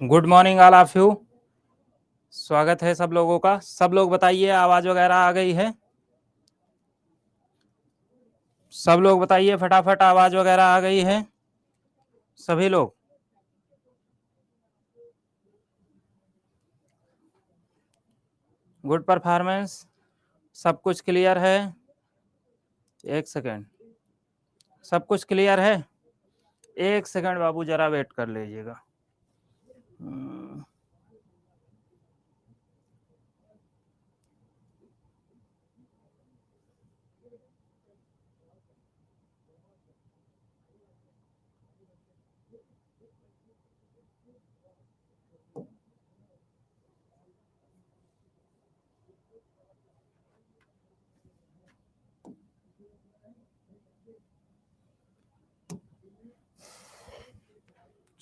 Good morning all of you. स्वागत है सब लोगों का। सब लोग बताइए आवाज वगैरह आ गई है? सब लोग बताइए फटाफट, आवाज वगैरह आ गई है सभी लोग? गुड परफॉर्मेंस, सब कुछ क्लियर है? एक सेकेंड, सब कुछ क्लियर है? एक सेकेंड बाबू, जरा वेट कर लीजिएगा।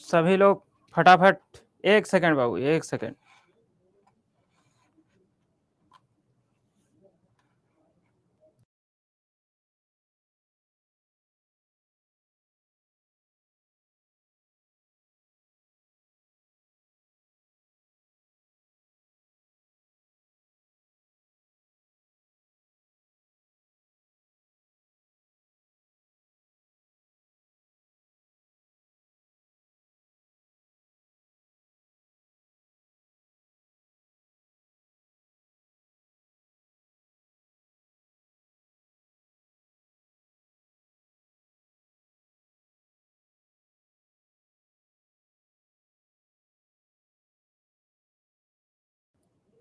सभी लोग फटाफट, एक सेकेंड बाबू, एक सेकेंड।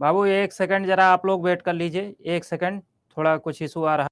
बाबू एक सेकंड, जरा आप लोग वेट कर लीजिए, एक सेकंड, थोड़ा कुछ इशू आ रहा।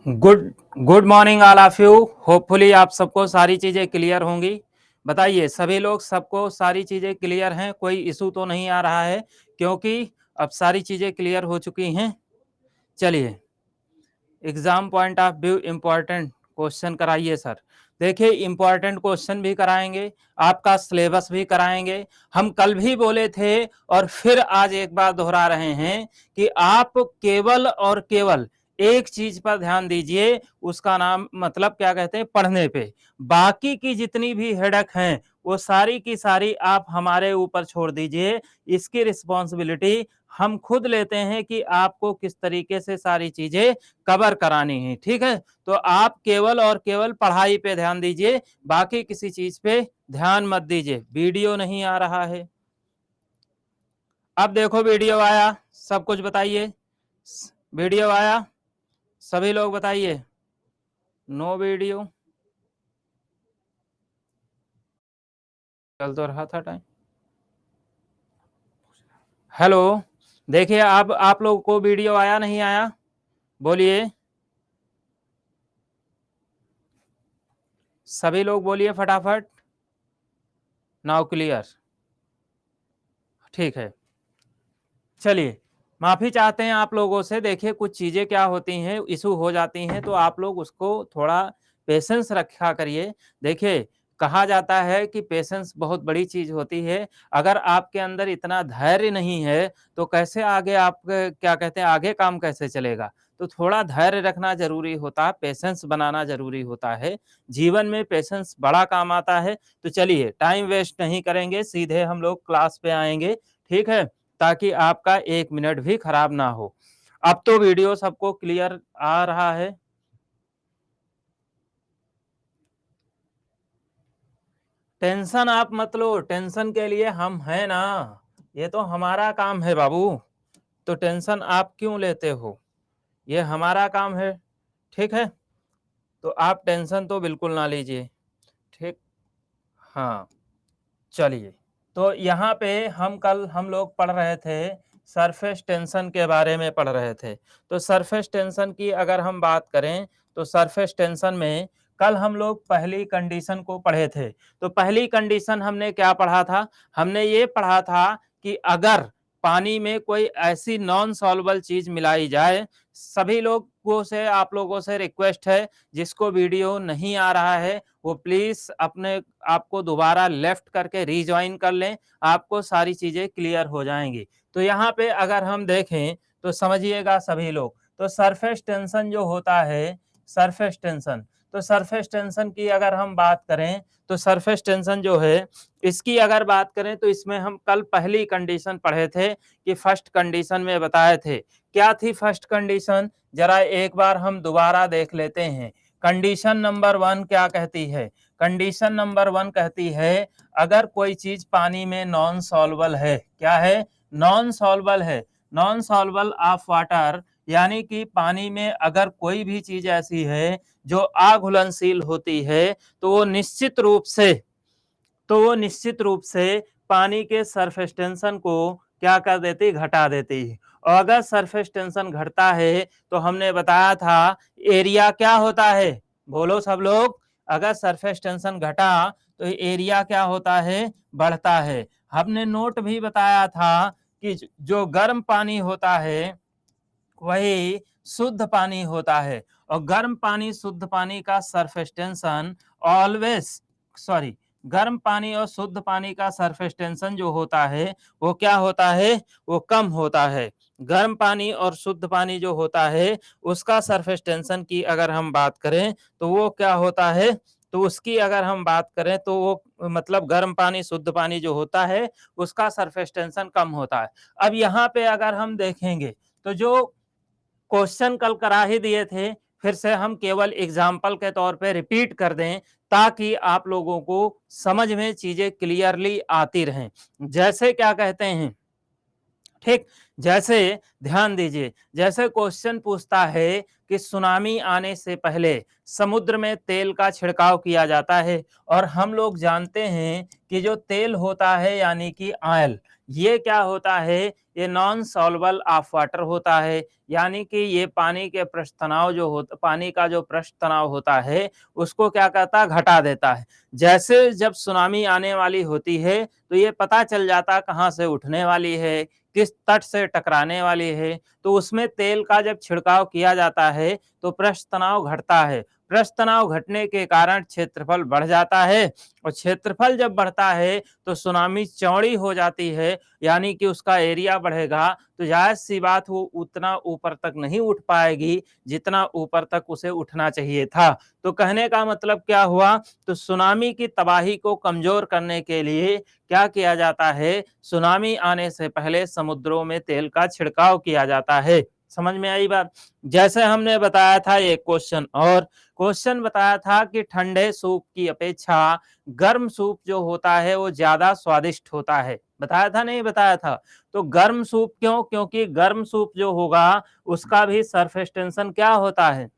Good good morning all of you. Hopefully आप सबको सारी चीज़ें क्लियर होंगी। बताइए सभी लोग, सबको सारी चीज़ें क्लियर हैं? कोई इशू तो नहीं आ रहा है? क्योंकि अब सारी चीज़ें क्लियर हो चुकी हैं। चलिए, exam point of view important question कराइए सर। देखिए, इम्पॉर्टेंट क्वेश्चन भी कराएंगे, आपका सिलेबस भी कराएंगे। हम कल भी बोले थे और फिर आज एक बार दोहरा रहे हैं कि आप केवल और केवल एक चीज पर ध्यान दीजिए, उसका नाम मतलब क्या कहते हैं, पढ़ने पे। बाकी की जितनी भी हेडक हैं वो सारी की सारी आप हमारे ऊपर छोड़ दीजिए। इसकी रिस्पॉन्सिबिलिटी हम खुद लेते हैं कि आपको किस तरीके से सारी चीजें कवर करानी है। ठीक है, तो आप केवल और केवल पढ़ाई पे ध्यान दीजिए, बाकी किसी चीज पे ध्यान मत दीजिए। वीडियो नहीं आ रहा है? अब देखो वीडियो आया, सब कुछ बताइए। वीडियो आया? सभी लोग बताइए। No video? चल तो रहा था टाइम। हेलो, देखिए अब आप लोग को वीडियो आया नहीं आया? बोलिए, सभी लोग बोलिए फटाफट। Now clear? ठीक है, चलिए, माफ़ी चाहते हैं आप लोगों से। देखिए, कुछ चीज़ें क्या होती हैं, इशू हो जाती हैं, तो आप लोग उसको थोड़ा पेशेंस रखा करिए। देखिए, कहा जाता है कि पेशेंस बहुत बड़ी चीज़ होती है। अगर आपके अंदर इतना धैर्य नहीं है, तो कैसे आगे आप क्या कहते हैं, आगे काम कैसे चलेगा? तो थोड़ा धैर्य रखना ज़रूरी होता है, पेशेंस बनाना ज़रूरी होता है। जीवन में पेशेंस बड़ा काम आता है। तो चलिए टाइम वेस्ट नहीं करेंगे, सीधे हम लोग क्लास पे आएँगे, ठीक है? ताकि आपका 1 मिनट भी खराब ना हो। अब तो वीडियो सबको क्लियर आ रहा है? टेंशन आप मत लो, टेंशन के लिए हम हैं ना, ये तो हमारा काम है बाबू, तो टेंशन आप क्यों लेते हो? ये हमारा काम है, ठीक है? तो आप टेंशन तो बिल्कुल ना लीजिए, ठीक? हाँ, चलिए। तो यहाँ पे हम लोग पढ़ रहे थे, सरफेस टेंशन के बारे में पढ़ रहे थे। तो सरफेस टेंशन की अगर हम बात करें, तो सरफेस टेंशन में कल हम लोग पहली कंडीशन को पढ़े थे। तो पहली कंडीशन हमने क्या पढ़ा था? हमने ये पढ़ा था कि अगर पानी में कोई ऐसी नॉन सॉल्युबल चीज़ मिलाई जाए, सभी लोगों से आप लोगों से रिक्वेस्ट है, जिसको वीडियो नहीं आ रहा है, वो प्लीज़ अपने आपको दोबारा लेफ्ट करके रिजॉइन कर लें, आपको सारी चीज़ें क्लियर हो जाएँगी। तो यहाँ पे अगर हम देखें, तो समझिएगा सभी लोग, तो सरफेस टेंशन जो होता है, सरफेस टेंशन, तो सरफेस टेंशन की अगर हम बात करें, तो सरफेस टेंशन जो है, इसकी अगर बात करें, तो इसमें हम कल पहली कंडीशन पढ़े थे कि फर्स्ट कंडीशन में बताए थे। क्या थी फर्स्ट कंडीशन? ज़रा एक बार हम दोबारा देख लेते हैं। कंडीशन नंबर 1 क्या कहती है? कंडीशन नंबर 1 कहती है, अगर कोई चीज पानी में नॉन सॉल्युबल है, क्या है? नॉन सॉल्युबल है, नॉन सॉल्युबल ऑफ वाटर, यानी कि पानी में अगर कोई भी चीज ऐसी है जो अघुलनशील होती है, तो वो निश्चित रूप से पानी के सरफेस टेंशन को क्या कर देती? घटा देती है। और अगर सरफेस टेंशन घटता है, तो हमने बताया था एरिया क्या होता है? बोलो सब लोग, अगर सरफेस टेंशन घटा तो एरिया क्या होता है? बढ़ता है। हमने नोट भी बताया था कि जो गर्म पानी होता है वही शुद्ध पानी होता है, और गर्म पानी शुद्ध पानी का सरफेस टेंशन ऑलवेज सॉरी गर्म पानी और शुद्ध पानी का सरफेस टेंशन जो होता है वो क्या होता है? वो कम होता है। गर्म पानी और शुद्ध पानी जो होता है उसका सरफेस टेंशन की अगर हम बात करें, तो वो क्या होता है? तो उसकी अगर हम बात करें, तो वो मतलब गर्म पानी शुद्ध पानी जो होता है उसका सरफेस टेंशन कम होता है। अब यहाँ पे अगर हम देखेंगे, तो जो क्वेश्चन कल करा ही दिए थे, फिर से हम केवल एग्जाम्पल के तौर पे रिपीट कर दें, ताकि आप लोगों को समझ में चीजें क्लियरली आती रहें। जैसे क्या कहते हैं, ठीक, जैसे ध्यान दीजिए, जैसे क्वेश्चन पूछता है कि सुनामी आने से पहले समुद्र में तेल का छिड़काव किया जाता है, और हम लोग जानते हैं कि जो तेल होता है यानी कि ऑयल, ये क्या होता है? ये नॉन सॉल्युबल ऑफ वाटर होता है, यानी कि ये पानी के पृष्ठ तनाव जो होता, पानी का जो पृष्ठ तनाव होता है उसको क्या करता है? घटा देता है। जैसे जब सुनामी आने वाली होती है, तो ये पता चल जाता कहाँ से उठने वाली है, किस तट से टकराने वाली है, तो उसमें तेल का जब छिड़काव किया जाता है तो पृष्ठ तनाव घटता है। पृष्ठ तनाव घटने के कारण क्षेत्रफल बढ़ जाता है, और क्षेत्रफल जब बढ़ता है तो सुनामी चौड़ी हो जाती है, यानी कि उसका एरिया बढ़ेगा, तो जाहिर सी बात वो उतना ऊपर तक नहीं उठ पाएगी जितना ऊपर तक उसे उठना चाहिए था। तो कहने का मतलब क्या हुआ? तो सुनामी की तबाही को कमजोर करने के लिए क्या किया जाता है? सुनामी आने से पहले समुद्रों में तेल का छिड़काव किया जाता है। समझ में आई बात? जैसे हमने बताया था एक क्वेश्चन, और क्वेश्चन बताया था कि ठंडे सूप की अपेक्षा गर्म सूप जो होता है वो ज्यादा स्वादिष्ट होता है। बताया था नहीं बताया था? तो गर्म सूप क्यों? क्योंकि गर्म सूप जो होगा उसका भी सरफेस टेंशन क्या होता है?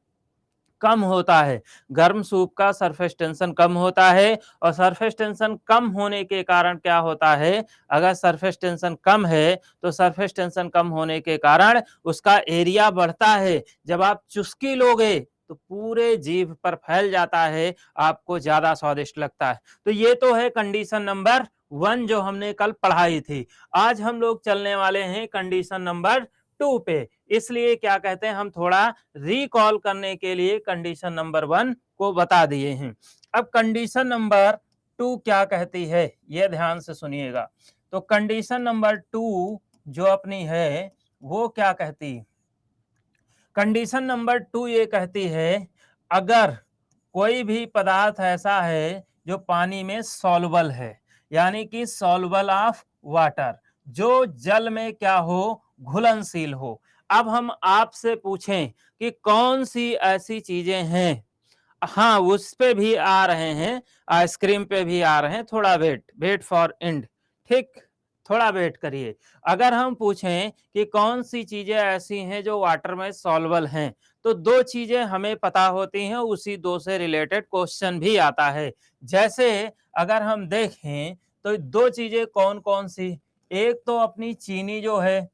कम होता है। गर्म सूप का सरफेस टेंशन कम होता है, और सरफेस टेंशन कम होने के कारण क्या होता है? अगर सरफेस टेंशन कम है, तो सरफेस टेंशन कम होने के कारण उसका एरिया बढ़ता है। जब आप चुस्की लोगे तो पूरे जीभ पर फैल जाता है, आपको ज्यादा स्वादिष्ट लगता है। तो ये तो है कंडीशन नंबर 1 जो हमने कल पढ़ाई थी। आज हम लोग चलने वाले हैं कंडीशन नंबर 2 पे। इसलिए क्या कहते हैं, हम थोड़ा रिकॉल करने के लिए कंडीशन नंबर 1 को बता दिए हैं। अब कंडीशन नंबर 2 क्या कहती है, यह ध्यान से सुनिएगा। तो कंडीशन नंबर 2 जो अपनी है वो क्या कहती है? कंडीशन नंबर 2 ये कहती है, अगर कोई भी पदार्थ ऐसा है जो पानी में सॉल्युबल है, यानी कि सॉल्युबल ऑफ वाटर, जो जल में क्या हो, घुलनशील हो। अब हम आपसे पूछें कि कौन सी ऐसी चीजें हैं, हाँ उस पे भी आ रहे हैं, आइसक्रीम पे भी आ रहे हैं, थोड़ा वेट फॉर एंड, ठीक, थोड़ा वेट करिए। अगर हम पूछें कि कौन सी चीजें ऐसी हैं जो वाटर में सॉल्युबल हैं, तो दो चीजें हमें पता होती हैं, उसी दो से रिलेटेड क्वेश्चन भी आता है। जैसे अगर हम देखें तो दो चीजें कौन कौन सी, एक तो अपनी चीनी जो है,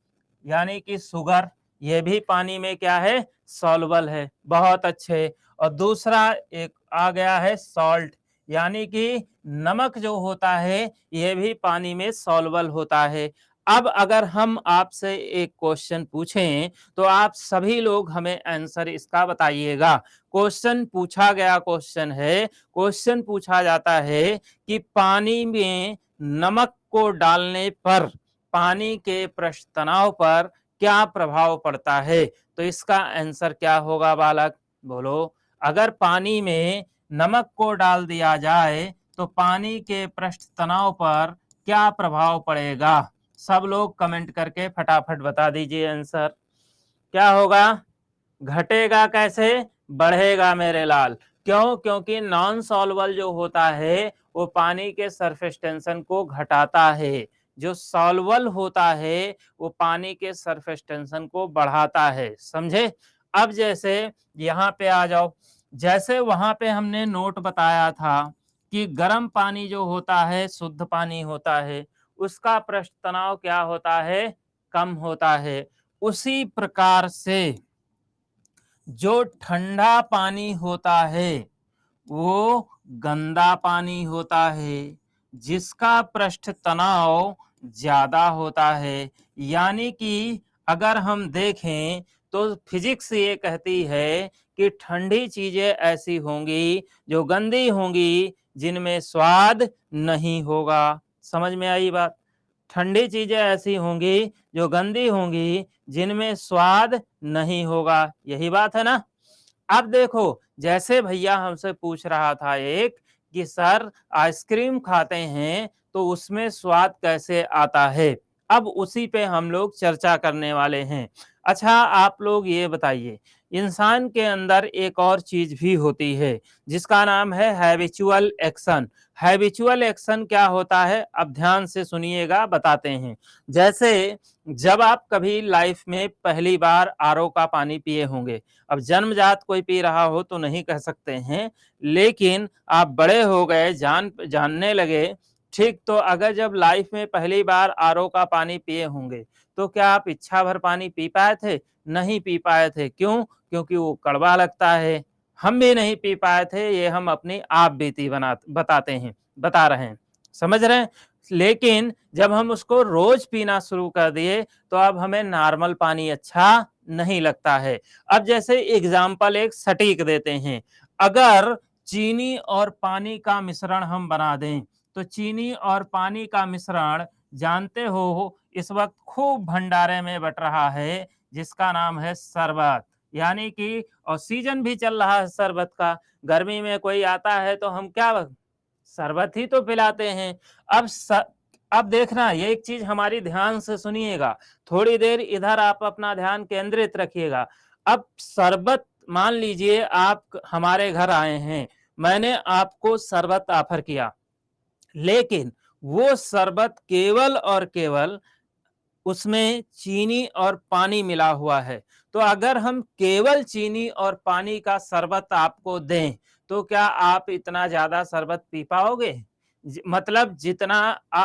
यानी कि शुगर, ये भी पानी में क्या है, सॉल्युबल है, बहुत अच्छे। और दूसरा एक आ गया है सॉल्ट, यानी कि नमक जो होता है, ये भी पानी में सॉल्युबल होता है। अब अगर हम आपसे एक क्वेश्चन पूछें तो आप सभी लोग हमें आंसर इसका बताइएगा। क्वेश्चन पूछा गया क्वेश्चन है, क्वेश्चन पूछा जाता है कि पानी में नमक को डालने पर पानी के पृष्ठ तनाव पर क्या प्रभाव पड़ता है। तो इसका आंसर क्या होगा बालक, बोलो। अगर पानी में नमक को डाल दिया जाए तो पानी के पृष्ठ तनाव पर क्या प्रभाव पड़ेगा। सब लोग कमेंट करके फटाफट बता दीजिए आंसर क्या होगा। घटेगा कैसे, बढ़ेगा मेरे लाल। क्यों, क्योंकि नॉन सॉल्युबल जो होता है वो पानी के सरफेस टेंशन को घटाता है, जो सॉल्युबल होता है वो पानी के सरफेस टेंशन को बढ़ाता है, समझे। अब जैसे यहाँ पे आ जाओ, जैसे वहां पे हमने नोट बताया था कि गर्म पानी जो होता है शुद्ध पानी होता है, उसका पृष्ठ तनाव क्या होता है, कम होता है। उसी प्रकार से जो ठंडा पानी होता है वो गंदा पानी होता है, जिसका पृष्ठ तनाव ज्यादा होता है। यानी कि अगर हम देखें तो फिजिक्स ये कहती है कि ठंडी चीजें ऐसी होंगी जो गंदी होंगी, जिनमें स्वाद नहीं होगा। समझ में आई बात। ठंडी चीजें ऐसी होंगी जो गंदी होंगी, जिनमें स्वाद नहीं होगा, यही बात है ना। अब देखो, जैसे भैया हमसे पूछ रहा था एक कि सर आइसक्रीम खाते हैं तो उसमें स्वाद कैसे आता है, अब उसी पे हम लोग चर्चा करने वाले हैं। अच्छा आप लोग ये बताइए, इंसान के अंदर एक और चीज भी होती है जिसका नाम है हैबिचुअल एक्शन। हैबिचुअल एक्शन क्या होता है, अब ध्यान से सुनिएगा, बताते हैं। जैसे जब आप कभी लाइफ में पहली बार आरओ का पानी पिए होंगे, अब जन्मजात कोई पी रहा हो तो नहीं कह सकते हैं, लेकिन आप बड़े हो गए, जानने लगे, ठीक, तो अगर जब लाइफ में पहली बार आरओ का पानी पिए होंगे तो क्या आप इच्छा भर पानी पी पाए थे, नहीं पी पाए थे। क्यों, क्योंकि वो कड़वा लगता है। हम भी नहीं पी पाए थे, ये हम अपनी आप बीती बता रहे हैं, समझ रहे हैं। लेकिन जब हम उसको रोज पीना शुरू कर दिए तो अब हमें नॉर्मल पानी अच्छा नहीं लगता है। अब जैसे एग्जाम्पल एक सटीक देते हैं, अगर चीनी और पानी का मिश्रण हम बना दें, तो चीनी और पानी का मिश्रण जानते हो इस वक्त खूब भंडारे में बट रहा है, जिसका नाम है शरबत। यानी कि और सीजन भी चल रहा है शरबत का, गर्मी में कोई आता है तो हम क्या शरबत ही तो पिलाते हैं। अब देखना, ये एक चीज हमारी ध्यान से सुनिएगा, थोड़ी देर इधर आप अपना ध्यान केंद्रित रखिएगा। अब शरबत, मान लीजिए आप हमारे घर आए हैं, मैंने आपको शरबत ऑफर किया, लेकिन वो शरबत केवल और केवल उसमें चीनी और पानी मिला हुआ है। तो अगर हम केवल चीनी और पानी का शरबत आपको दें तो क्या आप इतना ज्यादा शरबत पी पाओगे। मतलब जितना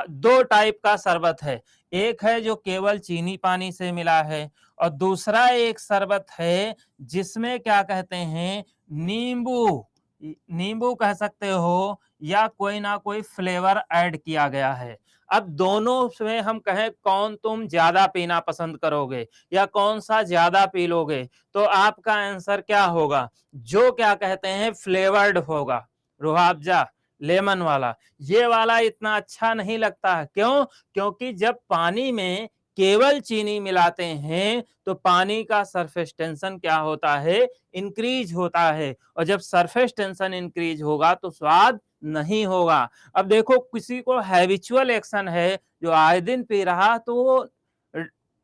दो टाइप का शरबत है, एक है जो केवल चीनी पानी से मिला है, और दूसरा एक शरबत है जिसमें क्या कहते हैं, नींबू, नींबू कह सकते हो, या कोई ना कोई फ्लेवर ऐड किया गया है। अब दोनों में हम कहें कौन तुम ज्यादा पीना पसंद करोगे या कौन सा ज्यादा पी लोगे, तो आपका आंसर क्या होगा, जो क्या कहते हैं फ्लेवर्ड होगा, रूहाफजा, लेमन वाला। ये वाला इतना अच्छा नहीं लगता है, क्यों, क्योंकि जब पानी में केवल चीनी मिलाते हैं तो पानी का सरफेस टेंशन क्या होता है, इंक्रीज होता है, और जब सरफेस टेंशन इंक्रीज होगा तो स्वाद नहीं होगा। अब देखो किसी को हैबिचुअल एक्शन है जो आए दिन पी रहा, तो वो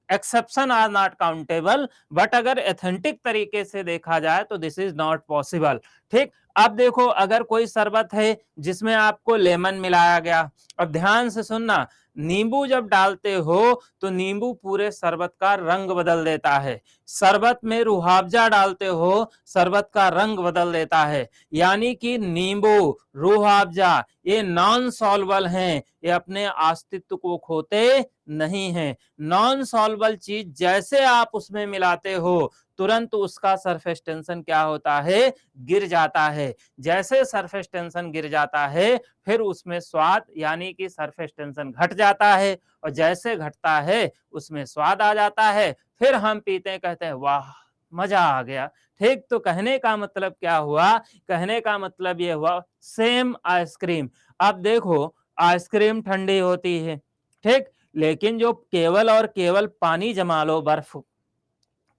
exception are not countable, but अगर एथेंटिक तरीके से देखा जाए तो दिस इज नॉट पॉसिबल। ठीक, अब देखो अगर कोई शरबत है जिसमें आपको लेमन मिलाया गया, अब ध्यान से सुनना, नींबू जब डालते हो तो नींबू पूरे शरबत का रंग बदल देता है। शरबत में रूहाबजा डालते हो, शरबत का रंग बदल देता है। यानी कि नींबू, रूहाबजा ये नॉन सॉल्युबल हैं, ये अपने अस्तित्व को खोते नहीं हैं। नॉन सॉल्युबल चीज जैसे आप उसमें मिलाते हो, तुरंत उसका सरफेस टेंशन क्या होता है, गिर जाता है। जैसे सरफेस टेंशन गिर जाता है, फिर उसमें स्वाद यानी कि सरफेस टेंशन घट जाता है, और जैसे घटता है उसमें स्वाद आ जाता है। फिर हम पीते हैं, कहते हैं वाह मजा आ गया। ठीक, तो कहने का मतलब क्या हुआ, कहने का मतलब ये हुआ सेम आइसक्रीम। अब देखो आइसक्रीम ठंडी होती है, ठीक, लेकिन जो केवल और केवल पानी जमा लो, बर्फ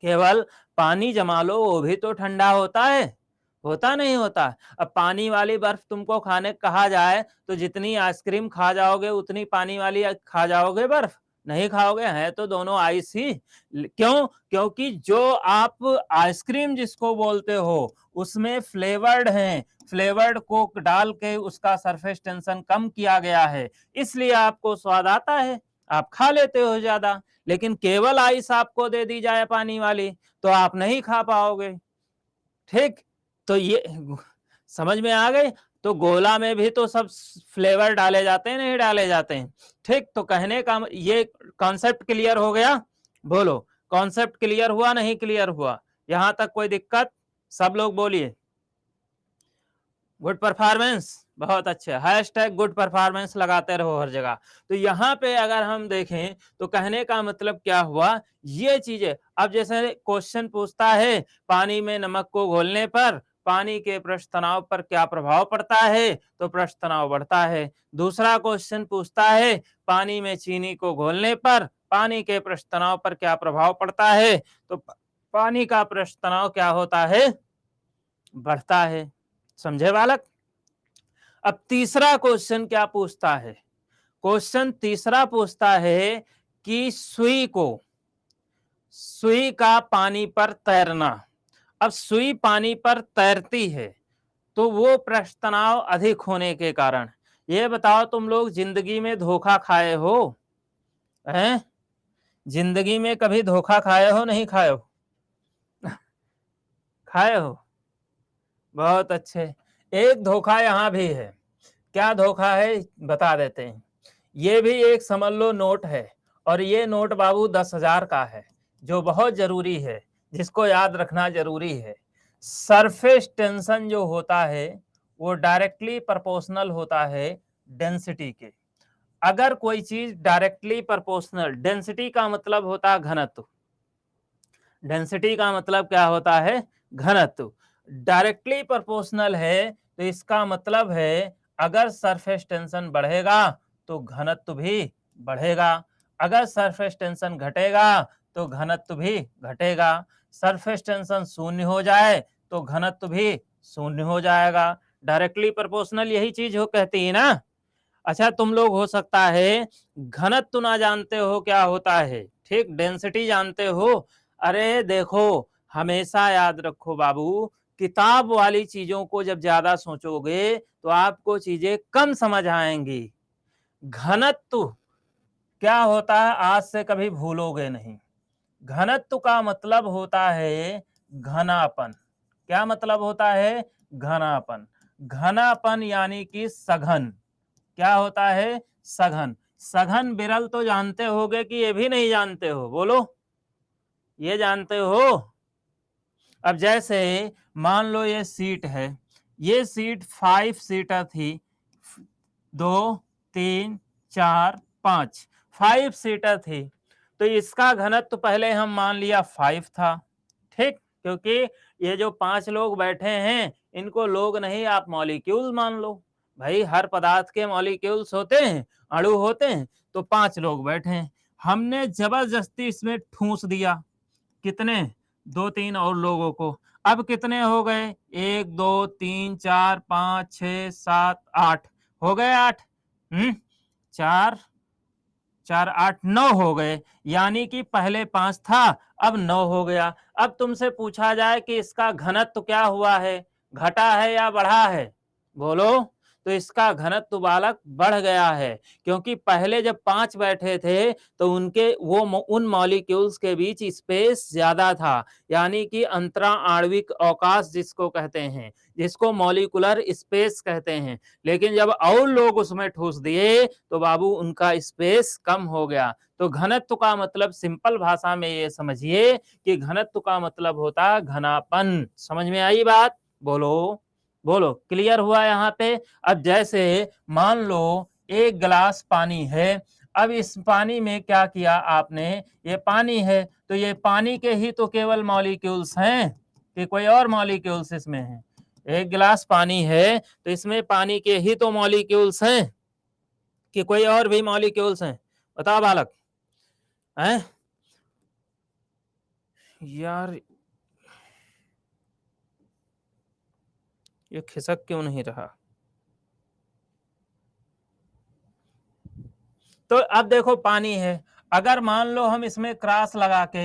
केवल पानी जमा लो, वो भी तो ठंडा होता है, होता नहीं होता। अब पानी वाली बर्फ तुमको खाने कहा जाए तो जितनी आइसक्रीम खा जाओगे उतनी पानी वाली खा जाओगे बर्फ, नहीं खाओगे, है तो दोनों आइस ही। क्यों, क्योंकि जो आप आइसक्रीम जिसको बोलते हो उसमें फ्लेवर्ड हैं, फ्लेवर्ड को डाल के उसका सरफेस टेंशन कम किया गया है, इसलिए आपको स्वाद आता है, आप खा लेते हो ज्यादा। लेकिन केवल आइस आपको दे दी जाए पानी वाली तो आप नहीं खा पाओगे। ठीक, तो ये समझ में आ गई। तो गोला में भी तो सब फ्लेवर डाले जाते हैं, नहीं डाले जाते हैं। ठीक, तो कहने का ये कॉन्सेप्ट क्लियर हो गया, बोलो कॉन्सेप्ट क्लियर हुआ नहीं क्लियर हुआ, यहां तक कोई दिक्कत, सब लोग बोलिए। गुड परफॉर्मेंस, बहुत अच्छे, हैशटैग गुड परफॉर्मेंस लगाते रहो हर जगह। तो यहाँ पे अगर हम देखें तो कहने का मतलब क्या हुआ, ये चीजें, अब जैसे क्वेश्चन पूछता है पानी में नमक को घोलने पर पानी के पृष्ठ तनाव पर क्या प्रभाव पड़ता है, तो पृष्ठ तनाव बढ़ता है। दूसरा क्वेश्चन पूछता है पानी में चीनी को घोलने पर पानी के पृष्ठ तनाव पर क्या प्रभाव पड़ता है, तो पानी का पृष्ठ तनाव क्या होता है, बढ़ता है। समझे बालक। अब तीसरा क्वेश्चन क्या पूछता है, क्वेश्चन तीसरा पूछता है कि सुई का पानी पर तैरना। अब सुई पानी पर तैरती है तो वो पृष्ठ तनाव अधिक होने के कारण, ये बताओ तुम लोग जिंदगी में धोखा खाए हो, हैं? जिंदगी में कभी धोखा खाए हो, नहीं खाए हो? खाए हो, बहुत अच्छे। एक धोखा यहां भी है, क्या धोखा है बता देते हैं। ये भी एक समझ लो नोट है, और ये नोट बाबू 10,000 का है, जो बहुत जरूरी है, जिसको याद रखना जरूरी है। सरफेस टेंशन जो होता है वो डायरेक्टली प्रोपोर्शनल होता है डेंसिटी के। अगर कोई चीज डायरेक्टली प्रोपोर्शनल, डेंसिटी का मतलब होता है घनत्व, डेंसिटी का मतलब क्या होता है, घनत्व, डायरेक्टली प्रोपोर्शनल है तो इसका मतलब है अगर सरफेस टेंशन बढ़ेगा तो घनत्व भी बढ़ेगा, अगर सरफेस टेंशन घटेगा तो घनत्व भी घटेगा, सरफेस टेंशन शून्य हो जाए तो घनत्व भी शून्य हो जाएगा। डायरेक्टली प्रोपोर्शनल यही चीज हो कहती है ना। अच्छा तुम लोग हो सकता है घनत्व ना जानते हो क्या होता है, ठीक, डेंसिटी जानते हो। अरे देखो हमेशा याद रखो बाबू, किताब वाली चीजों को जब ज्यादा सोचोगे तो आपको चीजें कम समझ आएंगी। घनत्व क्या होता है आज से कभी भूलोगे नहीं। घनत्व का मतलब होता है घनापन। क्या मतलब होता है, घनापन। घनापन यानी कि सघन, क्या होता है, सघन। सघन विरल तो जानते होगे कि ये भी नहीं जानते हो, बोलो ये जानते हो। अब जैसे मान लो ये सीट है, ये सीट 5 सीटर थी, 2 3 4 5, 5 सीटर थी, तो इसका घनत्व पहले हम मान लिया 5 था, ठीक, क्योंकि ये जो 5 लोग बैठे हैं इनको लोग नहीं, आप मॉलिक्यूल मान लो। भाई हर पदार्थ के मॉलिक्यूल्स होते हैं, अणु होते हैं, तो 5 लोग बैठे हैं, हमने जबरदस्ती इसमें ठूस दिया, कितने, 2-3 और लोगों को। अब कितने हो गए, 1 2 3 4 5 6 7 8 हो गए, 8, 4 4 8 9 हो गए, यानी कि पहले 5 था, अब 9 हो गया। अब तुमसे पूछा जाए कि इसका घनत्व क्या हुआ है, घटा है या बढ़ा है, बोलो। तो इसका घनत्व बालक बढ़ गया है, क्योंकि पहले जब 5 बैठे थे तो उनके उन मॉलिक्यूल्स के बीच स्पेस ज्यादा था, यानी कि अंतरा आणविक अवकाश जिसको कहते हैं, जिसको मॉलिकुलर स्पेस कहते हैं। लेकिन जब और लोग उसमें ठूस दिए तो बाबू उनका स्पेस कम हो गया। तो घनत्व का मतलब सिंपल भाषा में ये समझिए कि घनत्व का मतलब होता घनापन। समझ में आई बात, बोलो बोलो, क्लियर हुआ यहाँ पे। अब जैसे मान लो 1 गिलास पानी है, अब इस पानी में क्या किया आपने, ये पानी है तो ये पानी के ही तो केवल मॉलिक्यूल्स हैं कि कोई और मॉलिक्यूल्स इसमें हैं। 1 गिलास पानी है तो इसमें पानी के ही तो मॉलिक्यूल्स हैं कि कोई और भी मॉलिक्यूल्स हैं, बताओ बालक, हैं यार, ये खिसक क्यों नहीं रहा। तो अब देखो पानी है, अगर मान लो हम इसमें क्रॉस लगा के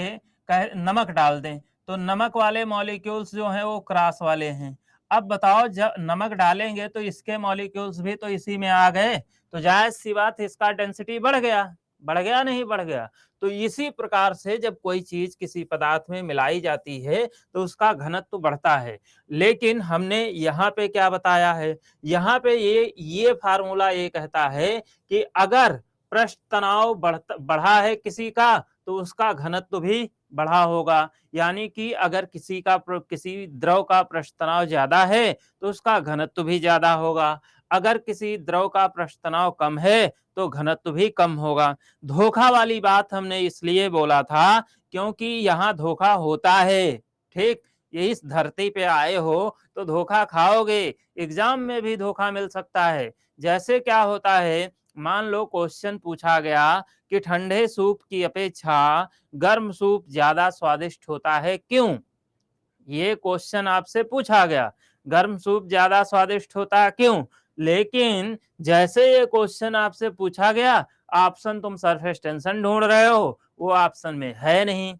नमक डाल दें तो नमक वाले मॉलिक्यूल्स जो हैं वो क्रॉस वाले हैं। अब बताओ जब नमक डालेंगे तो इसके मॉलिक्यूल्स भी तो इसी में आ गए, तो जायज सी बात इसका डेंसिटी बढ़ गया, बढ़ गया नहीं बढ़ गया। तो इसी प्रकार से जब कोई चीज किसी पदार्थ में मिलाई जाती है तो उसका घनत्व बढ़ता है। लेकिन हमने यहाँ पे क्या बताया है, यहाँ पे ये फार्मूला ये कहता है कि अगर पृष्ठ तनाव बढ़ा है किसी का तो उसका घनत्व भी बढ़ा होगा, यानी कि अगर किसी द्रव का पृष्ठ तनाव ज्यादा है तो उसका घनत्व भी ज्यादा होगा, अगर किसी द्रव का पृष्ठ तनाव कम है तो घनत्व भी कम होगा। धोखा वाली बात हमने इसलिए बोला था क्योंकि यहाँ धोखा होता है, ठीक, ये इस धरती पे आए हो तो धोखा खाओगे, एग्जाम में भी धोखा मिल सकता है। जैसे क्या होता है, मान लो क्वेश्चन पूछा गया कि ठंडे सूप की अपेक्षा गर्म सूप ज्यादा स्वादिष्ट होता है, क्यों, ये क्वेश्चन आपसे पूछा गया, गर्म सूप ज्यादा स्वादिष्ट होता है क्यों। लेकिन जैसे ये क्वेश्चन आपसे पूछा गया, ऑप्शन तुम सरफेस टेंशन ढूंढ रहे हो, वो ऑप्शन में है नहीं,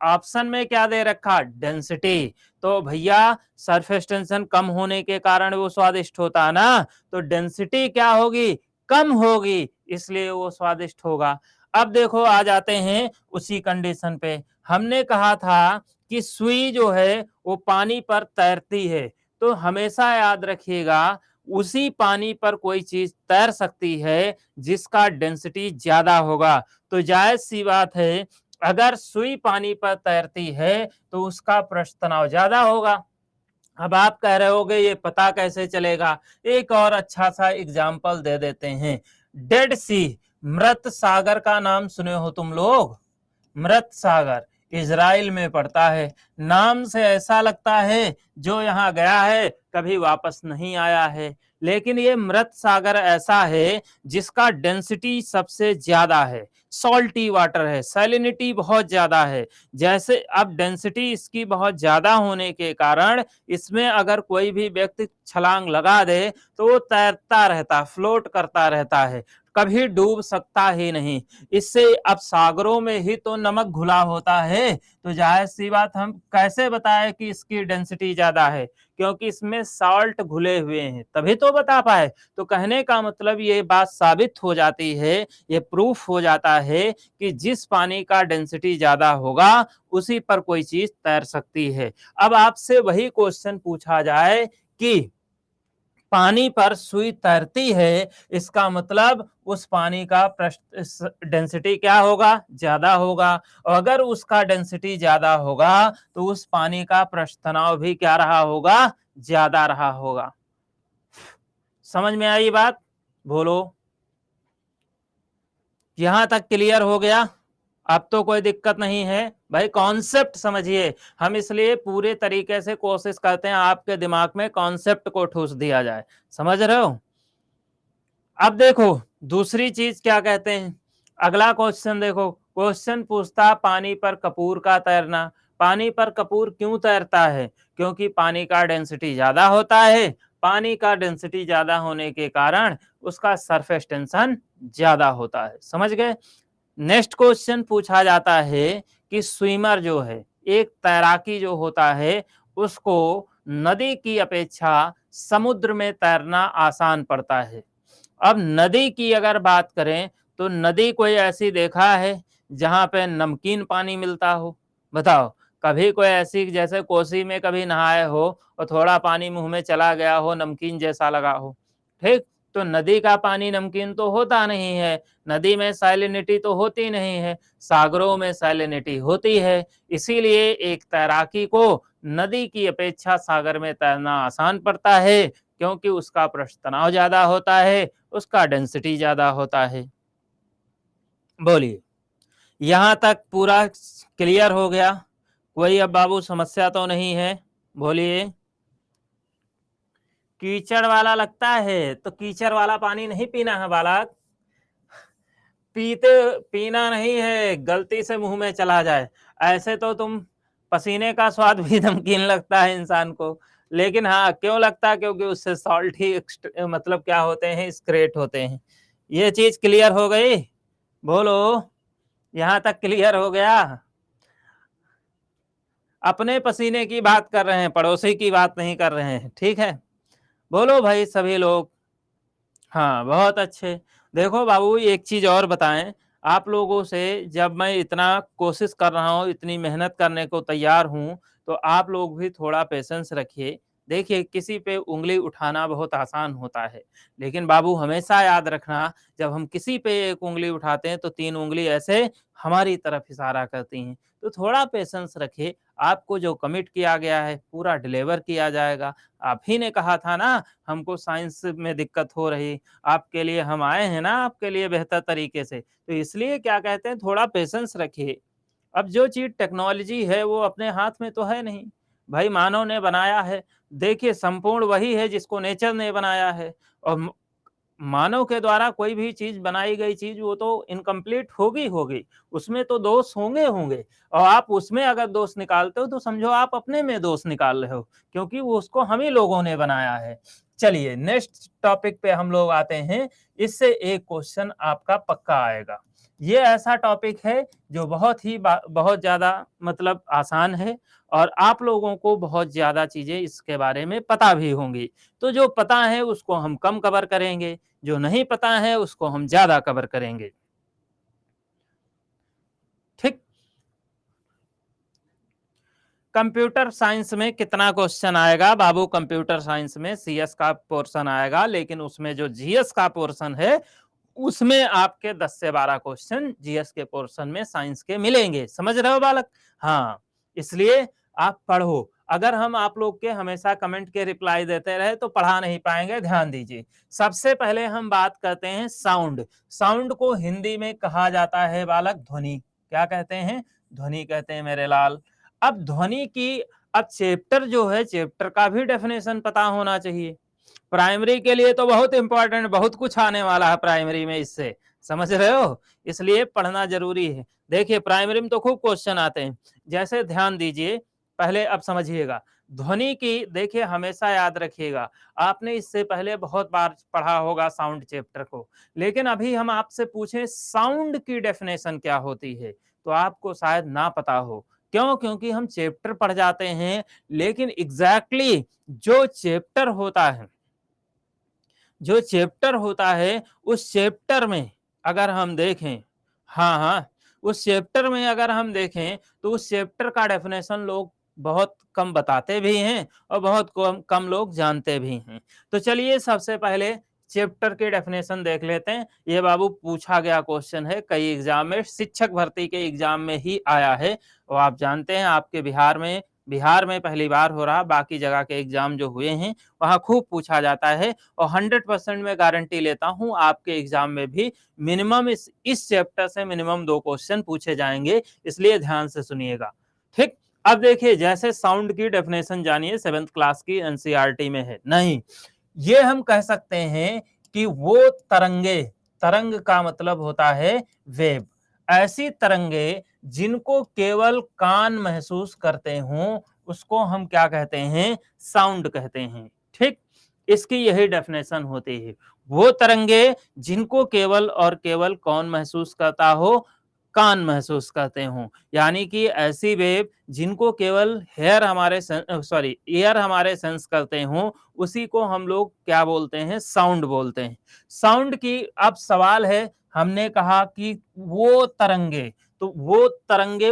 ऑप्शन में क्या दे रखा, डेंसिटी। तो भैया सरफेस टेंशन कम होने के कारण वो स्वादिष्ट होता है ना, तो डेंसिटी क्या होगी, कम होगी, इसलिए वो स्वादिष्ट होगा। अब देखो आ जाते हैं उसी कंडीशन पे, हमने कहा था कि सुई जो है वो पानी पर तैरती है, तो हमेशा याद रखिएगा उसी पानी पर कोई चीज तैर सकती है जिसका डेंसिटी ज्यादा होगा। तो जायज सी बात है अगर सुई पानी पर तैरती है तो उसका पृष्ठ तनाव ज्यादा होगा। अब आप कह रहे होगे ये पता कैसे चलेगा, एक और अच्छा सा एग्जाम्पल दे देते हैं। डेड सी, मृत सागर का नाम सुने हो तुम लोग, मृत सागर इजराइल में पड़ता है। नाम से ऐसा लगता है जो यहाँ गया है कभी वापस नहीं आया है, लेकिन ये मृत सागर ऐसा है जिसका डेंसिटी सबसे ज्यादा है, सॉल्टी वाटर है, सैलिनिटी बहुत ज्यादा है। जैसे अब डेंसिटी इसकी बहुत ज्यादा होने के कारण इसमें अगर कोई भी व्यक्ति छलांग लगा दे तो वो तैरता रहता, फ्लोट करता रहता है, कभी डूब सकता ही नहीं। इससे अब सागरों में ही तो नमक घुला होता है, तो जाहिर सी बात हम कैसे बताएं कि इसकी डेंसिटी ज्यादा है, क्योंकि इसमें साल्ट घुले हुए हैं तभी तो बता पाए। तो कहने का मतलब ये बात साबित हो जाती है, ये प्रूफ हो जाता है कि जिस पानी का डेंसिटी ज्यादा होगा उसी पर कोई चीज तैर सकती है। अब आपसे वही क्वेश्चन पूछा जाए कि पानी पर सुई तैरती है, इसका मतलब उस पानी का डेंसिटी क्या होगा, ज्यादा होगा, और अगर उसका डेंसिटी ज्यादा होगा तो उस पानी का पृष्ठ तनाव भी क्या रहा होगा, ज्यादा रहा होगा। समझ में आई बात, बोलो, यहां तक क्लियर हो गया, अब तो कोई दिक्कत नहीं है भाई, कॉन्सेप्ट समझिए। हम इसलिए पूरे तरीके से कोशिश करते हैं आपके दिमाग में कॉन्सेप्ट को ठूस दिया जाए, समझ रहे हो। अब देखो दूसरी चीज क्या कहते हैं, अगला क्वेश्चन देखो, क्वेश्चन पूछता पानी पर कपूर का तैरना। पानी पर कपूर क्यों तैरता है? क्योंकि पानी का डेंसिटी ज्यादा होता है। पानी का डेंसिटी ज्यादा होने के कारण उसका सरफेस टेंशन ज्यादा होता है। समझ गए? नेक्स्ट क्वेश्चन पूछा जाता है कि स्विमर जो है, एक तैराकी जो होता है, उसको नदी की अपेक्षा समुद्र में तैरना आसान पड़ता है। अब नदी की अगर बात करें तो नदी कोई ऐसी देखा है जहां पे नमकीन पानी मिलता हो? बताओ, कभी कोई ऐसी जैसे कोसी में कभी नहाए हो और थोड़ा पानी मुंह में चला गया हो, नमकीन जैसा लगा हो, ठीक? तो नदी का पानी नमकीन तो होता नहीं है। नदी में सैलिनिटी तो होती नहीं है, सागरों में सैलिनिटी होती है। इसीलिए एक तैराकी को नदी की अपेक्षा सागर में तैरना आसान पड़ता है, क्योंकि उसका पृष्ठ तनाव ज्यादा होता है, उसका डेंसिटी ज्यादा होता है। बोलिए, यहां तक पूरा क्लियर हो गया? कोई अब बाबू समस्या तो नहीं है? बोलिए। कीचड़ वाला लगता है तो कीचड़ वाला पानी नहीं पीना है बालक। पीते पीना नहीं है, गलती से मुंह में चला जाए। ऐसे तो तुम पसीने का स्वाद भी नमकीन लगता है इंसान को, लेकिन हाँ क्यों लगता है? क्योंकि उससे सॉल्ट ही मतलब क्या होते हैं, स्क्रेट होते हैं। ये चीज क्लियर हो गई? बोलो, यहां तक क्लियर हो गया? अपने पसीने की बात कर रहे हैं, पड़ोसी की बात नहीं कर रहे हैं, ठीक है? बोलो भाई सभी लोग। हाँ, बहुत अच्छे। देखो बाबू, एक चीज़ और बताएँ, आप लोगों से जब मैं इतना कोशिश कर रहा हूँ, इतनी मेहनत करने को तैयार हूँ, तो आप लोग भी थोड़ा पेशेंस रखिए। देखिए, किसी पे उँगली उठाना बहुत आसान होता है, लेकिन बाबू हमेशा याद रखना, जब हम किसी पे एक उँगली उठाते हैं, तो 3 उँगली ऐसे हमारी तरफ इशारा करती हैं। तो थोड़ा पेशेंस रखिए, आपको जो कमिट किया गया है, पूरा डिलीवर किया जाएगा। आप ही ने कहा था ना, हमको साइंस में दिक्कत हो रही, आपके लिए हम आए हैं ना, आपके लिए बेहतर तरीके से। तो इसलिए क्या कहते हैं, थोड़ा पेशेंस रखिए। अब जो चीज़ टेक्नोलॉजी है वो अपने हाथ में तो है नहीं, भाई मानव ने बनाया है। देखिए, संपूर्ण वही है जिसको नेचर ने बनाया है, और मानव के द्वारा कोई भी चीज़ बनाई गई चीज़ वो तो इनकम्प्लीट होगी होगी, उसमें तो दोष होंगे होंगे, और आप उसमें अगर दोष निकालते हो तो समझो आप अपने में दोष निकाल रहे हो, क्योंकि वो उसको हम ही लोगों ने बनाया है। चलिए नेक्स्ट टॉपिक पे हम लोग आते हैं। इससे एक क्वेश्चन आपका पक्का आएगा। ये ऐसा टॉपिक है जो बहुत ज़्यादा मतलब आसान है, और आप लोगों को बहुत ज़्यादा चीज़ें इसके बारे में पता भी होंगी। तो जो पता है उसको हम कम कवर करेंगे, जो नहीं पता है उसको हम ज़्यादा कवर करेंगे। ठीक? कंप्यूटर साइंस में कितना क्वेश्चन आएगा बाबू? कंप्यूटर साइंस में सीएस का पोर्शन आएगा, लेकिन उसमें जो जीएस का पोर्शन है उसमें आपके 10 से 12 क्वेश्चन जीएस के पोर्शन में साइंस के मिलेंगे। समझ रहे हो बालक? हाँ, इसलिए आप पढ़ो। अगर हम आप लोग के हमेशा कमेंट के रिप्लाई देते रहे तो पढ़ा नहीं पाएंगे, ध्यान दीजिए। सबसे पहले हम बात करते हैं साउंड। साउंड को हिंदी में कहा जाता है बालक ध्वनि। क्या कहते हैं? ध्वनि कहते हैं मेरे लाल। अब ध्वनि की अब चैप्टर जो है, चैप्टर का भी डेफिनेशन पता होना चाहिए। प्राइमरी के लिए तो बहुत इंपॉर्टेंट, बहुत कुछ आने वाला है प्राइमरी में इससे, समझ रहे हो? इसलिए पढ़ना जरूरी है। देखिए, प्राइमरी में तो खूब क्वेश्चन आते हैं। जैसे ध्यान दीजिए, पहले अब समझिएगा ध्वनि की। देखिए, हमेशा याद रखिएगा, आपने इससे पहले बहुत बार पढ़ा होगा साउंड चैप्टर को, लेकिन अभी हम आपसे पूछें साउंड की डेफिनेशन क्या होती है, तो आपको शायद ना पता हो। क्यों? क्योंकि हम चैप्टर पढ़ जाते हैं, लेकिन एग्जैक्टली जो चैप्टर होता है, जो चैप्टर होता है, उस चैप्टर में अगर हम देखें, हाँ, हाँ, उस चैप्टर में अगर हम देखें, तो उस चैप्टर का डेफिनेशन लोग बहुत कम बताते भी हैं और बहुत कम कम लोग जानते भी हैं। तो चलिए सबसे पहले चैप्टर की डेफिनेशन देख लेते हैं। ये बाबू पूछा गया क्वेश्चन है, कई एग्जाम में, शिक्षक भर्ती के एग्जाम में ही आया है, और आप जानते हैं आपके बिहार में पहली बार हो रहा, बाकी जगह के एग्जाम जो हुए हैं वहाँ खूब पूछा जाता है, और 100% मैं गारंटी लेता हूँ आपके एग्जाम में भी मिनिमम इस चैप्टर से मिनिमम 2 क्वेश्चन पूछे जाएंगे, इसलिए ध्यान से सुनिएगा। ठीक? अब देखिए, जैसे साउंड की डेफिनेशन जानिए, 7th क्लास की एनसीईआरटी में है नहीं, ये हम कह सकते हैं कि वो तरंगे, तरंग का मतलब होता है वेव। ऐसी तरंगे जिनको केवल कान महसूस करते हों उसको हम क्या कहते हैं, साउंड कहते हैं। ठीक, इसकी यही डेफिनेशन होती है। वो तरंगे जिनको केवल और केवल कौन महसूस करता हो, कान महसूस करते हों, यानी कि ऐसी वेव जिनको केवल ईयर हमारे सेंस करते हों, उसी को हम लोग क्या बोलते हैं, साउंड बोलते हैं। साउंड की अब सवाल है, हमने कहा कि वो तरंगे, तो वो तरंगे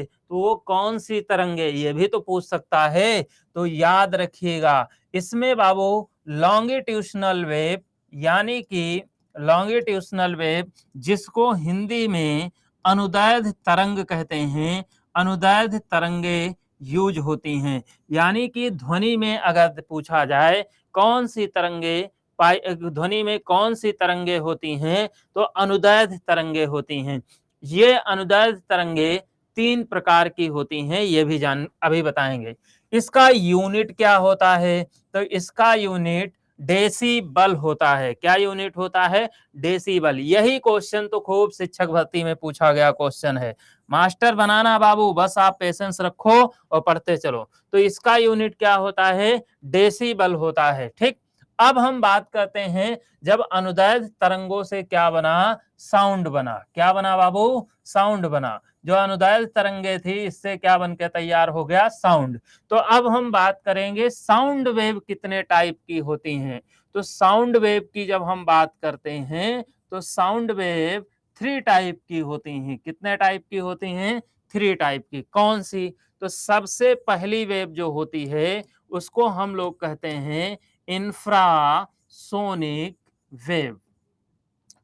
तो वो कौन सी तरंगे, ये भी तो पूछ सकता है। तो याद रखिएगा, इसमें बाबू लॉन्गिट्यूशनल वेव, यानी कि लॉन्गिट्यूशनल वेव जिसको हिंदी में अनुदैर्ध्य तरंग कहते हैं, अनुदैर्ध्य तरंगे यूज होती हैं। यानी कि ध्वनि में अगर पूछा जाए कौन सी तरंगे ध्वनि में कौन सी तरंगे होती हैं, तो अनुदैर्ध्य तरंगे होती हैं। ये अनुदैर्ध्य तरंगे 3 प्रकार की होती हैं, ये भी अभी बताएंगे। इसका यूनिट क्या होता है, तो इसका यूनिट डेसिबल होता है। क्या यूनिट होता है, डेसिबल। यही क्वेश्चन तो खूब शिक्षक भर्ती में पूछा गया क्वेश्चन है। मास्टर बनाना बाबू, बस आप पेशेंस रखो और पढ़ते चलो। तो इसका यूनिट क्या होता है, डेसिबल होता है। ठीक, अब हम बात करते हैं जब अनुदैर्ध्य तरंगों से क्या बना, साउंड बना। क्या बना बाबू, साउंड बना। जो अनुदैर्ध्य तरंगे थी इससे क्या बन के तैयार हो गया, साउंड। तो अब हम बात करेंगे साउंड वेव कितने टाइप की होती हैं। तो साउंड वेव की जब हम बात करते हैं तो साउंड वेव 3 टाइप की होती हैं। कितने टाइप की होती हैं, 3 टाइप की। कौन सी, तो सबसे पहली वेव जो होती है उसको हम लोग कहते हैं इंफ्रासोनिक वेव।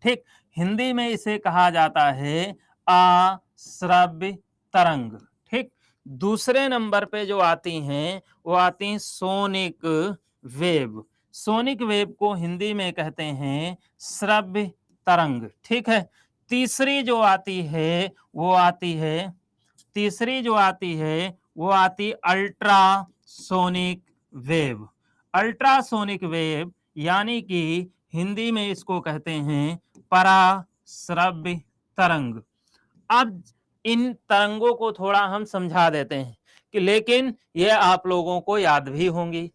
ठीक, हिंदी में इसे कहा जाता है अश्रव्य तरंग। ठीक, दूसरे नंबर पे जो आती हैं वो आती हैं सोनिक वेव। सोनिक वेव को हिंदी में कहते हैं श्रव्य तरंग। ठीक है, तीसरी जो आती है वो आती है तीसरी जो आती है वो आती अल्ट्रासोनिक वेव। अल्ट्रासोनिक वेव यानी कि हिंदी में इसको कहते हैं पराश्रव्य तरंग। अब इन तरंगों को थोड़ा हम समझा देते हैं कि लेकिन ये आप लोगों को याद भी होंगी।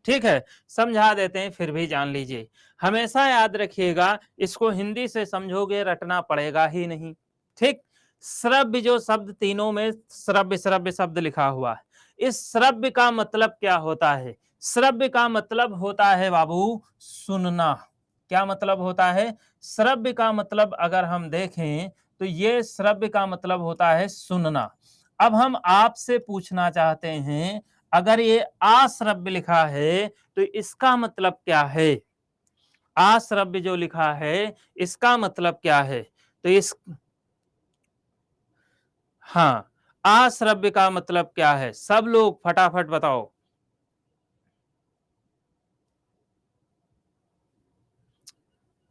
ठीक है, समझा देते हैं फिर भी जान लीजिए। हमेशा याद रखिएगा, इसको हिंदी से समझोगे रटना पड़ेगा ही नहीं। ठीक, श्रव्य जो शब्द, तीनों में श्रव्य श्रव्य शब्द लिखा हुआ है। इस श्रव्य का मतलब क्या होता है, श्रव्य का मतलब होता है बाबू सुनना। क्या मतलब होता है, श्रव्य का मतलब अगर हम देखें तो ये श्रव्य का मतलब होता है सुनना। अब हम आपसे पूछना चाहते हैं, अगर ये अश्रव्य लिखा है तो इसका मतलब क्या है, अश्रव्य जो लिखा है इसका मतलब क्या है, तो इस हाँ, अश्रव्य का मतलब क्या है, सब लोग फटाफट बताओ।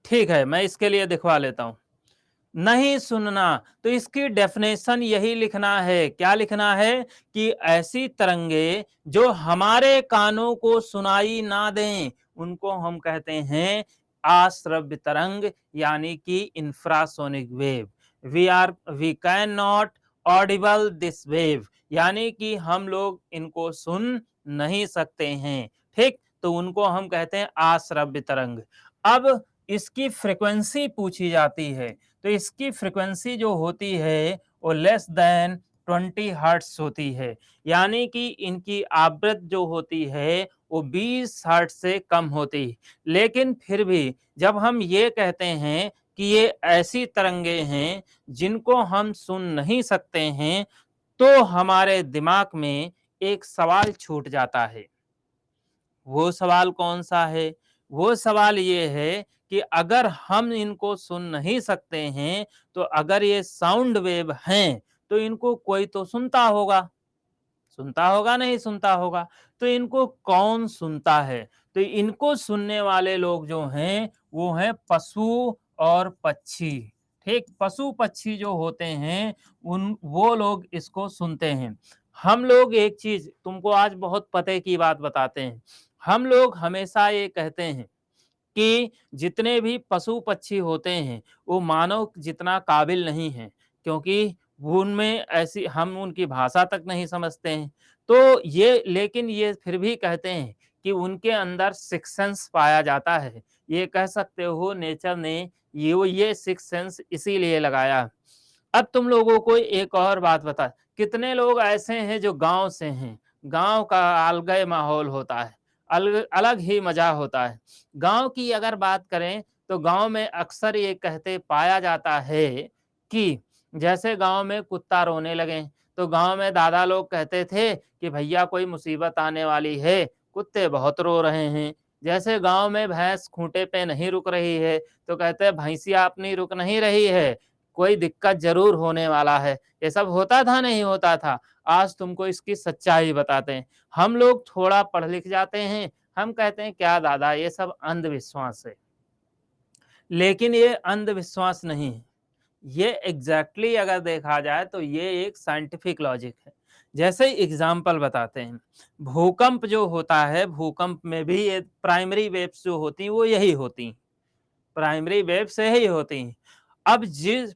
ठीक है, मैं इसके लिए दिखवा लेता हूं। नहीं सुनना, तो इसकी डेफिनेशन यही लिखना है। क्या लिखना है कि ऐसी तरंगे जो हमारे कानों को सुनाई ना दें उनको हम कहते हैं अश्रव्य तरंग, यानी कि infrasonic wave. We can not audible this wave, यानी कि हम लोग इनको सुन नहीं सकते हैं। ठीक, तो उनको हम कहते हैं अश्रव्य तरंग। अब इसकी फ्रीक्वेंसी पूछी जाती है, तो इसकी फ्रीक्वेंसी जो होती है वो लेस देन 20 हर्ट्ज होती है, यानी कि इनकी आवृत्ति जो होती है वो 20 हर्ट्ज से कम होती है। लेकिन फिर भी जब हम ये कहते हैं कि ये ऐसी तरंगे हैं जिनको हम सुन नहीं सकते हैं, तो हमारे दिमाग में एक सवाल छूट जाता है। वो सवाल कौन सा है, वो सवाल ये है कि अगर हम इनको सुन नहीं सकते हैं तो अगर ये साउंड वेव हैं तो इनको कोई तो सुनता होगा, सुनता होगा नहीं सुनता होगा, तो इनको कौन सुनता है, तो इनको सुनने वाले लोग जो हैं वो हैं पशु और पक्षी। ठीक, पशु पक्षी जो होते हैं उन वो लोग इसको सुनते हैं। हम लोग एक चीज तुमको आज बहुत पते की बात बताते हैं, हम लोग हमेशा ये कहते हैं कि जितने भी पशु पक्षी होते हैं वो मानव जितना काबिल नहीं है, क्योंकि उनमें ऐसी हम उनकी भाषा तक नहीं समझते हैं। तो ये लेकिन ये फिर भी कहते हैं कि उनके अंदर सिक्स सेंस पाया जाता है। ये कह सकते हो नेचर ने ये सिक्स सेंस इसीलिए लगाया। अब तुम लोगों को एक और बात बता, कितने लोग ऐसे हैं जो गाँव से हैं, गाँव का अलग माहौल होता है, अलग अलग ही मज़ा होता है। गाँव की अगर बात करें तो गाँव में अक्सर ये कहते पाया जाता है कि जैसे गाँव में कुत्ता रोने लगे, तो गाँव में दादा लोग कहते थे कि भैया कोई मुसीबत आने वाली है, कुत्ते बहुत रो रहे हैं। जैसे गाँव में भैंस खूँटे पे नहीं रुक रही है, तो कहते हैं भैंसिया अपनी रुक नहीं रही है, कोई दिक्कत ज़रूर होने वाला है। ये सब होता था, नहीं होता था? आज तुमको इसकी सच्चाई बताते हैं। हम लोग थोड़ा पढ़ लिख जाते हैं, हम कहते हैं क्या दादा ये सब अंधविश्वास है। लेकिन ये अंधविश्वास नहीं है। ये एग्ज़ैक्टली अगर देखा जाए तो ये एक साइंटिफिक लॉजिक है। जैसे एग्ज़ाम्पल बताते हैं, भूकंप जो होता है, भूकंप में भी ये प्राइमरी वेव्स जो होती हैं वो यही होती हैं। प्राइमरी वेव से ही होती हैं। अब जिस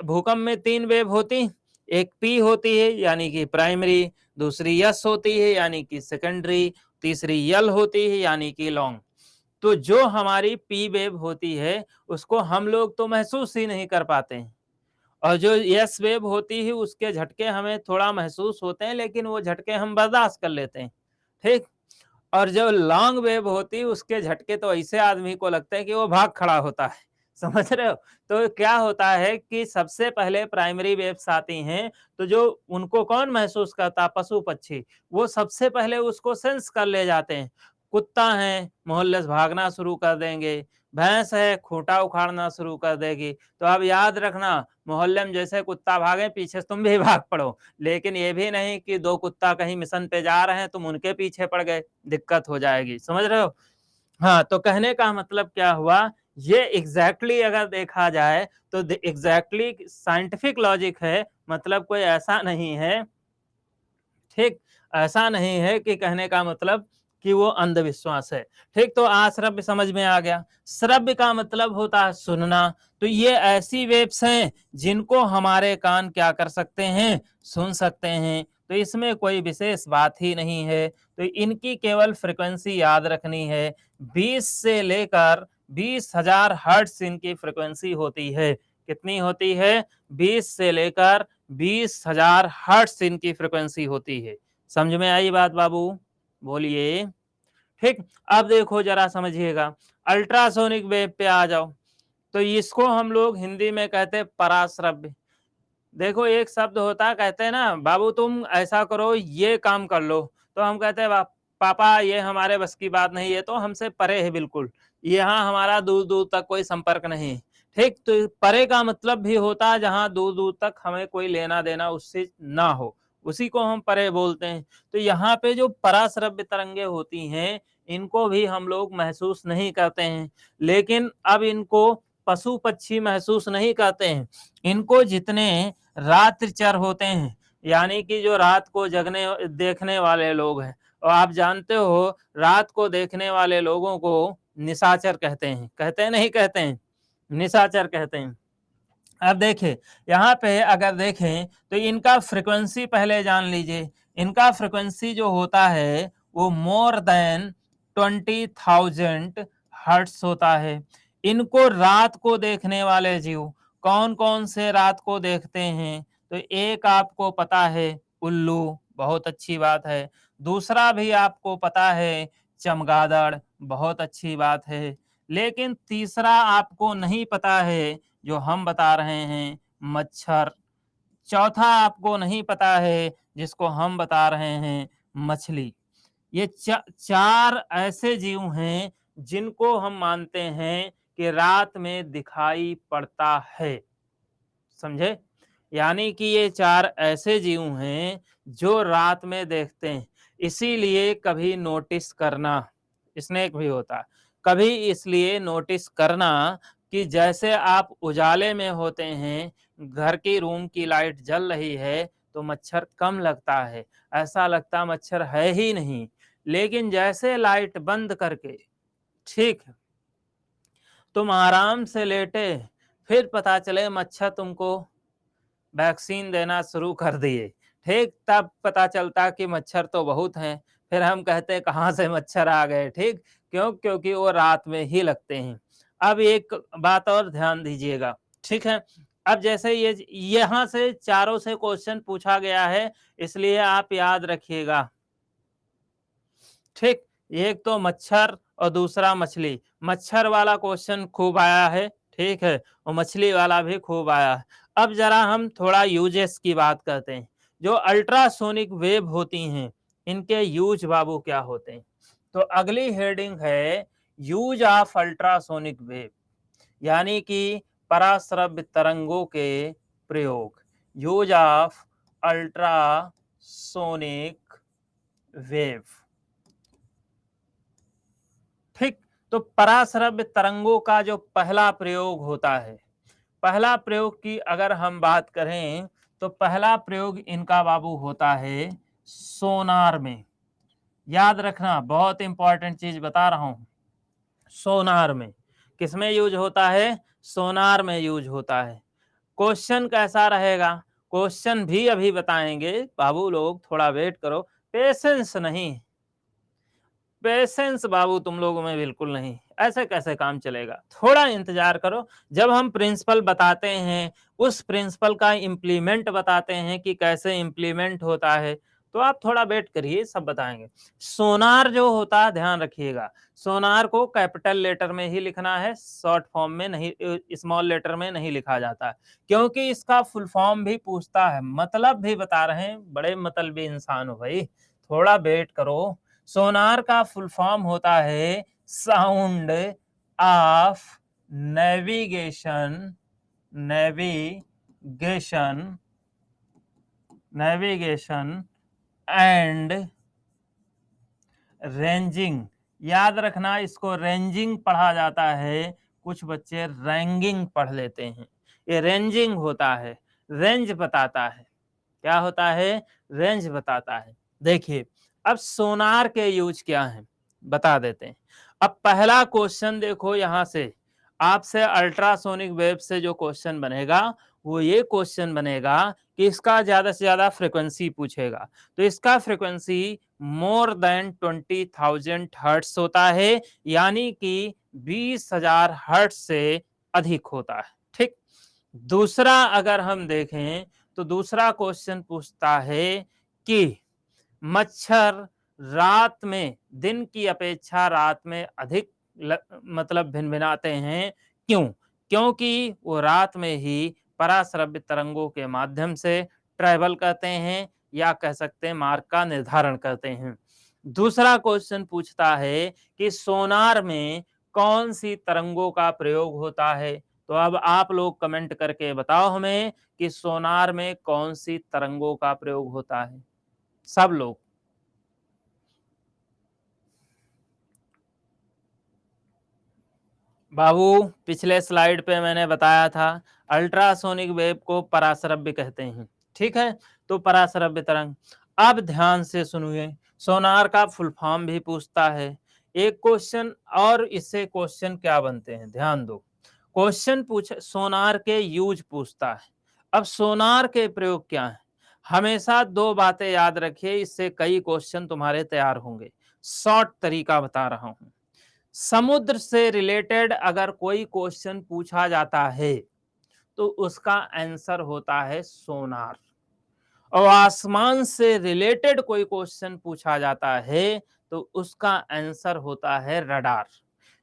भूकंप में 3 वेव होती हैं, एक पी होती है यानी कि प्राइमरी, दूसरी एस होती है यानी कि सेकेंडरी, तीसरी यल होती है यानी कि लॉन्ग। तो जो हमारी पी वेव होती है, उसको हम लोग तो महसूस ही नहीं कर पाते हैं और जो एस वेव होती है उसके झटके हमें थोड़ा महसूस होते हैं, लेकिन वो झटके हम बर्दाश्त कर लेते हैं, ठीक? और जो लॉन्ग वेव होती है उसके झटके तो ऐसे आदमी को लगता है कि वो भाग खड़ा होता है। समझ रहे हो? तो क्या होता है कि सबसे पहले प्राइमरी वेव्स आती हैं, तो जो उनको कौन महसूस करता है? पशु-पक्षी। वो सबसे पहले उसको सेंस कर ले जाते हैं। कुत्ता है, मोहल्ले से भागना शुरू कर देंगे, भैंस है, खूँटा उखाड़ना शुरू कर देगी। तो अब याद रखना, मोहल्ले में जैसे कुत्ता भागे पीछे से तुम भी भाग पड़ो। लेकिन ये भी नहीं कि 2 कुत्ता कहीं मिशन पे जा रहे हैं, तुम उनके पीछे पड़ गए, दिक्कत हो जाएगी। समझ रहे हो? हाँ, तो कहने का मतलब क्या हुआ, ये एग्ज़ैक्टली अगर देखा जाए तो एग्ज़ैक्टली साइंटिफिक लॉजिक है, मतलब कोई ऐसा नहीं है, ठीक? ऐसा नहीं है कि कहने का मतलब कि वो अंधविश्वास है, ठीक? तो श्रव्य समझ में आ गया। श्रव्य का मतलब होता है सुनना, तो ये ऐसी वेव्स हैं जिनको हमारे कान क्या कर सकते हैं, सुन सकते हैं। तो इसमें कोई विशेष बात ही नहीं है, तो इनकी केवल फ्रीक्वेंसी याद रखनी है। 20 से लेकर 20,000 हर्ट्ज़ इनकी फ्रीक्वेंसी होती है। कितनी होती है? 20 से लेकर 20,000 हर्ट्ज़ इनकी फ्रीक्वेंसी होती है। समझ में आई बात बाबू? बोलिए। ठीक, अब देखो ज़रा समझिएगा, अल्ट्रासोनिक वेव पे आ जाओ, तो इसको हम लोग हिंदी में कहते हैं पराश्रव्य। देखो एक शब्द होता है, कहते हैं ना बाबू तुम ऐसा करो, ये काम कर लो, तो हम कहते हैं पापा ये हमारे बस की बात नहीं है, तो हमसे परे है बिल्कुल, यहाँ हमारा दूर दूर तक कोई संपर्क नहीं है। ठीक, तो परे का मतलब भी होता है जहाँ दूर दूर तक हमें कोई लेना देना उससे ना हो, उसी को हम परे बोलते हैं। तो यहाँ पे जो पराश्रव्य तरंगे होती हैं, इनको भी हम लोग महसूस नहीं करते हैं, लेकिन अब इनको पशु पक्षी महसूस नहीं करते हैं। इनको जितने रात्रिचर होते हैं, यानी कि जो रात को जगने देखने वाले लोग हैं, और आप जानते हो रात को देखने वाले लोगों को निशाचर कहते हैं। कहते हैं नहीं कहते हैं? निशाचर कहते हैं। अब देखिए, यहाँ पे अगर देखें तो इनका फ्रीक्वेंसी पहले जान लीजिए। इनका फ्रीक्वेंसी जो होता है वो मोर देन 20,000 हर्ट्ज़ होता है। इनको रात को देखने वाले जीव कौन-कौन से रात को देखते हैं? तो एक आपको पता है उल्लू, बहुत अच्छी बात है। दूसरा भी आपको पता है चमगादड़, बहुत अच्छी बात है। लेकिन तीसरा आपको नहीं पता है जो हम बता रहे हैं, मच्छर। चौथा आपको नहीं पता है जिसको हम बता रहे हैं, मछली। ये 4 ऐसे जीव हैं जिनको हम मानते हैं कि रात में दिखाई पड़ता है। समझे? यानी कि ये 4 ऐसे जीव हैं जो रात में देखते हैं। इसीलिए कभी नोटिस करना, स्नेक भी होता है। कभी इसलिए नोटिस करना कि जैसे आप उजाले में होते हैं, घर की रूम की लाइट जल रही है, तो मच्छर कम लगता है, ऐसा लगता मच्छर है ही नहीं। लेकिन जैसे लाइट बंद करके, ठीक है, तुम आराम से लेटे, फिर पता चले मच्छर तुमको वैक्सीन देना शुरू कर दिए, ठीक, तब पता चलता कि मच्छर तो बहुत हैं, फिर हम कहते कहाँ से मच्छर आ गए, ठीक, क्यों? क्योंकि वो रात में ही लगते हैं। अब एक बात और ध्यान दीजिएगा, ठीक है? अब जैसे ये यहाँ से चारों से क्वेश्चन पूछा गया है, इसलिए आप याद रखिएगा, ठीक। एक तो मच्छर और दूसरा मछली। मच्छर वाला क्वेश्चन खूब आया है, ठीक है, और मछली वाला भी खूब आया है। अब जरा हम थोड़ा यूजेस की बात करते हैं। जो अल्ट्रासोनिक वेव होती हैं, इनके यूज बाबू क्या होते हैं? तो अगली हेडिंग है यूज ऑफ अल्ट्रासोनिक वेव, यानी कि पराश्रव्य तरंगों के प्रयोग। यूज ऑफ अल्ट्रासोनिक वेव, ठीक। तो पराश्रव्य तरंगों का जो पहला प्रयोग होता है, पहला प्रयोग की अगर हम बात करें तो पहला प्रयोग इनका बाबू होता है सोनार में। याद रखना, बहुत इंपॉर्टेंट चीज बता रहा हूं। सोनार में किसमें यूज होता है? सोनार में यूज होता है। क्वेश्चन कैसा रहेगा? क्वेश्चन भी अभी बताएंगे बाबू, लोग थोड़ा वेट करो। पेशेंस नहीं, पेशेंस बाबू तुम लोगों में बिल्कुल नहीं, ऐसे कैसे काम चलेगा? थोड़ा इंतजार करो। जब हम प्रिंसिपल बताते हैं, उस प्रिंसिपल का इम्प्लीमेंट बताते हैं कि कैसे इम्प्लीमेंट होता है, तो आप थोड़ा वेट करिए, सब बताएंगे। सोनार जो होता है, ध्यान रखिएगा, सोनार को कैपिटल लेटर में ही लिखना है, शॉर्ट फॉर्म में नहीं, स्मॉल लेटर में नहीं लिखा जाता है, क्योंकि इसका फुल फॉर्म भी पूछता है, मतलब भी बता रहे हैं, बड़े मतलबी इंसान हो भाई, थोड़ा वेट करो। सोनार का फुल फॉर्म होता है sound of navigation, navigation, navigation and ranging. याद रखना, इसको रेंजिंग पढ़ा जाता है, कुछ बच्चे रैंगिंग पढ़ लेते हैं। ये रेंजिंग होता है, रेंज बताता है। क्या होता है? रेंज बताता है। देखिए, अब सोनार के यूज क्या है बता देते हैं। अब पहला क्वेश्चन देखो, यहां से आपसे अल्ट्रासोनिक वेव से जो क्वेश्चन बनेगा वो ये क्वेश्चन बनेगा कि इसका ज्यादा से ज्यादा फ्रीक्वेंसी पूछेगा। तो इसका फ्रीक्वेंसी मोर देन 20,000 हर्ट्ज होता है, यानी कि 20,000 हर्ट्ज से अधिक होता है, ठीक। दूसरा अगर हम देखें तो दूसरा क्वेश्चन पूछता है कि मच्छर रात में दिन की अपेक्षा रात में अधिक मतलब भिनभिनाते हैं, क्यों? क्योंकि वो रात में ही पराश्रव्य तरंगों के माध्यम से ट्रैवल करते हैं, या कह सकते हैं मार्ग का निर्धारण करते हैं। दूसरा क्वेश्चन पूछता है कि सोनार में कौन सी तरंगों का प्रयोग होता है। तो अब आप लोग कमेंट करके बताओ हमें कि सोनार में कौन सी तरंगों का प्रयोग होता है, सब लोग। बाबू, पिछले स्लाइड पे मैंने बताया था अल्ट्रासोनिक वेव को पराश्रव्य कहते हैं, ठीक है। तो पराश्रव्य तरंग, अब ध्यान से सुनिए, सोनार का फुल फॉर्म भी पूछता है। एक क्वेश्चन और, इससे क्वेश्चन क्या बनते हैं ध्यान दो। क्वेश्चन पूछ सोनार के यूज पूछता है। अब सोनार के प्रयोग क्या है? हमेशा दो बातें याद रखिए, इससे कई क्वेश्चन तुम्हारे तैयार होंगे। शॉर्ट तरीका बता रहा हूं। समुद्र से रिलेटेड अगर कोई क्वेश्चन पूछा जाता है तो उसका आंसर होता है सोनार, और आसमान से रिलेटेड कोई क्वेश्चन पूछा जाता है तो उसका आंसर होता है रडार।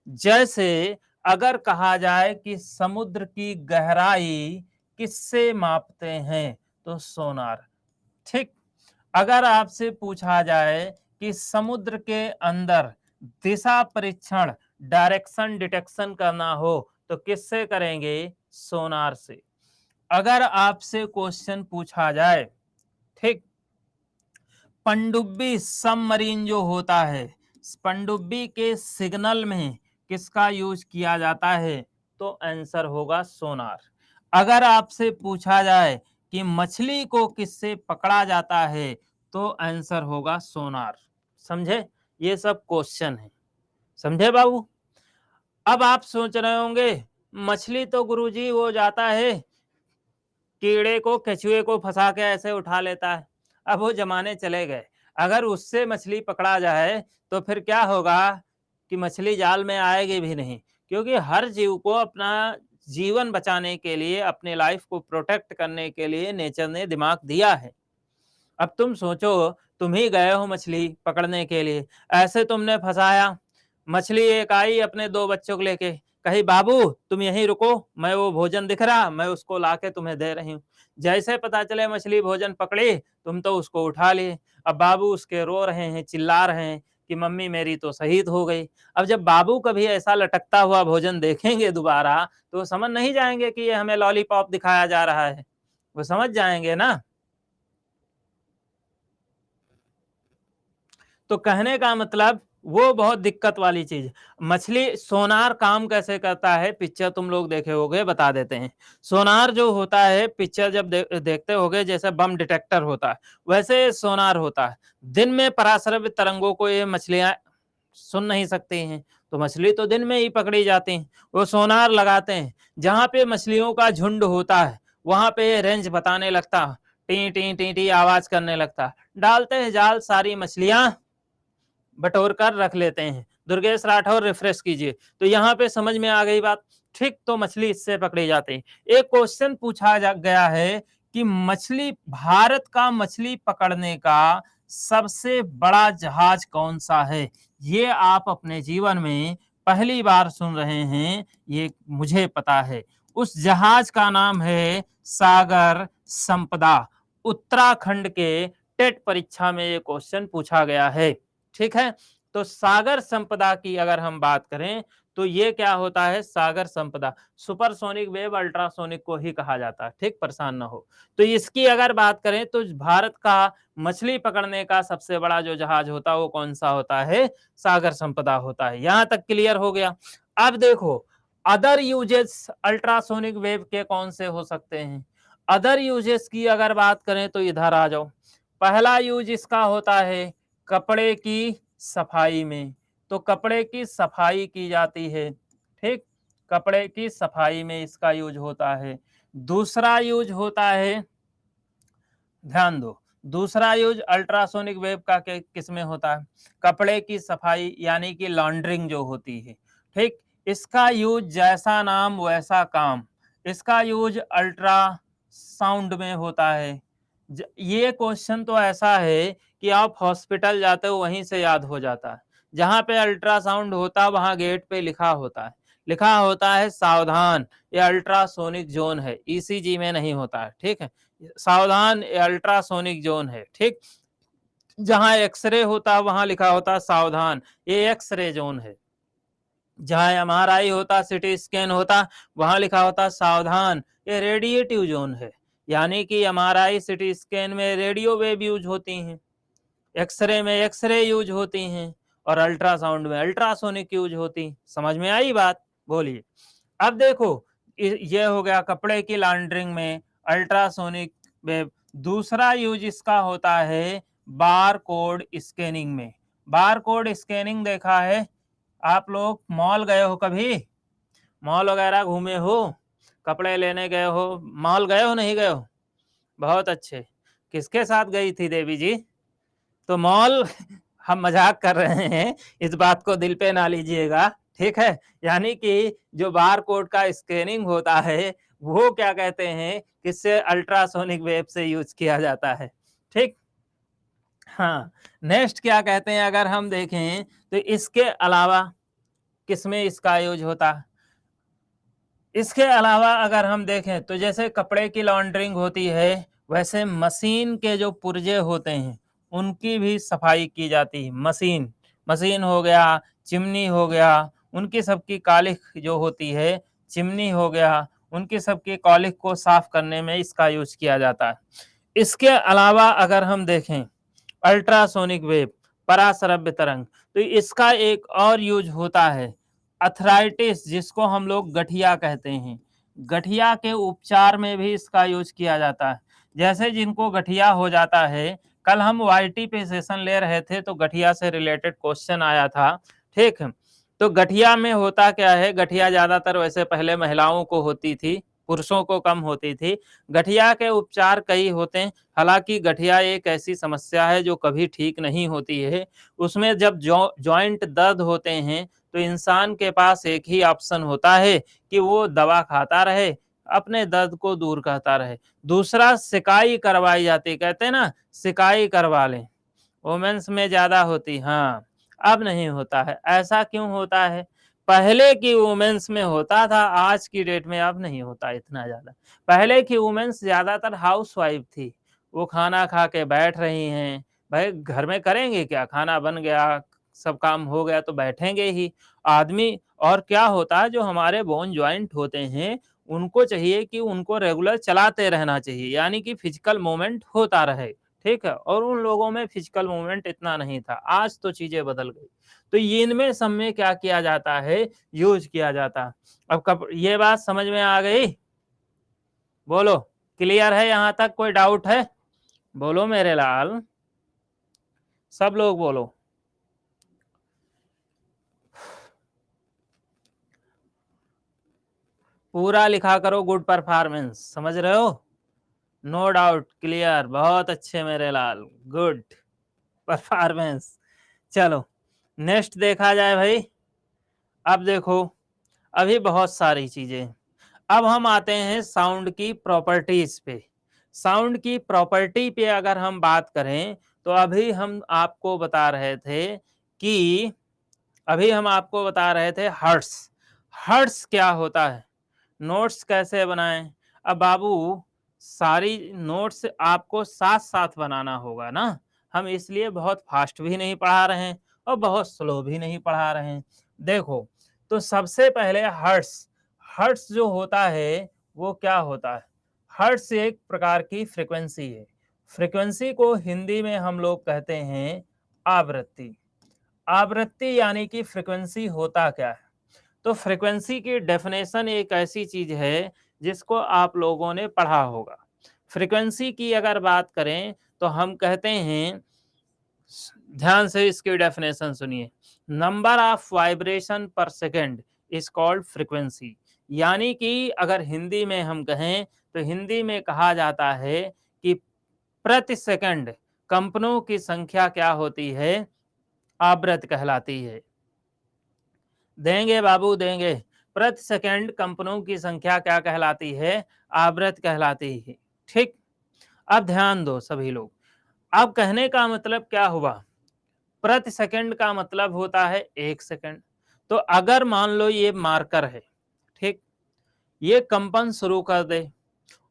जैसे अगर कहा जाए कि समुद्र की गहराई किससे मापते हैं, तो सोनार, ठीक। अगर आपसे पूछा जाए कि समुद्र के अंदर दिशा परीक्षण, डायरेक्शन डिटेक्शन करना हो तो किससे करेंगे? सोनार से। अगर आपसे क्वेश्चन पूछा जाए, ठीक, पनडुब्बी सबमरीन जो होता है, पनडुब्बी के सिग्नल में किसका यूज किया जाता है, तो आंसर होगा सोनार। अगर आपसे पूछा जाए कि मछली को किससे पकड़ा जाता है, तो आंसर होगा सोनार। समझे? ये सब क्वेश्चन है, समझे बाबू? अब आप सोच रहे होंगे मछली तो गुरुजी वो जाता है कीड़े को केचुए को फंसा के ऐसे उठा लेता है। अब वो जमाने चले गए। अगर उससे मछली पकड़ा जाए तो फिर क्या होगा कि मछली जाल में आएगी भी नहीं, क्योंकि हर जीव को अपना जीवन बचाने के लिए, अपने लाइफ को प्रोटेक्ट करने के लिए नेचर ने दिमाग दिया है। अब तुम सोचो, तुम ही गए हो मछली पकड़ने के लिए, ऐसे तुमने फंसाया, मछली एक आई अपने 2 बच्चों को लेके, कही बाबू तुम यहीं रुको, मैं वो भोजन दिख रहा, मैं उसको लाके तुम्हें दे रही हूँ। जैसे पता चले मछली भोजन पकड़ी, तुम तो उसको उठा लिए। अब बाबू उसके रो रहे हैं, चिल्ला रहे हैं कि मम्मी मेरी तो शहीद हो गई। अब जब बाबू कभी ऐसा लटकता हुआ भोजन देखेंगे दोबारा, तो वो समझ नहीं जाएंगे कि ये हमें लॉलीपॉप दिखाया जा रहा है, वो समझ जाएंगे ना। तो कहने का मतलब वो बहुत दिक्कत वाली चीज है। मछली सोनार काम कैसे करता है, पिक्चर तुम लोग देखे होगे, बता देते हैं। सोनार जो होता है, पिक्चर जब देखते होगे, जैसे बम डिटेक्टर होता है वैसे सोनार होता है। दिन में पराश्रव्य तरंगों को ये मछलियां सुन नहीं सकती हैं, तो मछली तो दिन में ही पकड़ी जाती हैं। वो सोनार लगाते हैं, जहां पे मछलियों का झुंड होता है वहां पे रेंज बताने लगता, टी टी टी टी आवाज करने लगता, डालते हैं जाल, सारी मछलियां बटोर कर रख लेते हैं। दुर्गेश राठौर रिफ्रेश कीजिए। तो यहाँ पे समझ में आ गई बात, ठीक। तो मछली इससे पकड़ी जाती है। एक क्वेश्चन पूछा गया है कि मछली, भारत का मछली पकड़ने का सबसे बड़ा जहाज कौन सा है? ये आप अपने जीवन में पहली बार सुन रहे हैं, ये मुझे पता है। उस जहाज का नाम है सागर संपदा। उत्तराखंड के टेट परीक्षा में ये क्वेश्चन पूछा गया है, ठीक है। तो सागर संपदा की अगर हम बात करें तो ये क्या होता है, सागर संपदा सुपरसोनिक वेव अल्ट्रासोनिक को ही कहा जाता है, ठीक, परेशान ना हो। तो इसकी अगर बात करें तो भारत का मछली पकड़ने का सबसे बड़ा जो जहाज होता है वो कौन सा होता है, सागर संपदा होता है। यहां तक क्लियर हो गया। अब देखो अदर यूजेस अल्ट्रासोनिक वेव के कौन से हो सकते हैं। अदर यूजेस की अगर बात करें तो इधर आ जाओ। पहला यूज इसका होता है कपड़े की सफाई में, तो कपड़े की सफाई की जाती है, ठीक, कपड़े की सफाई में इसका यूज होता है। दूसरा यूज होता है, ध्यान दो, दूसरा यूज अल्ट्रासोनिक वेव का किस में होता है, कपड़े की सफाई यानी कि लॉन्ड्रिंग जो होती है, ठीक। इसका यूज जैसा नाम वैसा काम, इसका यूज अल्ट्रा साउंड में होता है। ये क्वेश्चन तो ऐसा है कि आप हॉस्पिटल जाते हो वहीं से याद हो जाता है। जहां पे अल्ट्रासाउंड होता है वहां गेट पे लिखा होता है, लिखा होता है सावधान ये अल्ट्रासोनिक जोन है, ईसीजी में नहीं होता है, ठीक है। सावधान ये अल्ट्रासोनिक जोन है, ठीक। जहां एक्सरे होता है वहां लिखा होता है सावधान ये एक्सरे जोन है। जहां एमआरआई होता, सिटी स्कैन होता, वहां लिखा होता सावधान ये रेडिएटिव जोन है। यानी कि एमआरआई सिटी स्कैन में रेडियो वेव यूज होती हैं, एक्सरे में एक्सरे यूज होती हैं, और अल्ट्रासाउंड में अल्ट्रासोनिक यूज होती। समझ में आई बात? बोलिए। अब देखो ये हो गया कपड़े की लॉन्ड्रिंग में अल्ट्रासोनिक वेव। दूसरा यूज इसका होता है बार कोड स्कैनिंग में। बार कोड स्कैनिंग देखा है आप लोग? मॉल गए हो कभी? मॉल वगैरह घूमे हो, कपड़े लेने गए हो, मॉल गए हो नहीं गए हो? बहुत अच्छे। किसके साथ गई थी देवी जी? तो मॉल हम मजाक कर रहे हैं, इस बात को दिल पे ना लीजिएगा, ठीक है। यानी कि जो बार कोड का स्कैनिंग होता है वो क्या कहते हैं, किससे, अल्ट्रासोनिक वेव से यूज किया जाता है, ठीक। हाँ, नेक्स्ट क्या कहते हैं अगर हम देखें तो इसके अलावा किसमें इसका यूज होता है। इसके अलावा अगर हम देखें तो जैसे कपड़े की लॉन्ड्रिंग होती है वैसे मशीन के जो पुर्जे होते हैं उनकी भी सफाई की जाती है। मशीन, मशीन हो गया, चिमनी हो गया, उनकी सबकी कालिख जो होती है, चिमनी हो गया, उनकी सबकी कालिख को साफ करने में इसका यूज किया जाता है। इसके अलावा अगर हम देखें अल्ट्रासोनिक वेव, पराश्रव्य तरंग, तो इसका एक और यूज होता है अर्थराइटिस, जिसको हम लोग गठिया कहते हैं। गठिया के उपचार में भी इसका यूज किया जाता है। जैसे जिनको गठिया हो जाता है, कल हम वाईटी पे सेशन ले रहे थे तो गठिया से रिलेटेड क्वेश्चन आया था, ठीक। तो गठिया में होता क्या है, गठिया ज़्यादातर वैसे पहले महिलाओं को होती थी, पुरुषों को कम होती थी। गठिया के उपचार कई होते हैं, हालाँकि गठिया एक ऐसी समस्या है जो कभी ठीक नहीं होती है। उसमें जब जॉइंट दर्द होते हैं, तो इंसान के पास एक ही ऑप्शन होता है कि वो दवा खाता रहे, अपने दर्द को दूर करता रहे। दूसरा सिकाई करवाई जाती है, कहते हैं ना सिकाई करवा लें, वुमेन्स में ज़्यादा होती, हाँ, अब नहीं होता है। ऐसा क्यों होता है? पहले की वुमेन्स में होता था, आज की डेट में अब नहीं होता इतना ज़्यादा। पहले की वुमेन्स ज़्यादातर हाउसवाइफ थी, वो खाना खा के बैठ रही हैं, भाई घर में करेंगे क्या? खाना बन गया, सब काम हो गया तो बैठेंगे ही। आदमी और क्या होता है जो हमारे बोन जॉइंट होते हैं, उनको चाहिए कि उनको रेगुलर चलाते रहना चाहिए, यानी कि फिजिकल मूवमेंट होता रहे। ठीक है? और उन लोगों में फिजिकल मूवमेंट इतना नहीं था, आज तो चीज़ें बदल गई। तो ये इनमें सब में क्या किया जाता है, यूज़ किया जाता है। अब कब ये बात समझ में आ गई? बोलो, क्लियर है यहाँ तक, कोई डाउट है? बोलो मेरे लाल, सब लोग बोलो। पूरा लिखा करो गुड परफॉर्मेंस, समझ रहे हो? नो डाउट, क्लियर, बहुत अच्छे मेरे लाल, गुड परफॉर्मेंस। चलो, नेक्स्ट देखा जाए भाई। अब देखो, अभी बहुत सारी चीज़ें। अब हम आते हैं साउंड की प्रॉपर्टीज़ पे। साउंड की प्रॉपर्टी पे अगर हम बात करें, तो अभी हम आपको बता रहे थे हर्ट्ज़। हर्ट्ज़ क्या होता है? नोट्स कैसे बनाएँ? अब बाबू, सारी नोट्स आपको साथ-साथ बनाना होगा ना। हम इसलिए बहुत फ़ास्ट भी नहीं पढ़ा रहे हैं और बहुत स्लो भी नहीं पढ़ा रहे हैं। देखो, तो सबसे पहले हर्ट्ज़, हर्ट्ज़ जो होता है, वो क्या होता है? हर्ट्ज़ एक प्रकार की फ्रीक्वेंसी है। फ्रीक्वेंसी को हिंदी में हम लोग कहते हैं आवृत्ति। आवृत्ति यानी कि फ्रीक्वेंसी होता क्या है? तो फ्रीक्वेंसी की डेफिनेशन एक ऐसी चीज है जिसको आप लोगों ने पढ़ा होगा। फ्रीक्वेंसी की अगर बात करें तो हम कहते हैं, ध्यान से इसकी डेफिनेशन सुनिए, नंबर ऑफ वाइब्रेशन पर सेकंड इज कॉल्ड फ्रीक्वेंसी। यानी कि अगर हिंदी में हम कहें तो हिंदी में कहा जाता है कि प्रति सेकंड कंपनों की संख्या क्या होती है, आवृत्ति कहलाती है। देंगे बाबू, देंगे। प्रति सेकंड कंपनों की संख्या क्या कहलाती है, आवृत्ति कहलाती है। ठीक, अब ध्यान दो सभी लोग। अब कहने का मतलब क्या हुआ, प्रति सेकंड का मतलब होता है 1 सेकंड। तो अगर मान लो ये मार्कर है, ठीक, ये कंपन शुरू कर दे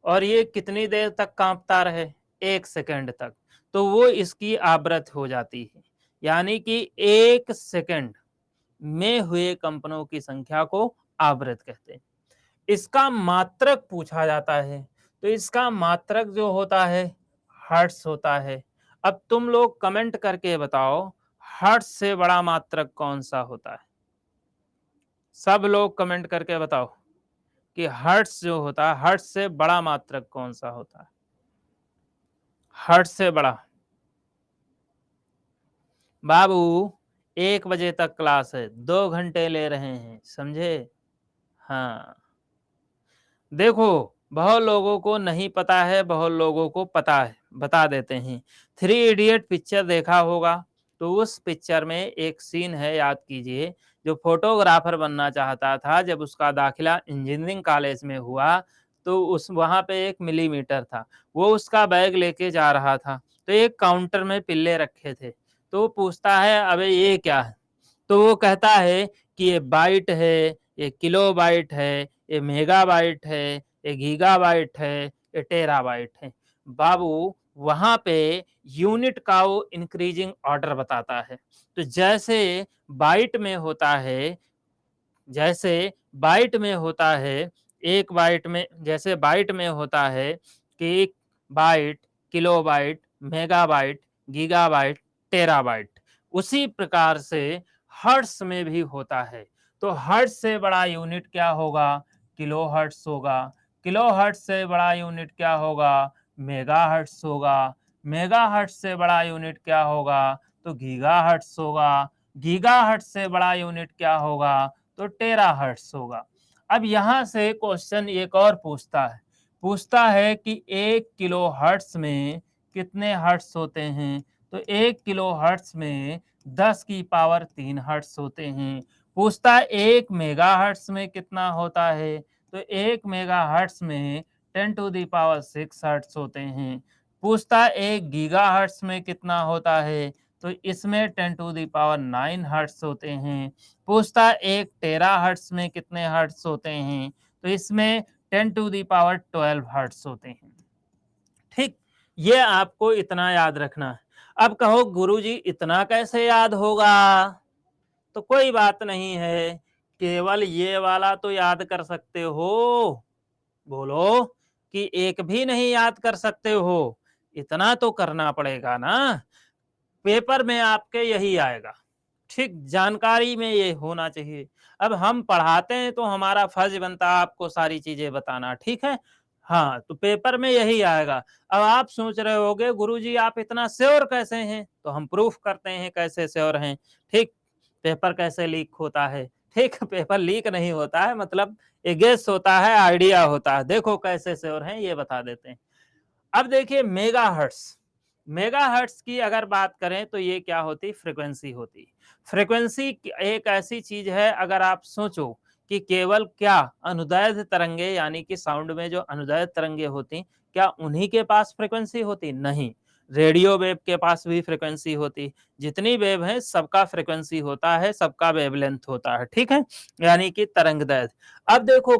और ये कितनी देर तक कांपता रहे, 1 सेकंड तक, तो वो इसकी आवृत्ति हो जाती है। यानी कि 1 सेकंड में हुए कंपनों की संख्या को आवृत्ति कहते हैं। इसका मात्रक पूछा जाता है, तो इसका मात्रक जो होता है हर्ट्ज होता है। अब तुम लोग कमेंट करके बताओ, हर्ट्ज से बड़ा मात्रक कौन सा होता है? सब लोग कमेंट करके बताओ कि हर्ट्ज जो होता है, हर्ट्ज से बड़ा मात्रक कौन सा होता है? हर्ट्ज से बड़ा बाबू, 1 बजे तक क्लास है, 2 घंटे ले रहे हैं, समझे? हाँ, देखो, बहुत लोगों को नहीं पता है, बहुत लोगों को पता है, बता देते हैं। थ्री इडियट पिक्चर देखा होगा, तो उस पिक्चर में एक सीन है, याद कीजिए, जो फोटोग्राफर बनना चाहता था, जब उसका दाखिला इंजीनियरिंग कॉलेज में हुआ, तो उस वहाँ पे एक मिलीमीटर था, वो उसका बैग लेके जा रहा था, तो एक काउंटर में पिल्ले रखे थे, तो वो पूछता है, अबे ये क्या है? तो वो कहता है कि ये बाइट है, ये किलोबाइट है, ये मेगाबाइट है, ये गीगाबाइट है, ये टेराबाइट है। बाबू, वहाँ पे यूनिट का वो इंक्रीजिंग ऑर्डर बताता है। तो बाइट में होता है जैसे बाइट में होता है, एक बाइट में जैसे बाइट में होता है कि 1 byte, kilobyte, megabyte, gigabyte, terabyte, उसी प्रकार से हर्ट्ज़ में भी होता है। तो हर्ट्ज़ से बड़ा यूनिट क्या होगा? किलोहर्ट्ज़ होगा। किलोहर्ट्ज़ से बड़ा यूनिट क्या होगा? मेगाहर्ट्ज़ होगा। मेगाहर्ट्ज़ से बड़ा यूनिट क्या होगा? तो गीगाहर्ट्ज़ होगा। गीगाहर्ट्ज से बड़ा यूनिट क्या होगा, तो टेराहर्ट्ज होगा। अब यहां से क्वेश्चन एक और पूछता है कि 1 किलो हर्ट्ज में कितने हर्ट्ज होते हैं, तो 1 किलो हर्ट्ज में 10 की पावर 3 हर्ट्ज होते हैं। पूछता है 1 मेगा हर्ट्ज में कितना होता है, तो 1 मेगा हर्ट्ज में 10 टू द पावर 6 हर्ट्ज होते हैं। पूछता है 1 गीगा हर्ट्ज में कितना होता है, तो इसमें 10 टू द पावर 9 हर्ट्ज होते हैं। पूछता है 1 टेरा हर्ट्ज में कितने हर्ट्ज होते हैं, तो इसमें 10 टू द पावर 12 हर्ट्ज होते हैं। ठीक, ये आपको इतना याद रखना है। अब कहो गुरुजी इतना कैसे याद होगा, तो कोई बात नहीं है, केवल ये वाला तो याद कर सकते हो। बोलो कि एक भी नहीं याद कर सकते हो, इतना तो करना पड़ेगा ना। पेपर में आपके यही आएगा। ठीक, जानकारी में ये होना चाहिए। अब हम पढ़ाते हैं तो हमारा फर्ज बनता है आपको सारी चीजें बताना, ठीक है। हाँ, तो पेपर में यही आएगा। अब आप सोच रहे होगे गुरुजी आप इतना श्योर कैसे हैं, तो हम प्रूफ करते हैं कैसे श्योर हैं। ठीक, पेपर कैसे लीक होता है, ठीक, पेपर लीक नहीं होता है, मतलब एक गेस होता है, आइडिया होता है। देखो कैसे श्योर हैं ये बता देते हैं। अब देखिए मेगाहर्ट्ज की अगर बात करें तो ये क्या होती, फ्रीक्वेंसी होती। फ्रीक्वेंसी एक ऐसी चीज है, अगर आप सोचो कि केवल क्या अनुदैर्ध्य तरंगे यानी कि साउंड में जो अनुदैर्ध्य तरंगे होती, क्या उन्हीं के पास फ्रीक्वेंसी होती, नहीं। रेडियो वेव के पास भी फ्रीक्वेंसी होती। जितनी वेव है सबका फ्रीक्वेंसी होता है, सबका वेवलेंथ होता है, ठीक है, यानी कि तरंग दैर्ध्य। अब देखो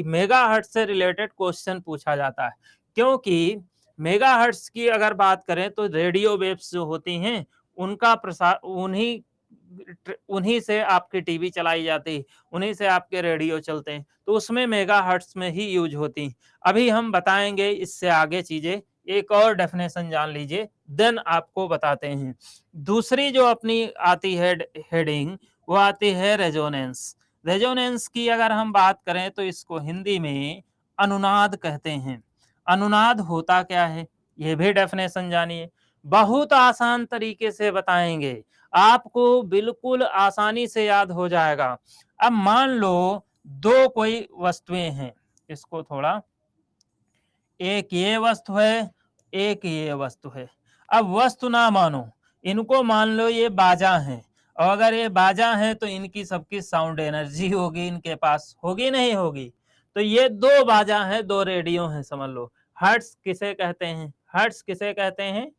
मेगाहर्ट्ज से रिलेटेड क्वेश्चन पूछा जाता है, क्योंकि मेगाहर्ट्ज की अगर बात करें तो रेडियो वेव्स जो होती हैं उनका प्रसार उन्हीं से आपकी टीवी चलाई जाती, उन्हीं से आपके रेडियो चलते हैं, तो उसमें मेगाहर्ट्ज में ही यूज होती। अभी हम बताएंगे इससे आगे चीजें, एक और डेफिनेशन जान लीजिए, देन आपको बताते हैं। दूसरी जो अपनी आती है हेडिंग, वो आती है रेजोनेंस। रेजोनेंस की अगर हम बात करें तो इसको हिंदी में अनुनाद कहते हैं। अनुनाद होता क्या है, ये भी डेफिनेशन जानिए। बहुत आसान तरीके से बताएंगे, आपको बिल्कुल आसानी से याद हो जाएगा। अब मान लो दो कोई वस्तुएं हैं, इसको थोड़ा, एक ये वस्तु है, एक ये वस्तु है। अब वस्तु ना मानो, इनको मान लो ये बाजा हैं, और अगर ये बाजा हैं तो इनकी सबकी साउंड एनर्जी होगी, इनके पास होगी नहीं होगी। तो ये दो बाजा हैं, दो रेडियो हैं, समझ लो। हर्ट्ज किसे कहते हैं, हर्ट्ज किसे कहते हैं,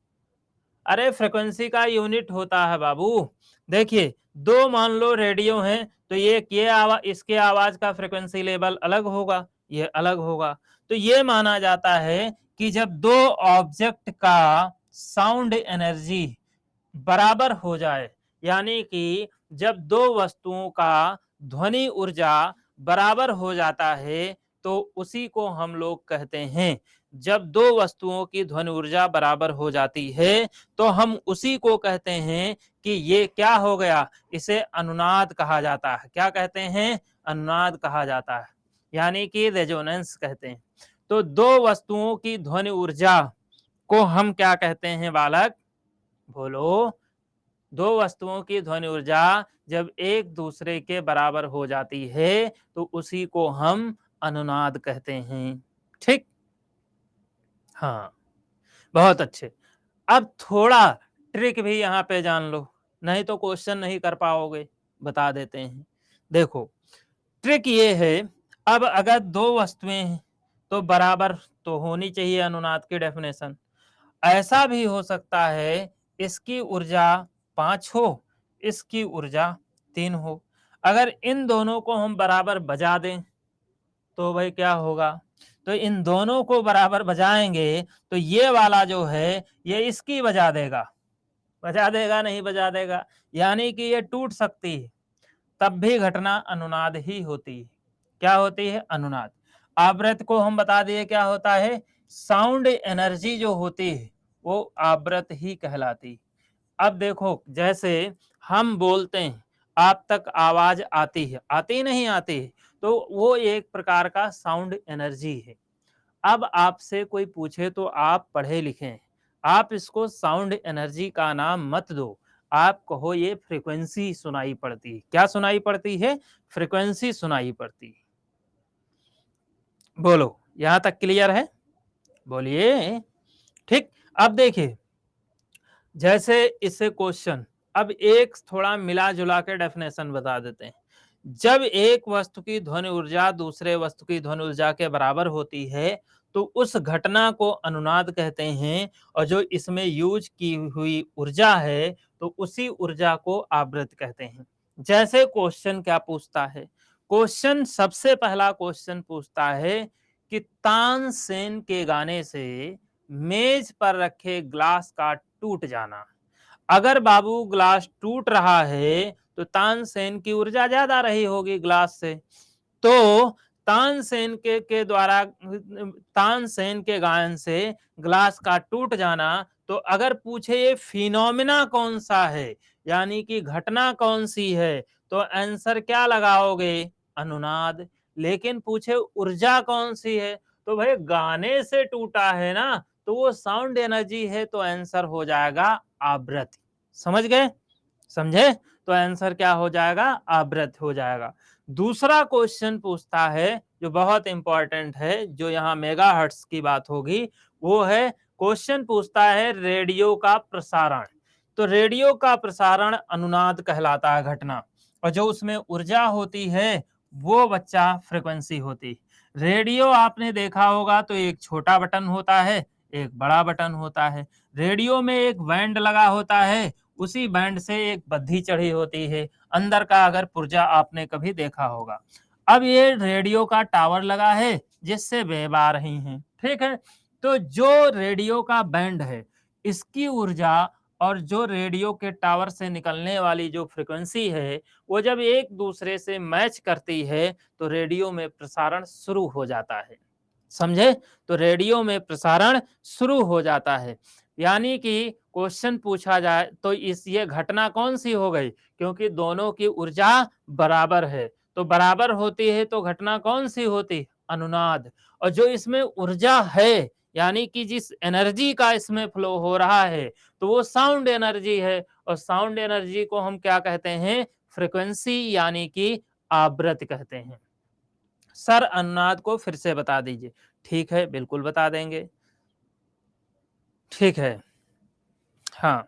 अरे फ्रीक्वेंसी का यूनिट होता है बाबू। देखिए दो मान लो रेडियो हैं, तो ये आवाज, इसके आवाज का फ्रीक्वेंसी लेवल अलग होगा, ये अलग होगा। तो ये माना जाता है कि जब दो ऑब्जेक्ट का साउंड एनर्जी बराबर हो जाए, यानी कि जब दो वस्तुओं का ध्वनि ऊर्जा बराबर हो जाता है, तो उसी को हम लोग कहते हैं, जब दो वस्तुओं की ध्वनि ऊर्जा बराबर हो जाती है तो हम उसी को कहते हैं कि ये क्या हो गया, इसे अनुनाद कहा जाता है। क्या कहते हैं, अनुनाद कहा जाता है, यानी कि रेजोनेंस कहते हैं। तो दो वस्तुओं की ध्वनि ऊर्जा को हम क्या कहते हैं बालक, बोलो। दो वस्तुओं की ध्वनि ऊर्जा जब एक दूसरे के बराबर हो जाती है तो उसी को हम अनुनाद कहते हैं। ठीक, हाँ, बहुत अच्छे। अब थोड़ा ट्रिक भी यहाँ पे जान लो, नहीं तो क्वेश्चन नहीं कर पाओगे, बता देते हैं। देखो ट्रिक ये है, अब अगर दो वस्तुएं हैं तो बराबर तो होनी चाहिए, अनुनाद की डेफिनेशन। ऐसा भी हो सकता है इसकी ऊर्जा 5 हो, इसकी ऊर्जा 3 हो। अगर इन दोनों को हम बराबर बजा दें तो भाई क्या होगा, तो इन दोनों को बराबर बजाएंगे तो ये वाला जो है ये इसकी बजा देगा, बजा देगा नहीं बजा देगा, यानी कि ये टूट सकती है, तब भी घटना अनुनाद ही होती है। क्या होती है, अनुनाद। आवृत्ति को हम बता दिए क्या होता है, साउंड एनर्जी जो होती है वो आवृत्ति ही कहलाती। अब देखो जैसे हम बोलते हैं, आप तक आवाज आती है, आती नहीं आती है, तो वो एक प्रकार का साउंड एनर्जी है। अब आपसे कोई पूछे तो आप पढ़े लिखे हैं, आप इसको साउंड एनर्जी का नाम मत दो, आप कहो ये फ्रीक्वेंसी सुनाई पड़ती है। क्या सुनाई पड़ती है? फ्रीक्वेंसी सुनाई पड़ती है। बोलो, यहां तक क्लियर है? बोलिए। ठीक। अब देखिए, जैसे इससे क्वेश्चन, अब एक थोड़ा मिला जुला के डेफिनेशन बता देते हैं। जब एक वस्तु की ध्वनि ऊर्जा दूसरे वस्तु की ध्वनि ऊर्जा के बराबर होती है तो उस घटना को अनुनाद कहते हैं, और जो इसमें यूज की हुई ऊर्जा है तो उसी ऊर्जा को आवृत्ति कहते हैं। जैसे क्वेश्चन क्या पूछता है? क्वेश्चन सबसे पहला क्वेश्चन पूछता है कि तानसेन के गाने से मेज पर रखे ग्लास का टूट जाना। अगर बाबू ग्लास टूट रहा है तो तानसेन की ऊर्जा ज्यादा रही होगी ग्लास से। तो तानसेन के द्वारा तानसेन के गायन से ग्लास का टूट जाना, तो अगर पूछे ये फिनोमिना कौन सा है, यानी कि घटना कौन सी है, तो आंसर क्या लगाओगे? अनुनाद। लेकिन पूछे ऊर्जा कौन सी है, तो भाई गाने से टूटा है ना, तो वो साउंड एनर्जी है, तो आंसर हो जाएगा आवृत्ति। समझ गए? समझे? तो आंसर क्या हो जाएगा? आवृत्ति हो जाएगा। दूसरा क्वेश्चन पूछता है जो बहुत इंपॉर्टेंट है, जो यहाँ मेगाहर्ट्ज की बात होगी, वो है क्वेश्चन पूछता है रेडियो का प्रसारण। तो रेडियो का प्रसारण अनुनाद कहलाता है घटना, और जो उसमें ऊर्जा होती है वो बच्चा फ्रीक्वेंसी होती। रेडियो आपने देखा होगा तो एक छोटा बटन होता है, एक बड़ा बटन होता है। रेडियो में एक बैंड लगा होता है, उसी बैंड से एक बद्धी चढ़ी होती है, अंदर का अगर पुर्जा आपने कभी देखा होगा। अब ये रेडियो का टावर लगा है जिससे वेव आ रही हैं, ठीक है। तो जो रेडियो का बैंड है, इसकी ऊर्जा और जो रेडियो के टावर से निकलने वाली जो फ्रीक्वेंसी है, वो जब एक दूसरे से मैच करती है तो रेडियो में प्रसारण शुरू हो जाता है। समझे? तो रेडियो में प्रसारण शुरू हो जाता है। यानी कि क्वेश्चन पूछा जाए तो इस ये घटना कौन सी हो गई? क्योंकि दोनों की ऊर्जा बराबर है, तो बराबर होती है तो घटना कौन सी होती? अनुनाद। और जो इसमें ऊर्जा है, यानी कि जिस एनर्जी का इसमें फ्लो हो रहा है, तो वो साउंड एनर्जी है, और साउंड एनर्जी को हम क्या कहते हैं? फ्रीक्वेंसी, यानी कि आवृत्ति कहते हैं। सर अनुनाद को फिर से बता दीजिए। ठीक है, बिल्कुल बता देंगे। ठीक है। हाँ,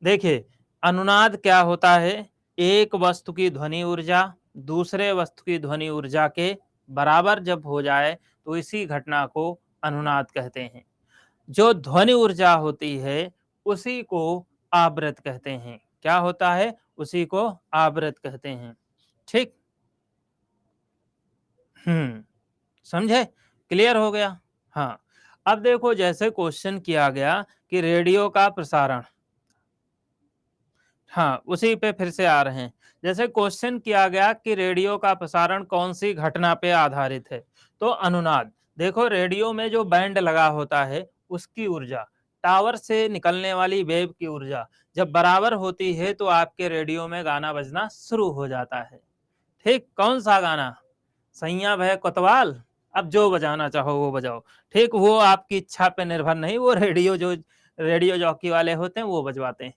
देखिए, अनुनाद क्या होता है? एक वस्तु की ध्वनि ऊर्जा दूसरे वस्तु की ध्वनि ऊर्जा के बराबर जब हो जाए तो इसी घटना को अनुनाद कहते हैं। जो ध्वनि ऊर्जा होती है उसी को आवृत्ति कहते हैं। क्या होता है? उसी को आवृत्ति कहते हैं। ठीक। समझे? क्लियर हो गया? हाँ। अब देखो, जैसे क्वेश्चन किया गया कि रेडियो का प्रसारण, हाँ, उसी पे फिर से आ रहे हैं। जैसे क्वेश्चन किया गया कि रेडियो का प्रसारण कौन सी घटना पे आधारित है, तो अनुनाद। देखो, रेडियो में जो बैंड लगा होता है उसकी ऊर्जा, टावर से निकलने वाली वेव की ऊर्जा जब बराबर होती है तो आपके रेडियो में गाना बजना शुरू हो जाता है। ठीक। कौन सा गाना? सैया भय कोतवाल, अब जो बजाना चाहो वो बजाओ। ठीक, वो आपकी इच्छा पे निर्भर नहीं, वो रेडियो जॉकी वाले होते हैं वो बजवाते हैं।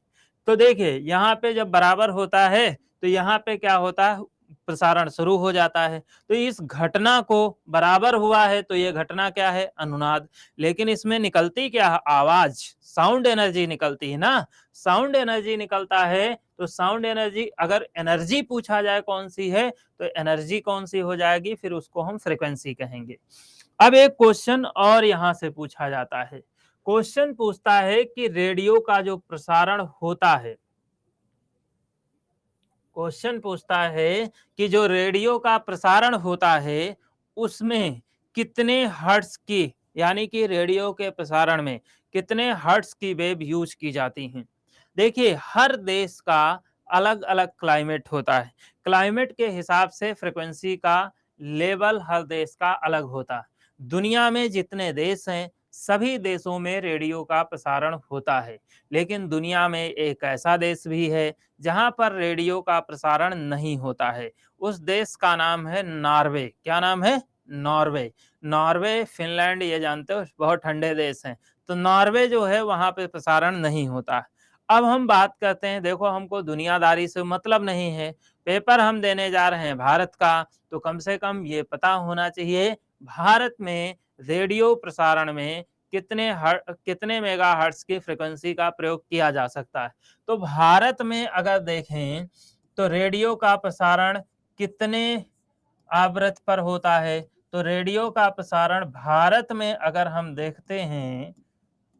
तो देखिए, यहाँ पे जब बराबर होता है तो यहाँ पे क्या होता है? प्रसारण शुरू हो जाता है। तो इस घटना को बराबर हुआ है तो ये घटना क्या है? अनुनाद। लेकिन इसमें निकलती क्या है? आवाज, साउंड एनर्जी निकलती है ना। साउंड एनर्जी निकलता है, तो साउंड एनर्जी, अगर एनर्जी पूछा जाए कौन सी है, तो एनर्जी कौन सी हो जाएगी? फिर उसको हम फ्रीक्वेंसी कहेंगे। अब एक क्वेश्चन और यहां से पूछा जाता है। क्वेश्चन पूछता है कि रेडियो का जो प्रसारण होता है, क्वेश्चन पूछता है कि जो रेडियो का प्रसारण होता है उसमें कितने हर्ट्ज की, यानी कि रेडियो के प्रसारण में कितने हर्ट्ज की वेव यूज की जाती हैं। देखिए, हर देश का अलग अलग क्लाइमेट होता है। क्लाइमेट के हिसाब से फ्रिक्वेंसी का लेवल हर देश का अलग होता है। दुनिया में जितने देश हैं सभी देशों में रेडियो का प्रसारण होता है, लेकिन दुनिया में एक ऐसा देश भी है जहां पर रेडियो का प्रसारण नहीं होता है। उस देश का नाम है नॉर्वे। क्या नाम है? नॉर्वे। नॉर्वे, फिनलैंड, ये जानते हो बहुत ठंडे देश हैं। तो नॉर्वे जो है वहां पे प्रसारण नहीं होता। अब हम बात करते हैं, देखो हमको दुनियादारी से मतलब नहीं है, पेपर हम देने जा रहे हैं भारत का, तो कम से कम ये पता होना चाहिए भारत में रेडियो प्रसारण में कितने मेगाहर्ट्ज की फ्रीक्वेंसी का प्रयोग किया जा सकता है। तो भारत में अगर देखें तो रेडियो का प्रसारण कितने आवृत्ति पर होता है, तो रेडियो का प्रसारण भारत में अगर हम देखते हैं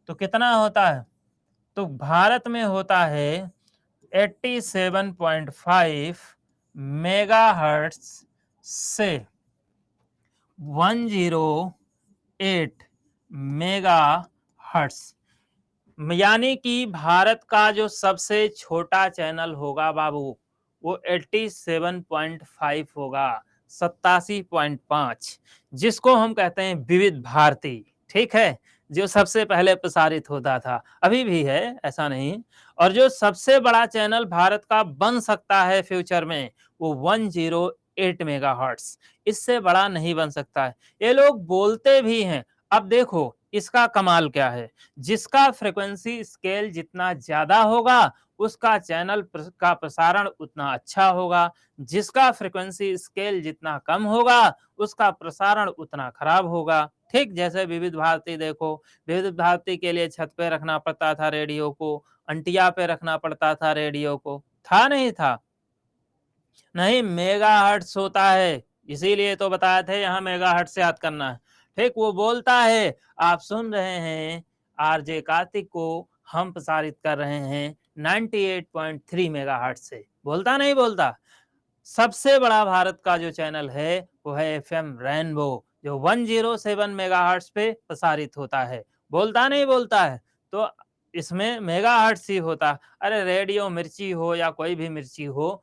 तो कितना होता है, तो भारत में होता है 87.5 मेगाहर्ट्ज से 108 मेगाहर्ट्ज, यानी कि भारत का जो सबसे छोटा चैनल होगा बाबू वो 87.5 होगा, 87.5, जिसको हम कहते हैं विविध भारती। ठीक है, जो सबसे पहले प्रसारित होता था, अभी भी है ऐसा नहीं। और जो सबसे बड़ा चैनल भारत का बन सकता है फ्यूचर में वो 108 मेगाहर्ट्ज, इससे बड़ा नहीं बन सकता है। ये लोग बोलते भी हैं। अब देखो इसका कमाल क्या है, जिसका फ्रीक्वेंसी स्केल जितना ज्यादा होगा उसका चैनल का प्रसारण उतना अच्छा होगा, जिसका फ्रीक्वेंसी स्केल जितना कम होगा उसका प्रसारण उतना खराब होगा। ठीक जैसे विविध भारती, देखो विविध भारती के लिए छत पे रखना पड़ता था रेडियो को, अंटिया पे रखना पड़ता था रेडियो को, था नहीं था? नहीं, मेगाहर्ट्ज होता है, इसीलिए तो बताया थे यहाँ मेगाहर्ट्ज से याद करना है। ठीक, वो बोलता है, आप सुन रहे हैं आरजे कार्तिक को, हम प्रसारित कर रहे हैं 98.3 मेगाहर्ट्ज से, बोलता नहीं बोलता? सबसे बड़ा भारत का जो चैनल है वो है एफएम रेनबो, जो 107 मेगाहर्ट्ज पे प्रसारित होता है, बोलता नहीं बोलता है? तो इसमें मेगाहर्ट्ज ही होता। अरे रेडियो मिर्ची हो या कोई भी मिर्ची हो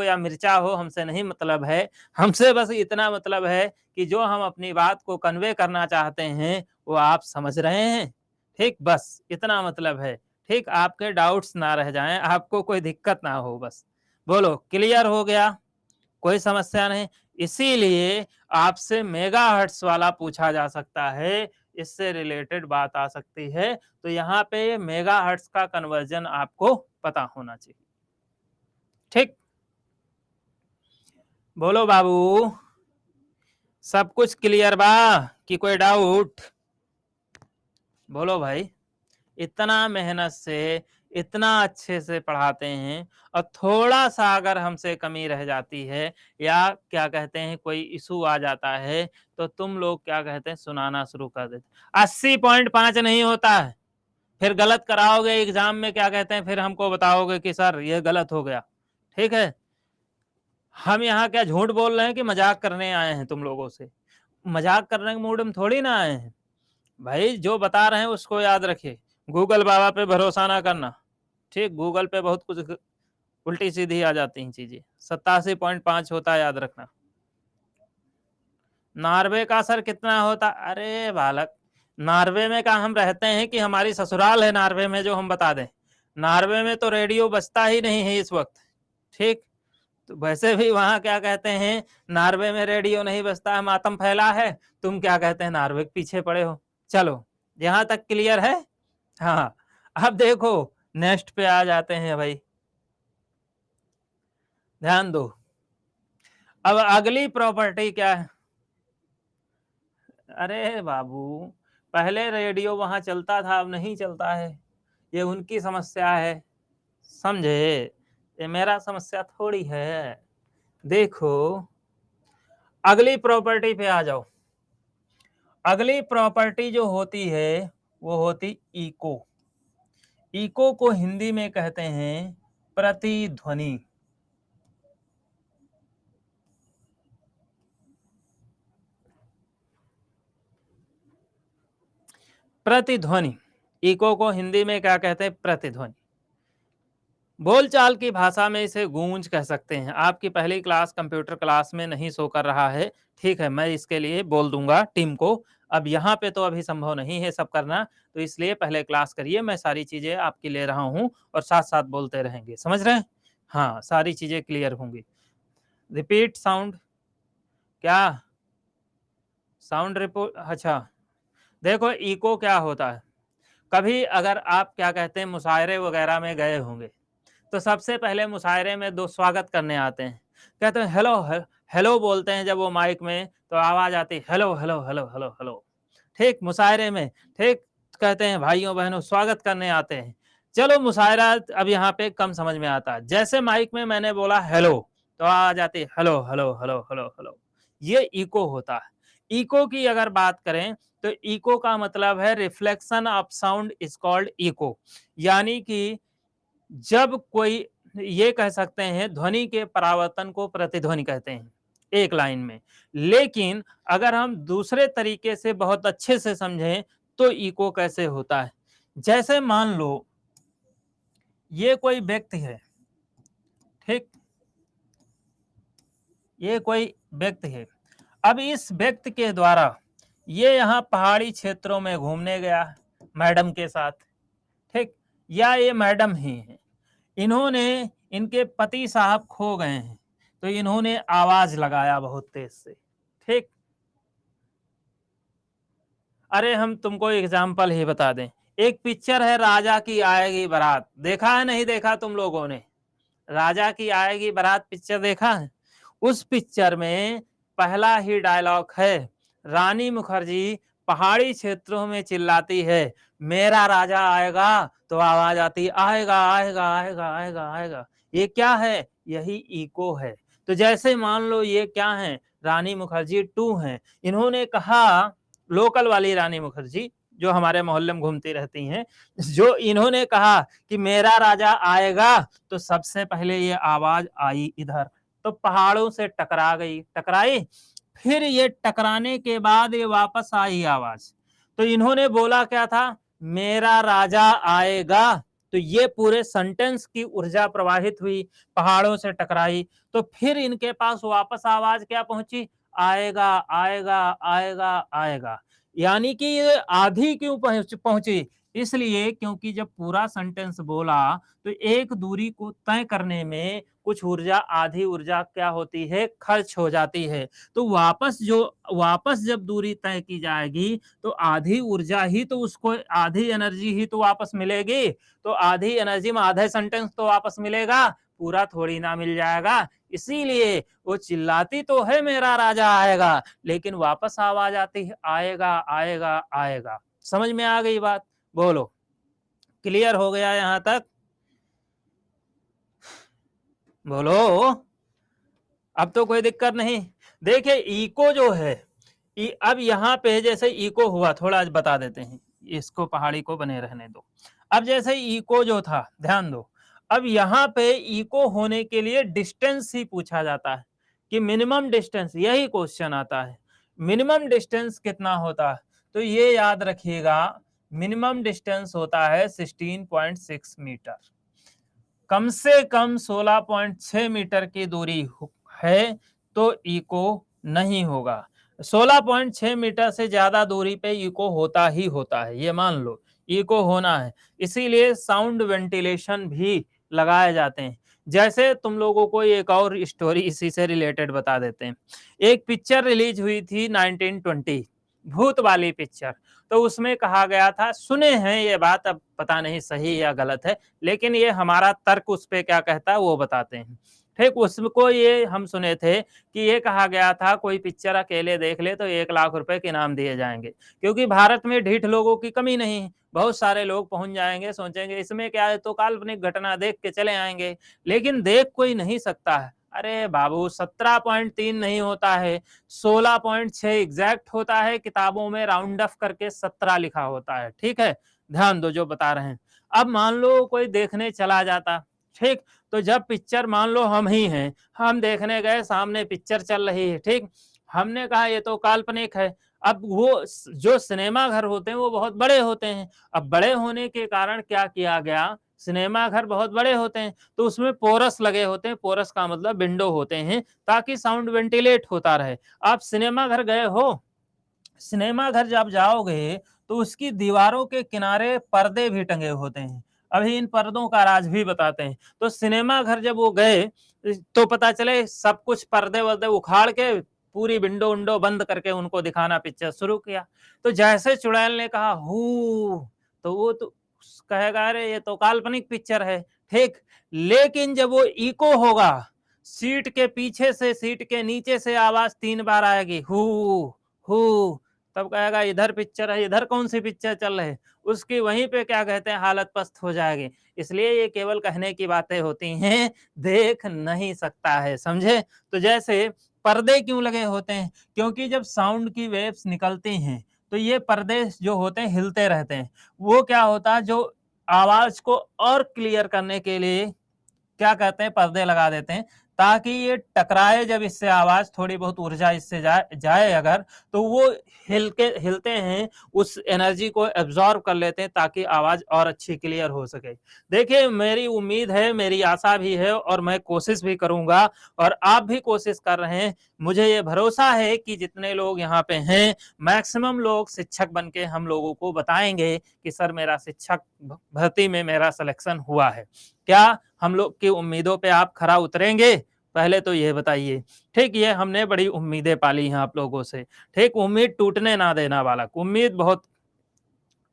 या मिर्चा हो, हमसे नहीं मतलब है, हमसे बस इतना मतलब है कि जो हम अपनी बात को कन्वे करना चाहते हैं वो आप समझ रहे हैं। ठीक, बस इतना मतलब है। ठीक, आपके डाउट्स ना रह जाएं, आपको कोई दिक्कत ना हो, बस बोलो क्लियर हो गया, कोई समस्या नहीं। इसीलिए आपसे मेगाहर्ट्ज वाला पूछा जा सकता है, इससे रिलेटेड बात आ सकती है, तो यहाँ पे मेगाहर्ट्ज का कन्वर्जन आपको पता होना चाहिए। ठीक, बोलो बाबू, सब कुछ क्लियर बा कि कोई डाउट? बोलो भाई, इतना मेहनत से इतना अच्छे से पढ़ाते हैं और थोड़ा सा अगर हमसे कमी रह जाती है या क्या कहते हैं कोई इशू आ जाता है तो तुम लोग क्या कहते हैं सुनाना शुरू कर देते। 80.5 नहीं होता है, फिर गलत कराओगे एग्जाम में, क्या कहते हैं फिर हमको बताओगे कि सर ये गलत हो गया। ठीक है, हम यहाँ क्या झूठ बोल रहे हैं कि मजाक करने आए हैं तुम लोगों से? मजाक करने के मूड में थोड़ी ना आए हैं भाई, जो बता रहे हैं उसको याद रखिए। गूगल बाबा पे भरोसा ना करना। ठीक, गूगल पे बहुत कुछ उल्टी सीधी आ जाती हैं चीजें। 87.5 होता है, याद रखना। नॉर्वे का सर कितना होता? अरे बालक, नॉर्वे में का हम रहते हैं कि हमारी ससुराल है नॉर्वे में जो हम बता दें? नॉर्वे में तो रेडियो बजता ही नहीं है इस वक्त। ठीक, तो वैसे भी वहां क्या कहते हैं, नॉर्वे में रेडियो नहीं बजता है, मातम फैला है, तुम क्या कहते हैं नॉर्वे के पीछे पड़े हो। चलो, यहां तक क्लियर है? हाँ, अब देखो नेक्स्ट पे आ जाते हैं भाई, ध्यान दो। अब अगली प्रॉपर्टी क्या है? अरे बाबू, पहले रेडियो वहां चलता था, अब नहीं चलता है, ये उनकी समस्या है, समझे? ये मेरा समस्या थोड़ी है। देखो अगली प्रॉपर्टी पे आ जाओ। अगली प्रॉपर्टी जो होती है वो होती इको। इको को हिंदी में कहते हैं प्रतिध्वनि। प्रतिध्वनि, इको को हिंदी में क्या कहते हैं? प्रतिध्वनि। बोलचाल की भाषा में इसे गूंज कह सकते हैं। आपकी पहली क्लास कंप्यूटर क्लास में नहीं शो कर रहा है, ठीक है, मैं इसके लिए बोल दूंगा टीम को। अब यहाँ पे तो अभी संभव नहीं है सब करना, तो इसलिए पहले क्लास करिए, मैं सारी चीजें आपकी ले रहा हूँ और साथ साथ बोलते रहेंगे, समझ रहे हैं? हाँ, सारी चीजें क्लियर होंगी। रिपीट साउंड, क्या साउंड रिपोर्ट? अच्छा, देखो इको क्या होता है, कभी अगर आप क्या कहते हैं मुशायरे वगैरह में गए होंगे, तो सबसे पहले मुशायरे में 2 स्वागत करने आते हैं। कहते हैं हेलो हेलो बोलते हैं जब वो माइक में, तो आवाज़ आती है hello, hello, hello, hello, hello. ठीक मुशायरे में, ठीक कहते हैं भाइयों-बहनों स्वागत करने आते हैं। चलो मुशायरा अब यहाँ पे कम समझ में आता है। जैसे माइक में मैंने बोला हेलो, तो आवाज़ आती है hello, hello, hello, hello, hello. ये इको होता है। इको की अगर बात करें, तो इको का मतलब है reflection of sound is called echo. यानी कि जब कोई ये कह सकते हैं ध्वनि के परावर्तन को प्रतिध्वनि कहते हैं, एक लाइन में। लेकिन अगर हम दूसरे तरीके से बहुत अच्छे से समझें, तो इको कैसे होता है? जैसे मान लो, ये कोई व्यक्ति है, ठीक? ये कोई व्यक्ति है। अब इस व्यक्ति के द्वारा ये यहाँ पहाड़ी क्षेत्रों में घूमने गया मैडम के साथ, ठीक? या ये मैडम ही हैं। इन्होंने इनके पति साहब खो गए हैं, तो इन्होंने आवाज लगाया बहुत तेज से, ठीक? अरे हम तुमको एग्जाम्पल ही बता दें, एक पिक्चर है राजा की आएगी बारात, देखा है नहीं देखा तुम लोगों ने? राजा की आएगी बारात पिक्चर देखा है? उस पिक्चर में पहला ही डायलॉग है, रानी मुखर्जी पहाड़ी क्षेत्रों में चिल्लाती है मेरा राजा आएगा, तो आवाज आती आएगा आएगा आएगा आएगा आएगा। ये क्या है? यही इको है। तो जैसे मान लो ये क्या है, रानी मुखर्जी 2 हैं। इन्होंने कहा, लोकल वाली रानी मुखर्जी जो हमारे मोहल्ले में घूमती रहती हैं, जो इन्होंने कहा कि मेरा राजा आएगा, तो सबसे पहले ये आवाज आई इधर, तो पहाड़ों से टकरा गई, टकराई। फिर ये टकराने के बाद ये वापस आई आवाज, तो इन्होंने बोला क्या था, मेरा राजा आएगा। तो ये पूरे सेंटेंस की ऊर्जा प्रवाहित हुई, पहाड़ों से टकराई, तो फिर इनके पास वापस आवाज क्या पहुंची, आएगा आएगा आएगा आएगा। यानी कि ये आधी क्यों पहुंची, इसलिए क्योंकि जब पूरा सेंटेंस बोला, तो एक दूरी को तय करने में कुछ ऊर्जा, आधी ऊर्जा क्या होती है, खर्च हो जाती है। तो वापस जब दूरी तय की जाएगी, तो आधी ऊर्जा ही तो उसको, आधी एनर्जी ही तो वापस मिलेगी। तो आधी एनर्जी में आधे सेंटेंस तो वापस मिलेगा, पूरा थोड़ी ना मिल जाएगा। इसीलिए वो चिल्लाती तो है मेरा राजा आएगा, लेकिन वापस आवाज आती है आएगा आएगा आएगा। समझ में आ गई बात? बोलो, क्लियर हो गया यहां तक? बोलो, अब तो कोई दिक्कत नहीं। देखिए इको जो है, अब यहाँ पे जैसे इको हुआ, थोड़ा बता देते हैं, इसको पहाड़ी को बने रहने दो। अब जैसे इको जो था, ध्यान दो, अब यहाँ पे इको होने के लिए डिस्टेंस ही पूछा जाता है कि मिनिमम डिस्टेंस, यही क्वेश्चन आता है, मिनिमम डिस्टेंस कितना होता है? तो ये याद रखिएगा, मिनिमम डिस्टेंस होता है 16.6 मीटर। कम से कम 16.6 मीटर की दूरी है तो इको नहीं होगा। 16.6 मीटर से ज्यादा दूरी पे इको होता ही होता है, ये मान लो इको होना है। इसीलिए साउंड वेंटिलेशन भी लगाए जाते हैं। जैसे तुम लोगों को एक और स्टोरी इसी से रिलेटेड बता देते हैं। एक पिक्चर रिलीज हुई थी 1920, भूत वाली पिक्चर। तो उसमें कहा गया था, सुने हैं ये बात, अब पता नहीं सही या गलत है, लेकिन ये हमारा तर्क उस पे क्या कहता है वो बताते हैं। ठीक, उसको ये हम सुने थे कि ये कहा गया था कोई पिक्चर अकेले देख ले तो 1 लाख रुपए के इनाम दिए जाएंगे, क्योंकि भारत में ढीठ लोगों की कमी नहीं है। बहुत सारे लोग पहुंच जाएंगे, सोचेंगे इसमें क्या है, तो काल्पनिक घटना देख के चले आएंगे, लेकिन देख कोई नहीं सकता है। अरे बाबू 17.3 नहीं होता है, 16.6 एग्जैक्ट होता है। किताबों में राउंड ऑफ करके 17 लिखा होता है। ठीक है, ध्यान दो जो बता रहे हैं। अब मान लो कोई देखने चला जाता, ठीक, तो जब पिक्चर मान लो हम ही हैं, हम देखने गए, सामने पिक्चर चल रही है, ठीक, हमने कहा ये तो काल्पनिक है। अब वो जो सिनेमा घर होते हैं वो बहुत बड़े होते हैं। अब बड़े होने के कारण क्या किया गया, सिनेमा घर बहुत बड़े होते हैं तो उसमें पोरस लगे होते हैं, पोरस का मतलब विंडो होते हैं, ताकि साउंड वेंटिलेट होता रहे। आप सिनेमा घर गए हो, सिनेमा घर जब जाओगे तो उसकी दीवारों के किनारे पर्दे भी टंगे होते हैं। अभी इन पर्दों का राज भी बताते हैं। तो सिनेमा घर जब वो गए, तो पता चले सब कुछ पर्दे वर्दे उखाड़ के पूरी विंडो विंडो बंद करके उनको दिखाना पिक्चर शुरू किया। तो जैसे चुड़ैल ने कहा हू, तो वो तो कहेगा अरे ये तो काल्पनिक पिक्चर है, ठीक। लेकिन जब वो इको होगा, सीट के पीछे से, सीट के नीचे से आवाज 3 बार आएगी, हु, तब कहेगा इधर पिक्चर है, इधर कौन सी पिक्चर चल रही है, उसकी वहीं पे क्या कहते हैं हालत पस्त हो जाएगी। इसलिए ये केवल कहने की बातें होती हैं, देख नहीं सकता है, समझे। तो जैसे पर्दे क्यों लगे होते हैं, क्योंकि जब साउंड की वेव्स निकलती हैं तो ये पर्दे जो होते हैं हिलते रहते हैं। वो क्या होता है, जो आवाज को और क्लियर करने के लिए क्या कहते हैं पर्दे लगा देते हैं, ताकि ये टकराए जब इससे आवाज, थोड़ी बहुत ऊर्जा इससे जाए अगर, तो वो हिलते हैं, उस एनर्जी को एब्जॉर्ब कर लेते हैं, ताकि आवाज और अच्छी क्लियर हो सके। देखिए मेरी उम्मीद है, मेरी आशा भी है, और मैं कोशिश भी करूंगा, और आप भी कोशिश कर रहे हैं। मुझे ये भरोसा है कि जितने लोग यहाँ पे हैं, मैक्सिमम लोग शिक्षक बन के हम लोगों को बताएंगे कि सर मेरा शिक्षक भर्ती में मेरा सिलेक्शन हुआ है। क्या हम लोग की उम्मीदों पे आप खरा उतरेंगे? पहले तो ये बताइए, ठीक। ये हमने बड़ी उम्मीदें पाली हैं आप लोगों से, ठीक। उम्मीद टूटने ना देना बालक, उम्मीद बहुत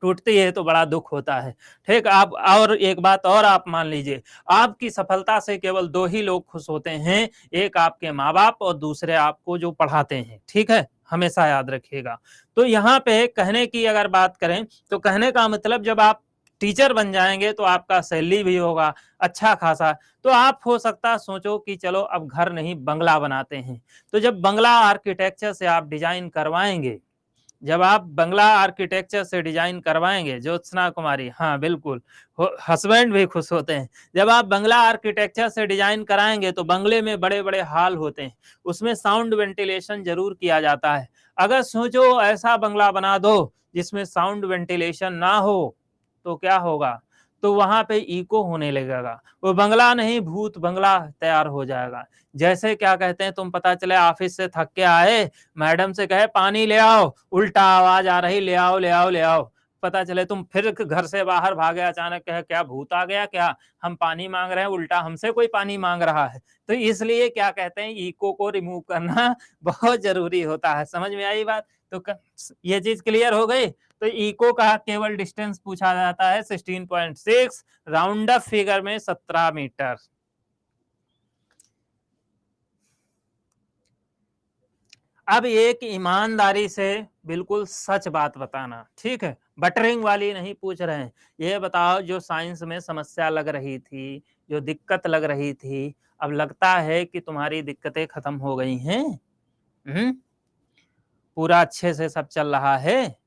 टूटती है तो बड़ा दुख होता है, ठीक। आप और एक बात और आप मान लीजिए, आपकी सफलता से केवल 2 ही लोग खुश होते हैं, एक आपके माँ-बाप और दूसरे आपको जो पढ़ाते हैं, ठीक है? हमेशा याद रखिएगा। तो यहाँ पे कहने की अगर बात करें, तो कहने का मतलब जब आप टीचर बन जाएंगे तो आपका सैलरी भी होगा अच्छा खासा। तो आप हो सकता सोचो कि चलो अब घर नहीं बंगला बनाते हैं। तो जब बंगला आर्किटेक्चर से आप डिजाइन करवाएंगे, जब आप बंगला आर्किटेक्चर से डिजाइन करवाएंगे, ज्योत्सना कुमारी, हाँ बिल्कुल, हस्बैंड भी खुश होते हैं। जब आप बंगला आर्किटेक्चर से डिजाइन कराएंगे तो बंगले में बड़े बड़े हॉल होते हैं, उसमें साउंड वेंटिलेशन जरूर किया जाता है। अगर सोचो ऐसा बंगला बना दो जिसमें साउंड वेंटिलेशन ना हो, तो क्या होगा, तो वहां पे इको होने लगेगा, वो बंगला नहीं भूत बंगला तैयार हो जाएगा। जैसे क्या कहते हैं, तुम पता चले ऑफिस से थक के आए, मैडम से कहे पानी ले आओ, उल्टा आवाज आ रही ले आओ ले आओ ले आओ, पता चले तुम फिर घर से बाहर भागे, अचानक कहे क्या भूत आ गया क्या, हम पानी मांग रहे हैं, उल्टा हमसे कोई पानी मांग रहा है। तो इसलिए क्या कहते हैं, इको को रिमूव करना बहुत जरूरी होता है। समझ में आई बात? तो ये चीज क्लियर हो गई। तो इको का केवल डिस्टेंस पूछा जाता है 16.6, राउंड अप फिगर में 17 मीटर। अब एक ईमानदारी से बिल्कुल सच बात बताना, ठीक है, बटरिंग वाली नहीं पूछ रहे हैं। ये बताओ जो साइंस में समस्या लग रही थी, जो दिक्कत लग रही थी, अब लगता है कि तुम्हारी दिक्कतें खत्म हो गई हैं? पूरा अच्छे से सब चल रहा है?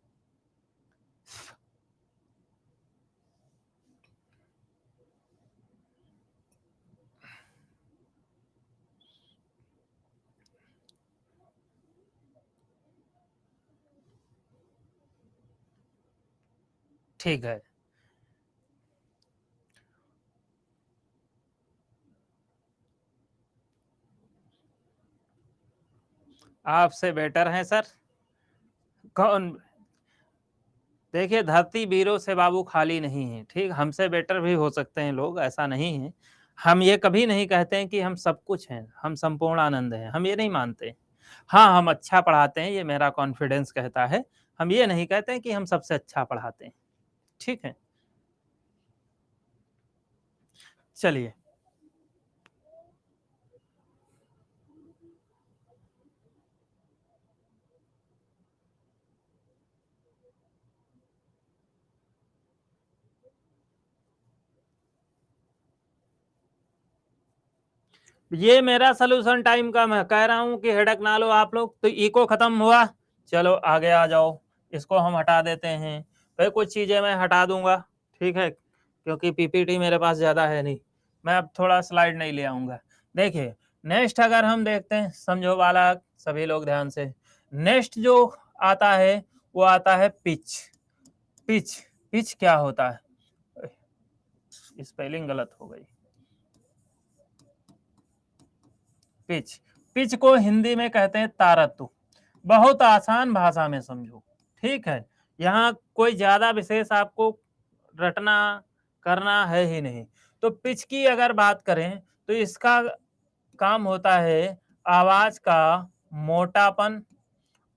ठीक है। आपसे बेटर हैं सर। कौन? देखिए धरती वीरों से बाबू खाली नहीं है, ठीक। हमसे बेटर भी हो सकते हैं लोग, ऐसा नहीं है। हम ये कभी नहीं कहते हैं कि हम सब कुछ हैं, हम संपूर्ण आनंद हैं, हम ये नहीं मानते। हाँ, हम अच्छा पढ़ाते हैं, ये मेरा कॉन्फिडेंस कहता है। हम ये नहीं कहते हैं कि हम सबसे अच्छा पढ़ाते हैं, ठीक है। चलिए, ये मेरा सॉल्यूशन टाइम का, मैं कह रहा हूँ कि हेडक ना लो आप लोग। तो इको खत्म हुआ, चलो आगे आ जाओ। इसको हम हटा देते हैं, भाई कुछ चीजें मैं हटा दूंगा, ठीक है, क्योंकि पीपीटी मेरे पास ज्यादा है नहीं। मैं अब थोड़ा स्लाइड नहीं ले आऊंगा। देखिए नेक्स्ट अगर हम देखते हैं, समझो वाला सभी लोग ध्यान से, नेक्स्ट जो आता है वो आता है पिच। पिच, पिच क्या होता है, स्पेलिंग गलत हो गई। पिच, पिच को हिंदी में कहते हैं तारत्व। बहुत आसान भाषा में समझो, ठीक है। यहाँ कोई ज्यादा विशेष आपको रटना करना है ही नहीं। तो पिच की अगर बात करें तो इसका काम होता है आवाज का मोटापन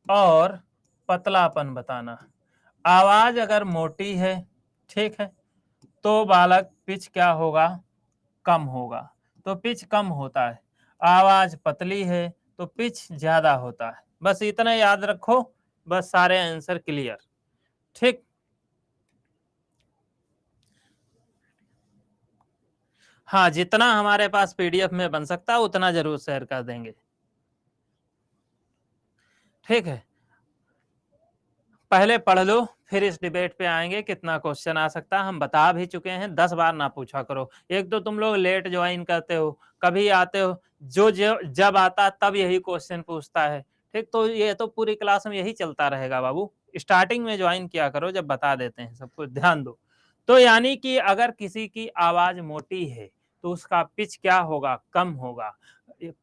और पतलापन बताना। आवाज अगर मोटी है ठीक है। तो बालक पिच क्या होगा, कम होगा। तो पिच कम होता है, आवाज पतली है तो पिच ज्यादा होता है। बस इतना याद रखो, बस सारे आंसर क्लियर। ठीक। हाँ, जितना हमारे पास पीडीएफ में बन सकता है उतना जरूर शेयर कर देंगे। ठीक है, पहले पढ़ लो, फिर इस डिबेट पे आएंगे। कितना क्वेश्चन आ सकता है हम बता भी चुके हैं, 10 बार ना पूछा करो। एक तो तुम लोग लेट ज्वाइन करते हो, कभी आते हो, जो जब आता तब यही क्वेश्चन पूछता है। ठीक, तो ये तो पूरी क्लास में यही चलता रहेगा बाबू। स्टार्टिंग में ज्वाइन किया करो, जब बता देते हैं सब कुछ, ध्यान दो। तो यानी कि अगर किसी की आवाज मोटी है तो उसका पिच क्या होगा, कम होगा।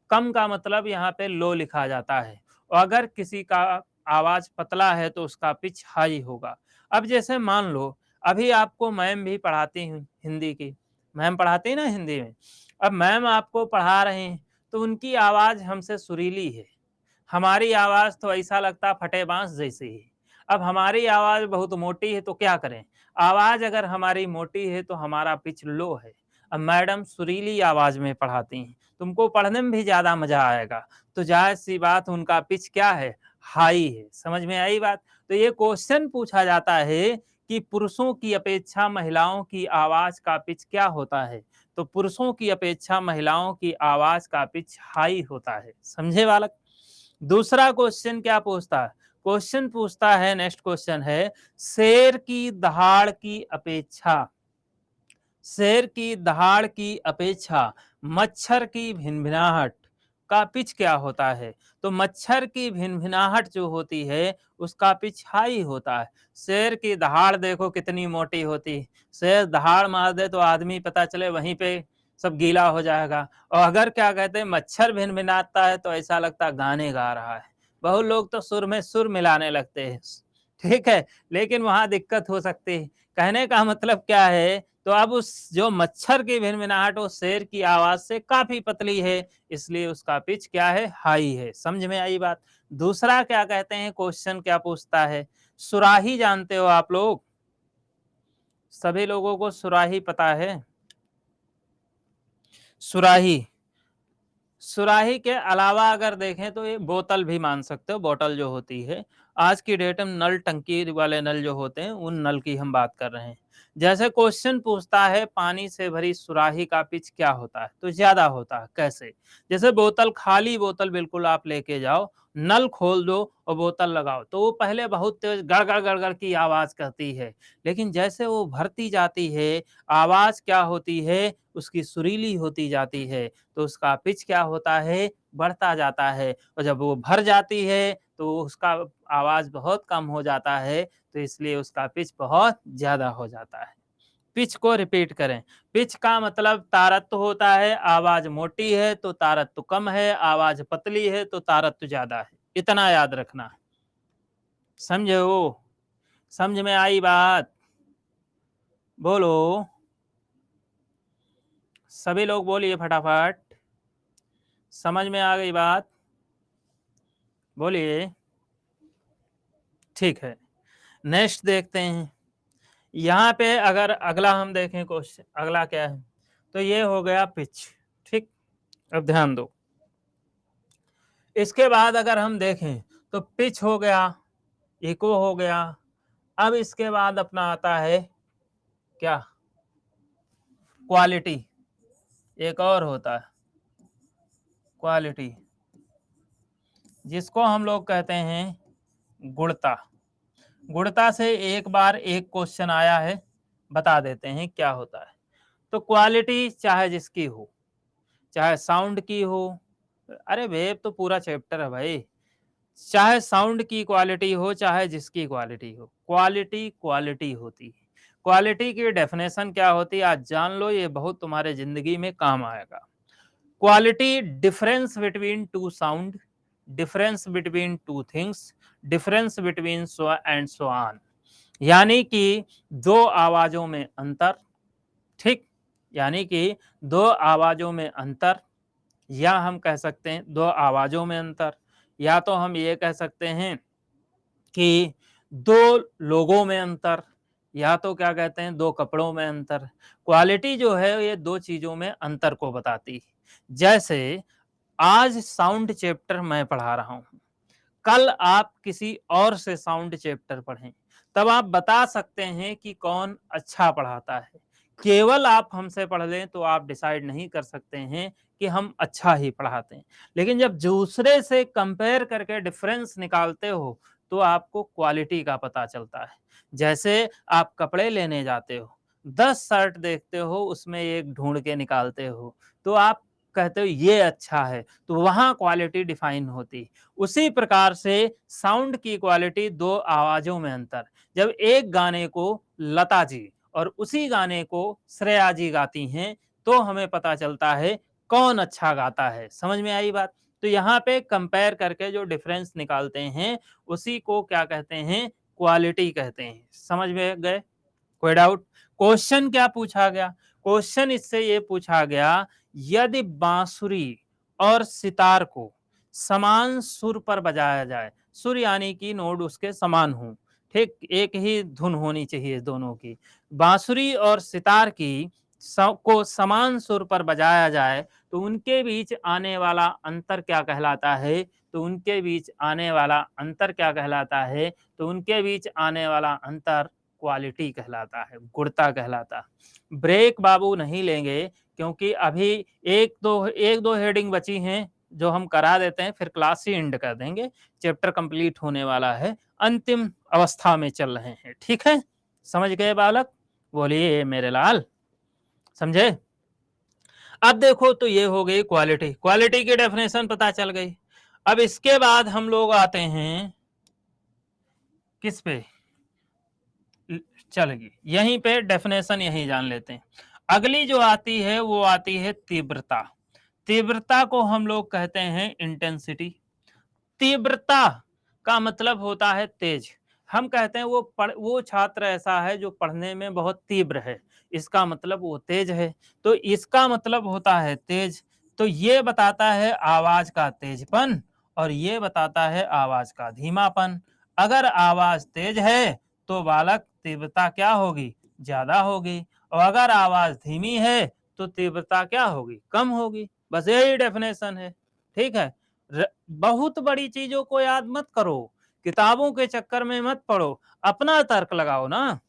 कम का मतलब यहाँ पे लो लिखा जाता है। और अगर किसी का आवाज पतला है तो उसका पिच हाई होगा। अब जैसे मान लो, अभी आपको मैम भी पढ़ाती हूँ हिंदी की, मैम पढ़ाती है ना हिंदी में। अब मैम आपको पढ़ा रहे हैं तो उनकी आवाज हमसे सुरीली है, हमारी आवाज तो ऐसा लगता फटे बांस जैसी है। अब हमारी आवाज बहुत मोटी है तो क्या करें, आवाज अगर हमारी मोटी है तो हमारा पिच लो है। अब मैडम सुरीली आवाज में पढ़ाती हैं, तुमको पढ़ने में भी ज्यादा मजा आएगा। तो जाहिर सी बात उनका पिच क्या है, हाई है। समझ में आई बात। तो ये क्वेश्चन पूछा जाता है कि पुरुषों की अपेक्षा महिलाओं की आवाज का पिच क्या होता है। तो पुरुषों की अपेक्षा महिलाओं की आवाज का पिच हाई होता है। समझे बालक। दूसरा क्वेश्चन क्या पूछता है, क्वेश्चन पूछता है, नेक्स्ट क्वेश्चन है, शेर की दहाड़ की अपेक्षा, शेर की दहाड़ की अपेक्षा मच्छर की भिनभिनाहट का पिच क्या होता है। तो मच्छर की भिनभिनाहट जो होती है उसका पिच हाई होता है। शेर की दहाड़ देखो कितनी मोटी होती है, शेर दहाड़ मार दे तो आदमी पता चले वहीं पे सब गीला हो जाएगा। और अगर क्या कहते हैं मच्छर भिनभिनाता है तो ऐसा लगता है गाने गा रहा है। बहुत लोग तो सुर में सुर मिलाने लगते हैं। ठीक है, लेकिन वहां दिक्कत हो सकती है। कहने का मतलब क्या है, तो अब उस जो मच्छर की भिनभिनाहट वो शेर की आवाज से काफी पतली है, इसलिए उसका पिच क्या है, हाई है। समझ में आई बात। दूसरा क्या कहते हैं, क्वेश्चन क्या पूछता है, सुराही जानते हो आप लोग, सभी लोगों को सुराही पता है। सुराही, सुराही के अलावा अगर देखें तो ये बोतल भी मान सकते हो, बोतल जो होती है। आज की डेट में नल, टंकी वाले नल जो होते हैं उन नल की हम बात कर रहे हैं। जैसे क्वेश्चन पूछता है पानी से भरी सुराही का पिच क्या होता है, तो ज्यादा होता है। कैसे, जैसे बोतल, खाली बोतल बिल्कुल आप लेके जाओ, नल खोल दो और बोतल लगाओ तो वो पहले बहुत तेज गड़गड़ गड़गड़ की आवाज करती है, लेकिन जैसे वो भरती जाती है आवाज क्या होती है, उसकी सुरीली होती जाती है। तो उसका पिच क्या होता है, बढ़ता जाता है। और जब वो भर जाती है तो उसका आवाज बहुत कम हो जाता है, तो इसलिए उसका पिच बहुत ज्यादा हो जाता है। पिच को रिपीट करें, पिच का मतलब तारत्व होता है, आवाज मोटी है तो तारत्व कम है, आवाज पतली है तो तारत्व ज्यादा है। इतना याद रखना। समझे हो, समझ में आई बात, बोलो, सभी लोग बोलिए फटाफट। समझ में आ गई बात, बोलिए। ठीक है, नेक्स्ट देखते हैं। यहाँ पे अगर अगला हम देखें क्वेश्चन, अगला क्या है, तो ये हो गया पिच। ठीक, अब ध्यान दो। इसके बाद अगर हम देखें तो पिच हो गया, इको हो गया। अब इसके बाद अपना आता है क्या, क्वालिटी। एक और होता है क्वालिटी, जिसको हम लोग कहते हैं गुणता। गुणता से एक बार एक क्वेश्चन आया है, बता देते हैं क्या होता है। तो क्वालिटी चाहे जिसकी हो, चाहे साउंड की हो, अरे वेब तो पूरा चैप्टर है भाई। चाहे साउंड की क्वालिटी हो चाहे जिसकी क्वालिटी हो, क्वालिटी क्वालिटी होती है। क्वालिटी की डेफिनेशन क्या होती है आज जान लो, ये बहुत तुम्हारे जिंदगी में काम आएगा। Quality, difference between two sound, difference between two things, difference between so and so on. यानी कि दो आवाजों में अंतर। ठीक, यानी कि दो आवाजों में अंतर, या हम कह सकते हैं दो आवाजों में अंतर, या तो हम ये कह सकते हैं कि दो लोगों में अंतर, या तो क्या कहते हैं दो कपड़ों में अंतर। क्वालिटी जो है ये दो चीजों में अंतर को बताती है। जैसे आज साउंड चैप्टर मैं पढ़ा रहा हूं, कल आप किसी और से साउंड चैप्टर पढ़ें, तब आप बता सकते हैं कि कौन अच्छा पढ़ाता है। केवल आप हमसे पढ़ लें तो आप डिसाइड नहीं कर सकते हैं कि हम अच्छा ही पढ़ाते हैं। लेकिन जब दूसरे से कंपेयर करके डिफरेंस निकालते हो तो आपको क्वालिटी का पता चलता है। जैसे आप कपड़े लेने जाते हो, 10 शर्ट देखते हो, उसमें एक ढूंढ के निकालते हो, तो आप कहते हो ये अच्छा है, तो वहां क्वालिटी डिफाइन होती है। उसी प्रकार से साउंड की क्वालिटी, दो आवाजों में अंतर। जब एक गाने को लता जी और उसी गाने को श्रेया जी गाती हैं तो हमें पता चलता है कौन अच्छा गाता है। समझ में आई बात? तो यहाँ पे कंपेयर करके जो डिफरेंस निकालते हैं उसी को क्या कहते हैं, क्वालिटी कहते हैं। समझ में गए? कोई डाउट? क्वेश्चन क्या पूछा गया? क्वेश्चन इससे ये पूछा गया, यदि बांसुरी और सितार को समान सुर पर बजाया जाए, सुर यानी कि नोट उसके समान हो, ठीक, एक ही धुन होनी चाहिए दोनों की। बांसुरी और सितार की को समान सुर पर बजाया जाए तो उनके बीच आने वाला अंतर क्या कहलाता है? तो उनके बीच आने वाला अंतर क्या कहलाता है? तो उनके बीच आने वाला अंतर क्वालिटी कहलाता है, गुणता कहलाता है। ब्रेक बाबू नहीं लेंगे क्योंकि अभी एक दो हेडिंग बची हैं जो हम करा देते हैं, फिर क्लास ही एंड कर देंगे। चैप्टर कंप्लीट होने वाला है, अंतिम अवस्था में चल रहे हैं। ठीक है, समझ गए बालक? बोलिए मेरे लाल, समझे? अब देखो, तो ये हो गई क्वालिटी, क्वालिटी की डेफिनेशन पता चल गई। अब इसके बाद हम लोग आते हैं किस पे? चलेगी, यहीं पे डेफिनेशन यहीं जान लेते हैं। अगली जो आती है वो आती है तीव्रता। तीव्रता को हम लोग कहते हैं इंटेंसिटी। तीव्रता का मतलब होता है तेज। हम कहते हैं वो छात्र ऐसा है जो पढ़ने में बहुत तीव्र है, इसका मतलब वो तेज है। तो इसका मतलब होता है तेज। तो ये बताता है आवाज का तेजपन और ये बताता है आवाज का धीमापन। अगर आवाज तेज है तो बालक तीव्रता क्या होगी? ज्यादा होगी। और अगर आवाज धीमी है तो तीव्रता क्या होगी? कम होगी। बस यही डेफिनेशन है। ठीक है, बहुत बड़ी चीजों को याद मत करो, किताबों के चक्कर में मत पड़ो, अपना तर्क लगाओ ना।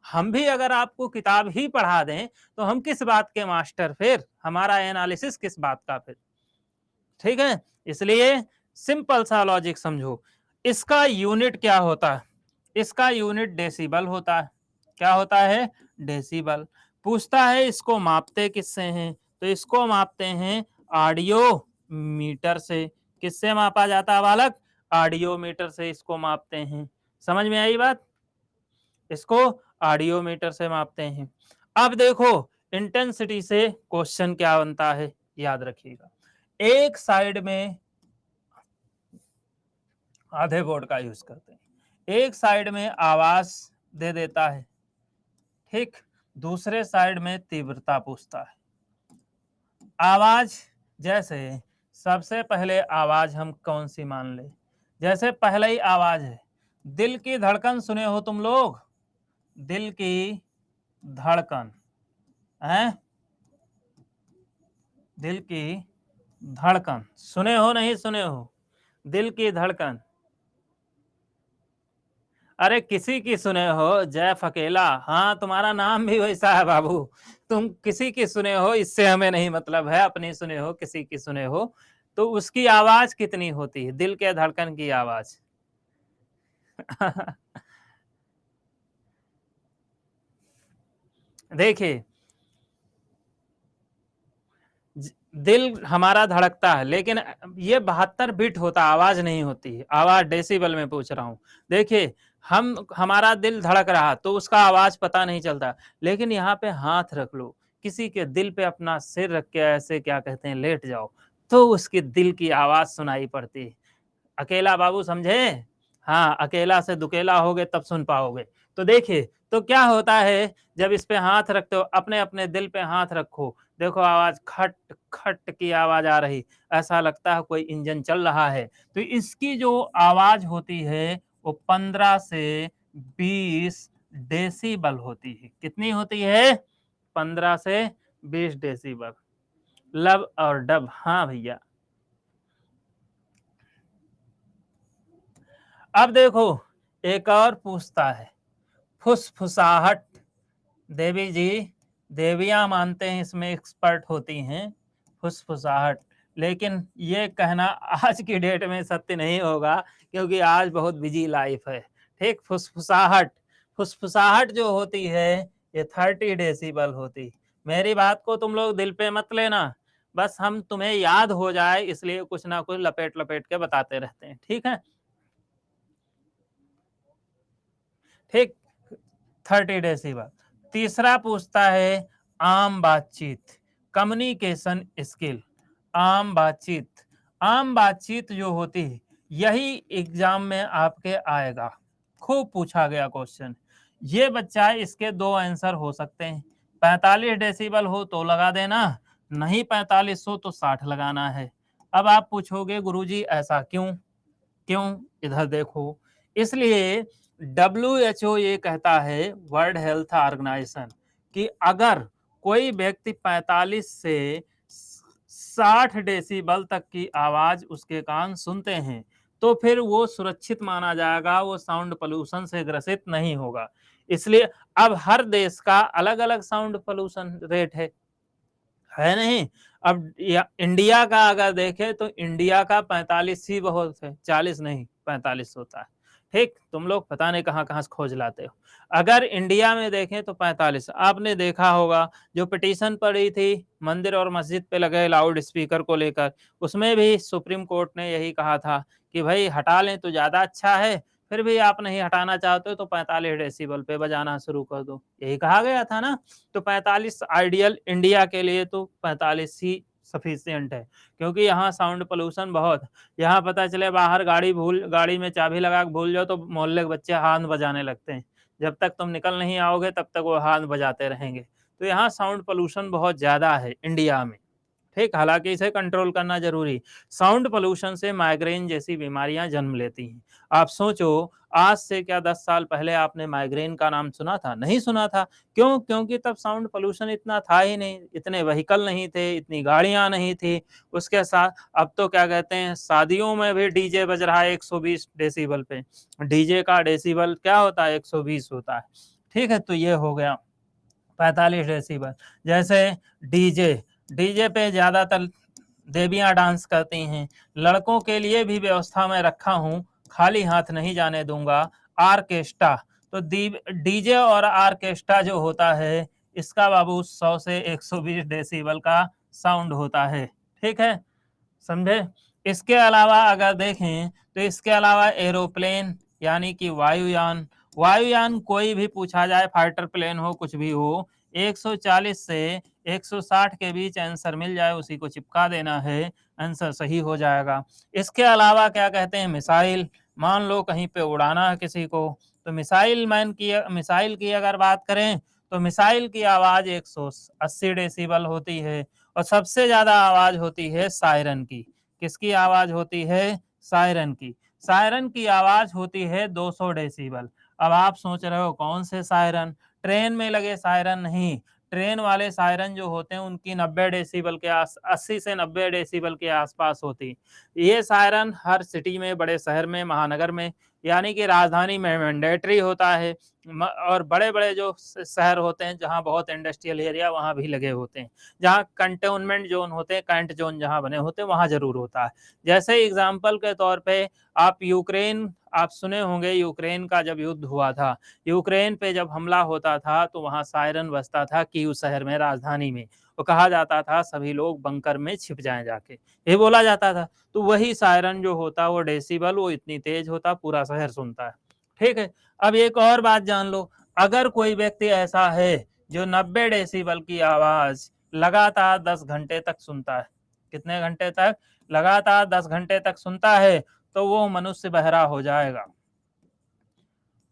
हम भी अगर आपको किताब ही पढ़ा दें तो हम किस बात के मास्टर, फिर हमारा एनालिसिस किस बात का फिर? ठीक है, इसलिए सिंपल सा लॉजिक समझो। इसका यूनिट क्या होता है? इसका यूनिट डेसिबल होता है। क्या होता है? डेसिबल। पूछता है इसको मापते किससे हैं? तो इसको मापते हैं ऑडियो मीटर से। किससे मापा जाता है बालक? ऑडियो मीटर से इसको मापते हैं। समझ में आई बात? इसको ऑडियो मीटर से मापते हैं। अब देखो, इंटेंसिटी से क्वेश्चन क्या बनता है, याद रखिएगा। एक साइड में आधे बोर्ड का यूज करते हैं, एक साइड में आवाज दे देता है, ठीक, दूसरे साइड में तीव्रता पूछता है। आवाज, जैसे सबसे पहले आवाज हम कौन सी मान ले? जैसे पहले ही आवाज है, दिल की धड़कन सुने हो तुम लोग? दिल की धड़कन है, दिल की धड़कन सुने हो नहीं सुने हो? दिल की धड़कन, अरे किसी की सुने हो? जैफ अकेला, हाँ तुम्हारा नाम भी वैसा है बाबू, तुम किसी की सुने हो, इससे हमें नहीं मतलब है, अपनी सुने हो किसी की सुने हो, तो उसकी आवाज कितनी होती है? दिल के धड़कन की आवाज देखिए, दिल हमारा धड़कता है लेकिन ये 72 बिट होता है, आवाज नहीं होती है। आवाज डेसिबल में पूछ रहा हूं। देखिए, हमारा दिल धड़क रहा तो उसका आवाज पता नहीं चलता, लेकिन यहाँ पे हाथ रख लो, किसी के दिल पे अपना सिर रख के ऐसे क्या कहते हैं लेट जाओ, तो उसके दिल की आवाज सुनाई पड़ती है। अकेला बाबू समझे? हाँ, अकेला से दुकेला होगे तब सुन पाओगे। तो देखिए, तो क्या होता है जब इस पे हाथ रखते हो, अपने अपने दिल पे हाथ रखो, देखो आवाज खट खट की आवाज आ रही, ऐसा लगता है कोई इंजन चल रहा है। तो इसकी जो आवाज होती है वो 15 से 20 डेसिबल होती है। कितनी होती है? 15 से 20 डेसिबल। लब और डब, हाँ भैया। अब देखो एक और पूछता है, फुसफुसाहट। देवी जी, देवियां मानते हैं इसमें एक्सपर्ट होती हैं, फुसफुसाहट। लेकिन ये कहना आज की डेट में सत्य नहीं होगा, क्योंकि आज बहुत बिजी लाइफ है। ठीक, फुसफुसाहट, फुसफुसाहट जो होती है ये 30 डेसिबल होती। मेरी बात को तुम लोग दिल पे मत लेना, बस हम तुम्हें याद हो जाए इसलिए कुछ ना कुछ लपेट लपेट के बताते रहते हैं। ठीक है, ठीक, 30 डेसिबल। तीसरा पूछता है आम बातचीत, कम्युनिकेशन स्किल। आम बातचीत, आम बातचीत जो होती है यही एग्जाम में आपके आएगा, खूब पूछा गया क्वेश्चन। ये बच्चा, इसके दो आंसर हो सकते हैं। 45 डेसिबल हो तो लगा देना, नहीं 45 हो तो 60 लगाना है। अब आप पूछोगे गुरुजी ऐसा क्यों? क्यों? इधर देखो, इसलिए WHO ये कहता है, वर्ल्ड हेल्थ ऑर्गेनाइजेशन, कि अगर कोई व्यक्ति 45 से 60 डेसिबल तक की आवाज उसके कान सुनते हैं तो फिर वो सुरक्षित माना जाएगा, वो साउंड पोल्यूशन से ग्रसित नहीं होगा। इसलिए अब हर देश का अलग अलग साउंड पोल्यूशन रेट है नहीं। अब इंडिया का अगर देखें तो इंडिया का 45 ही बहुत है, 40 नहीं 45 होता है। ठीक, तुम लोग पता नहीं कहाँ कहाँ से खोज लाते हो। अगर इंडिया में देखें तो 45। आपने देखा होगा जो पिटीशन पड़ी थी मंदिर और मस्जिद पे लगे लाउड स्पीकर को लेकर, उसमें भी सुप्रीम कोर्ट ने यही कहा था कि भाई हटा लें तो ज्यादा अच्छा है, फिर भी आप नहीं हटाना चाहते हो तो 45 डेसिबल पे बजाना शुरू कर दो, यही कहा गया था ना। तो 45 आइडियल इंडिया के लिए, तो 45 ही सफिशियंट है, क्योंकि यहाँ साउंड पोल्यूशन बहुत। यहाँ पता चले बाहर गाड़ी में चाबी लगा के भूल जाओ तो मोहल्ले के बच्चे हॉर्न बजाने लगते हैं, जब तक तुम निकल नहीं आओगे तब तक वो हॉर्न बजाते रहेंगे। तो यहाँ साउंड पोल्यूशन बहुत ज्यादा है इंडिया में। ठीक, हालांकि इसे कंट्रोल करना जरूरी। साउंड पोल्यूशन से माइग्रेन जैसी बीमारियां जन्म लेती हैं। आप सोचो, आज से क्या 10 साल पहले आपने माइग्रेन का नाम सुना था? नहीं सुना था। क्यों? क्योंकि तब साउंड पोल्यूशन इतना था ही नहीं, इतने व्हीकल नहीं थे, इतनी गाड़ियां नहीं थी। उसके साथ अब तो क्या कहते हैं, शादियों में भी डीजे बज रहा है 120 डेसिबल पे। डीजे का डेसिबल क्या होता है? 120 होता है। ठीक है, तो ये हो गया 45 डेसिबल। जैसे डीजे, डीजे पे ज्यादातर देवियां डांस करती हैं। लड़कों के लिए भी व्यवस्था में रखा हूं, खाली हाथ नहीं जाने दूंगा। आर्केस्ट्रा, तो डीजे और आर्केस्ट्रा जो होता है इसका बाबू 100 से 120 डेसिबल का साउंड होता है। ठीक है, समझे? इसके अलावा अगर देखें तो इसके अलावा एरोप्लेन यानी कि वायुयान, वायुयान कोई भी पूछा जाए, फाइटर प्लेन हो कुछ भी हो, 140 से 160 के बीच आंसर मिल जाए उसी को चिपका देना है, आंसर सही हो जाएगा। इसके अलावा क्या कहते हैं, मिसाइल, मान लो कहीं पे उड़ाना है किसी को, तो मिसाइल की अगर बात करें तो मिसाइल की आवाज 180 डेसिबल होती है। और सबसे ज्यादा आवाज होती है सायरन की। किसकी आवाज होती है? सायरन की। सायरन की आवाज होती है 200 डेसिबल। अब आप सोच रहे हो कौन से सायरन? ट्रेन में लगे सायरन नहीं, ट्रेन वाले सायरन जो होते हैं उनकी 90 डेसिबल के 80 से 90 डेसिबल के आसपास होती। ये सायरन हर सिटी में, बड़े शहर में, महानगर में, यानी कि राजधानी में मैंडेटरी होता है। और बड़े बड़े जो शहर होते हैं जहाँ बहुत इंडस्ट्रियल एरिया, वहाँ भी लगे होते हैं। जहाँ कंटेनमेंट जोन होते हैं, कैंट जोन जहाँ बने होते हैं, वहाँ जरूर होता है। जैसे एग्जाम्पल के तौर पे आप यूक्रेन, आप सुने होंगे यूक्रेन का जब युद्ध हुआ था, यूक्रेन पे जब हमला होता था तो वहाँ सायरन बजता था कीव शहर में, राजधानी में। वो कहा जाता था सभी लोग बंकर में छिप जाएं जाके, ये बोला जाता था। तो वही सायरन जो होता, वो डेसिबल वो इतनी तेज होता, पूरा शहर सुनता है। ठीक है, अब एक और बात जान लो, अगर कोई व्यक्ति ऐसा है जो 90 डेसिबल की आवाज लगातार 10 घंटे तक सुनता है, कितने घंटे तक? लगातार 10 घंटे तक सुनता है, तो वो मनुष्य बहरा हो जाएगा,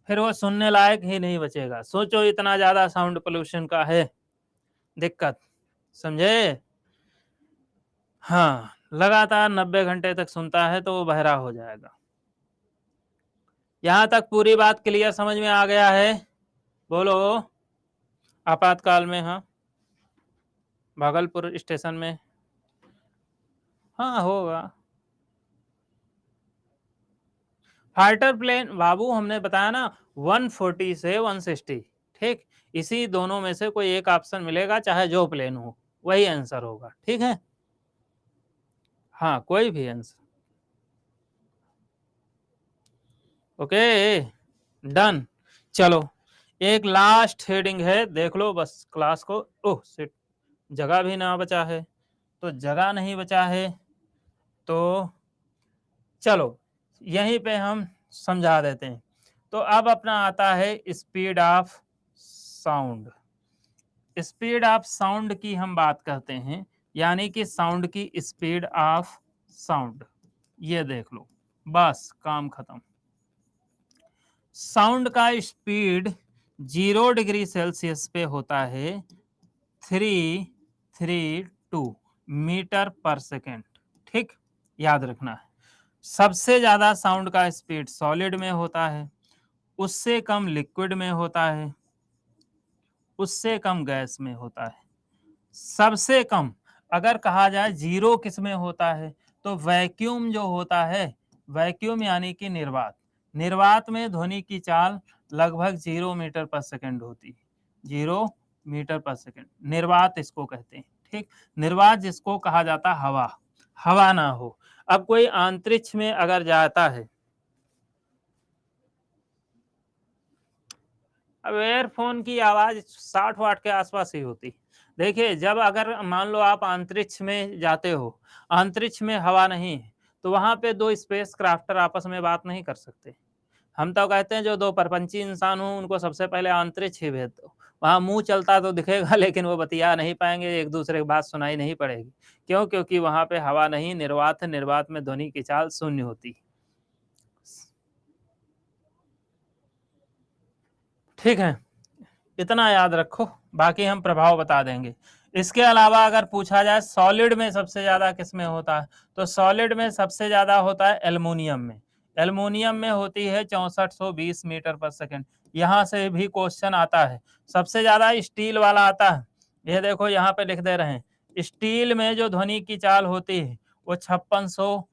फिर वो सुनने लायक ही नहीं बचेगा। सोचो, इतना ज्यादा साउंड पोल्यूशन का है दिक्कत, समझे? हाँ, लगातार 90 घंटे तक सुनता है तो वो बहरा हो जाएगा। यहां तक पूरी बात क्लियर समझ में आ गया है? बोलो। आपातकाल में, हाँ, भागलपुर स्टेशन में, हाँ होगा। फाइटर प्लेन बाबू हमने बताया ना 140 से 160, ठीक, इसी दोनों में से कोई एक ऑप्शन मिलेगा, चाहे जो प्लेन हो वही आंसर होगा, ठीक है। हाँ, कोई भी आंसर। Okay, done. चलो, एक लास्ट हेडिंग है, देख लो बस क्लास को। ओह शिट, जगह भी ना बचा है, तो जगह नहीं बचा है तो चलो यहीं पे हम समझा देते हैं। तो अब अपना आता है speed of sound. Speed of sound की हम बात करते हैं, यानी कि साउंड की स्पीड ऑफ साउंड। ये देख लो, बस काम खत्म। साउंड का स्पीड 0 डिग्री सेल्सियस पे होता है 332 मीटर पर सेकेंड, ठीक, याद रखना है। सबसे ज्यादा साउंड का स्पीड सॉलिड में होता है, उससे कम लिक्विड में होता है, उससे कम गैस में होता है। सबसे कम अगर कहा जाए जीरो किस में होता है, तो वैक्यूम जो होता है, वैक्यूम यानी कि निर्वात, निर्वात में ध्वनि की चाल लगभग 0 मीटर पर सेकेंड होती है। 0 मीटर पर सेकेंड निर्वात इसको कहते हैं, ठीक। निर्वात जिसको कहा जाता है हवा, हवा ना हो। अब कोई अंतरिक्ष में अगर जाता है, अब एयरफोन की आवाज 60 वाट के आसपास ही होती। देखिए, जब अगर मान लो आप अंतरिक्ष में जाते हो, अंतरिक्ष में हवा नहीं है, तो वहां पे दो स्पेस क्राफ्टर आपस में बात नहीं कर सकते। हम तो कहते हैं जो दो परपंची इंसान हो उनको सबसे पहले अंतरिक्ष ही भेज दो। वहां मुंह चलता तो दिखेगा लेकिन वो बतिया नहीं पाएंगे, एक दूसरे की बात सुनाई नहीं पड़ेगी। क्यों? क्योंकि वहां पे हवा नहीं, निर्वात है, निर्वात में ध्वनि की चाल शून्य होती। ठीक है, इतना याद रखो, बाकी हम प्रभाव बता देंगे। इसके अलावा अगर पूछा जाए सॉलिड में सबसे ज्यादा किस में होता है, तो सॉलिड में सबसे ज्यादा होता है एल्युमिनियम में। एल्युमिनियम में होती है 6420 मीटर पर सेकेंड। यहां से भी क्वेश्चन आता है। सबसे ज्यादा स्टील वाला आता है, ये देखो यहाँ पे लिख दे रहे हैं। स्टील में जो ध्वनि की चाल होती है वो 5600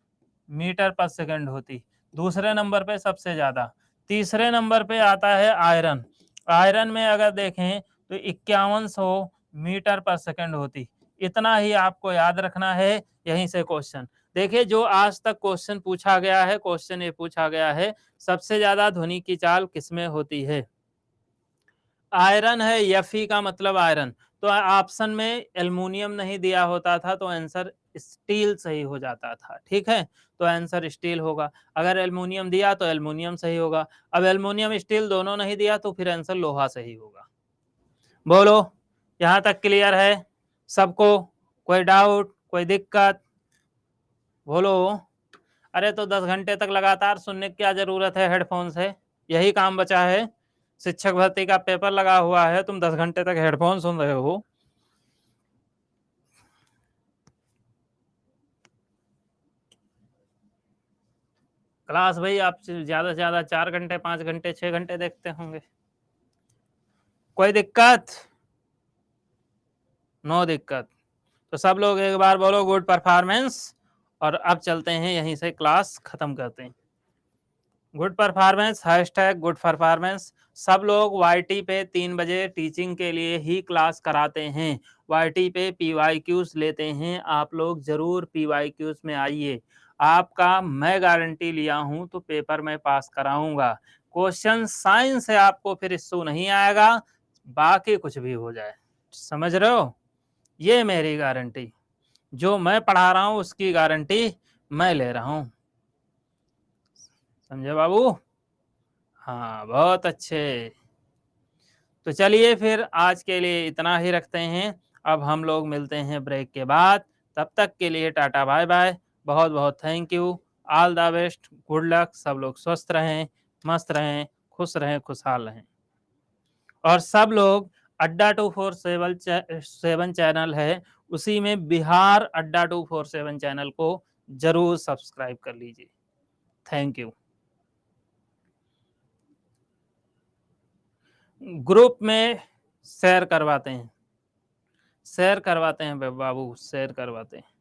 मीटर पर सेकेंड होती, दूसरे नंबर पे सबसे ज्यादा। तीसरे नंबर पे आता है आयरन। आयरन में अगर देखें तो 5100 मीटर पर सेकंड होती। इतना ही आपको याद रखना है, यहीं से क्वेश्चन। देखिए, जो आज तक क्वेश्चन पूछा गया है, क्वेश्चन ये पूछा गया है सबसे ज्यादा ध्वनि की चाल किसमें होती है, आयरन है। Fe का मतलब आयरन, तो ऑप्शन में एल्युमिनियम नहीं दिया होता था तो आंसर स्टील सही हो जाता था, ठीक है। तो आंसर स्टील होगा। अगर एल्युमिनियम दिया तो एल्युमिनियम सही होगा। अब एल्युमिनियम स्टील दोनों नहीं दिया तो फिर आंसर लोहा सही होगा। बोलो, यहाँ तक क्लियर है सबको? कोई डाउट, कोई दिक्कत? बोलो। अरे तो 10 घंटे तक लगातार सुनने की क्या जरूरत है हेडफोन से? यही काम बचा है। शिक्षक भर्ती का पेपर लगा हुआ है, तुम 10 घंटे तक हेडफोन सुन रहे हो। क्लास भाई आप ज्यादा से ज्यादा 4 घंटे, 5 घंटे, 6 घंटे देखते होंगे। कोई दिक्कत? नो दिक्कत। तो सब लोग एक बार बोलो गुड परफॉर्मेंस, और अब चलते हैं यहीं से क्लास खत्म करते हैं। Good performance, hashtag good performance. सब लोग वाईटी पे 3 बजे टीचिंग के लिए ही क्लास कराते हैं। वाईटी पे पीवाईक्यूज लेते हैं, आप लोग जरूर पीवाईक्यूज में आइए। आपका मैं गारंटी लिया हूं तो पेपर में पास कराऊंगा। क्वेश्चन साइंस से आपको फिर इश्यू नहीं आएगा, बाकी कुछ भी हो जाए। समझ रहे हो? ये मेरी गारंटी, जो मैं पढ़ा रहा हूं उसकी गारंटी मैं ले रहा हूं। समझे बाबू? हाँ, बहुत अच्छे। तो चलिए फिर आज के लिए इतना ही रखते हैं। अब हम लोग मिलते हैं ब्रेक के बाद। तब तक के लिए टाटा बाय बाय। बहुत बहुत thank you. All the best, good luck. सब लोग स्वस्थ रहें, मस्त रहें, खुश रहें, खुशहाल रहें। और सब लोग अड्डा 247 चैनल है, उसी में बिहार अड्डा 247 चैनल को जरूर सब्सक्राइब कर लीजिए। Thank you. ग्रुप में शेयर करवाते हैं, शेयर करवाते हैं बाबू, शेयर करवाते हैं।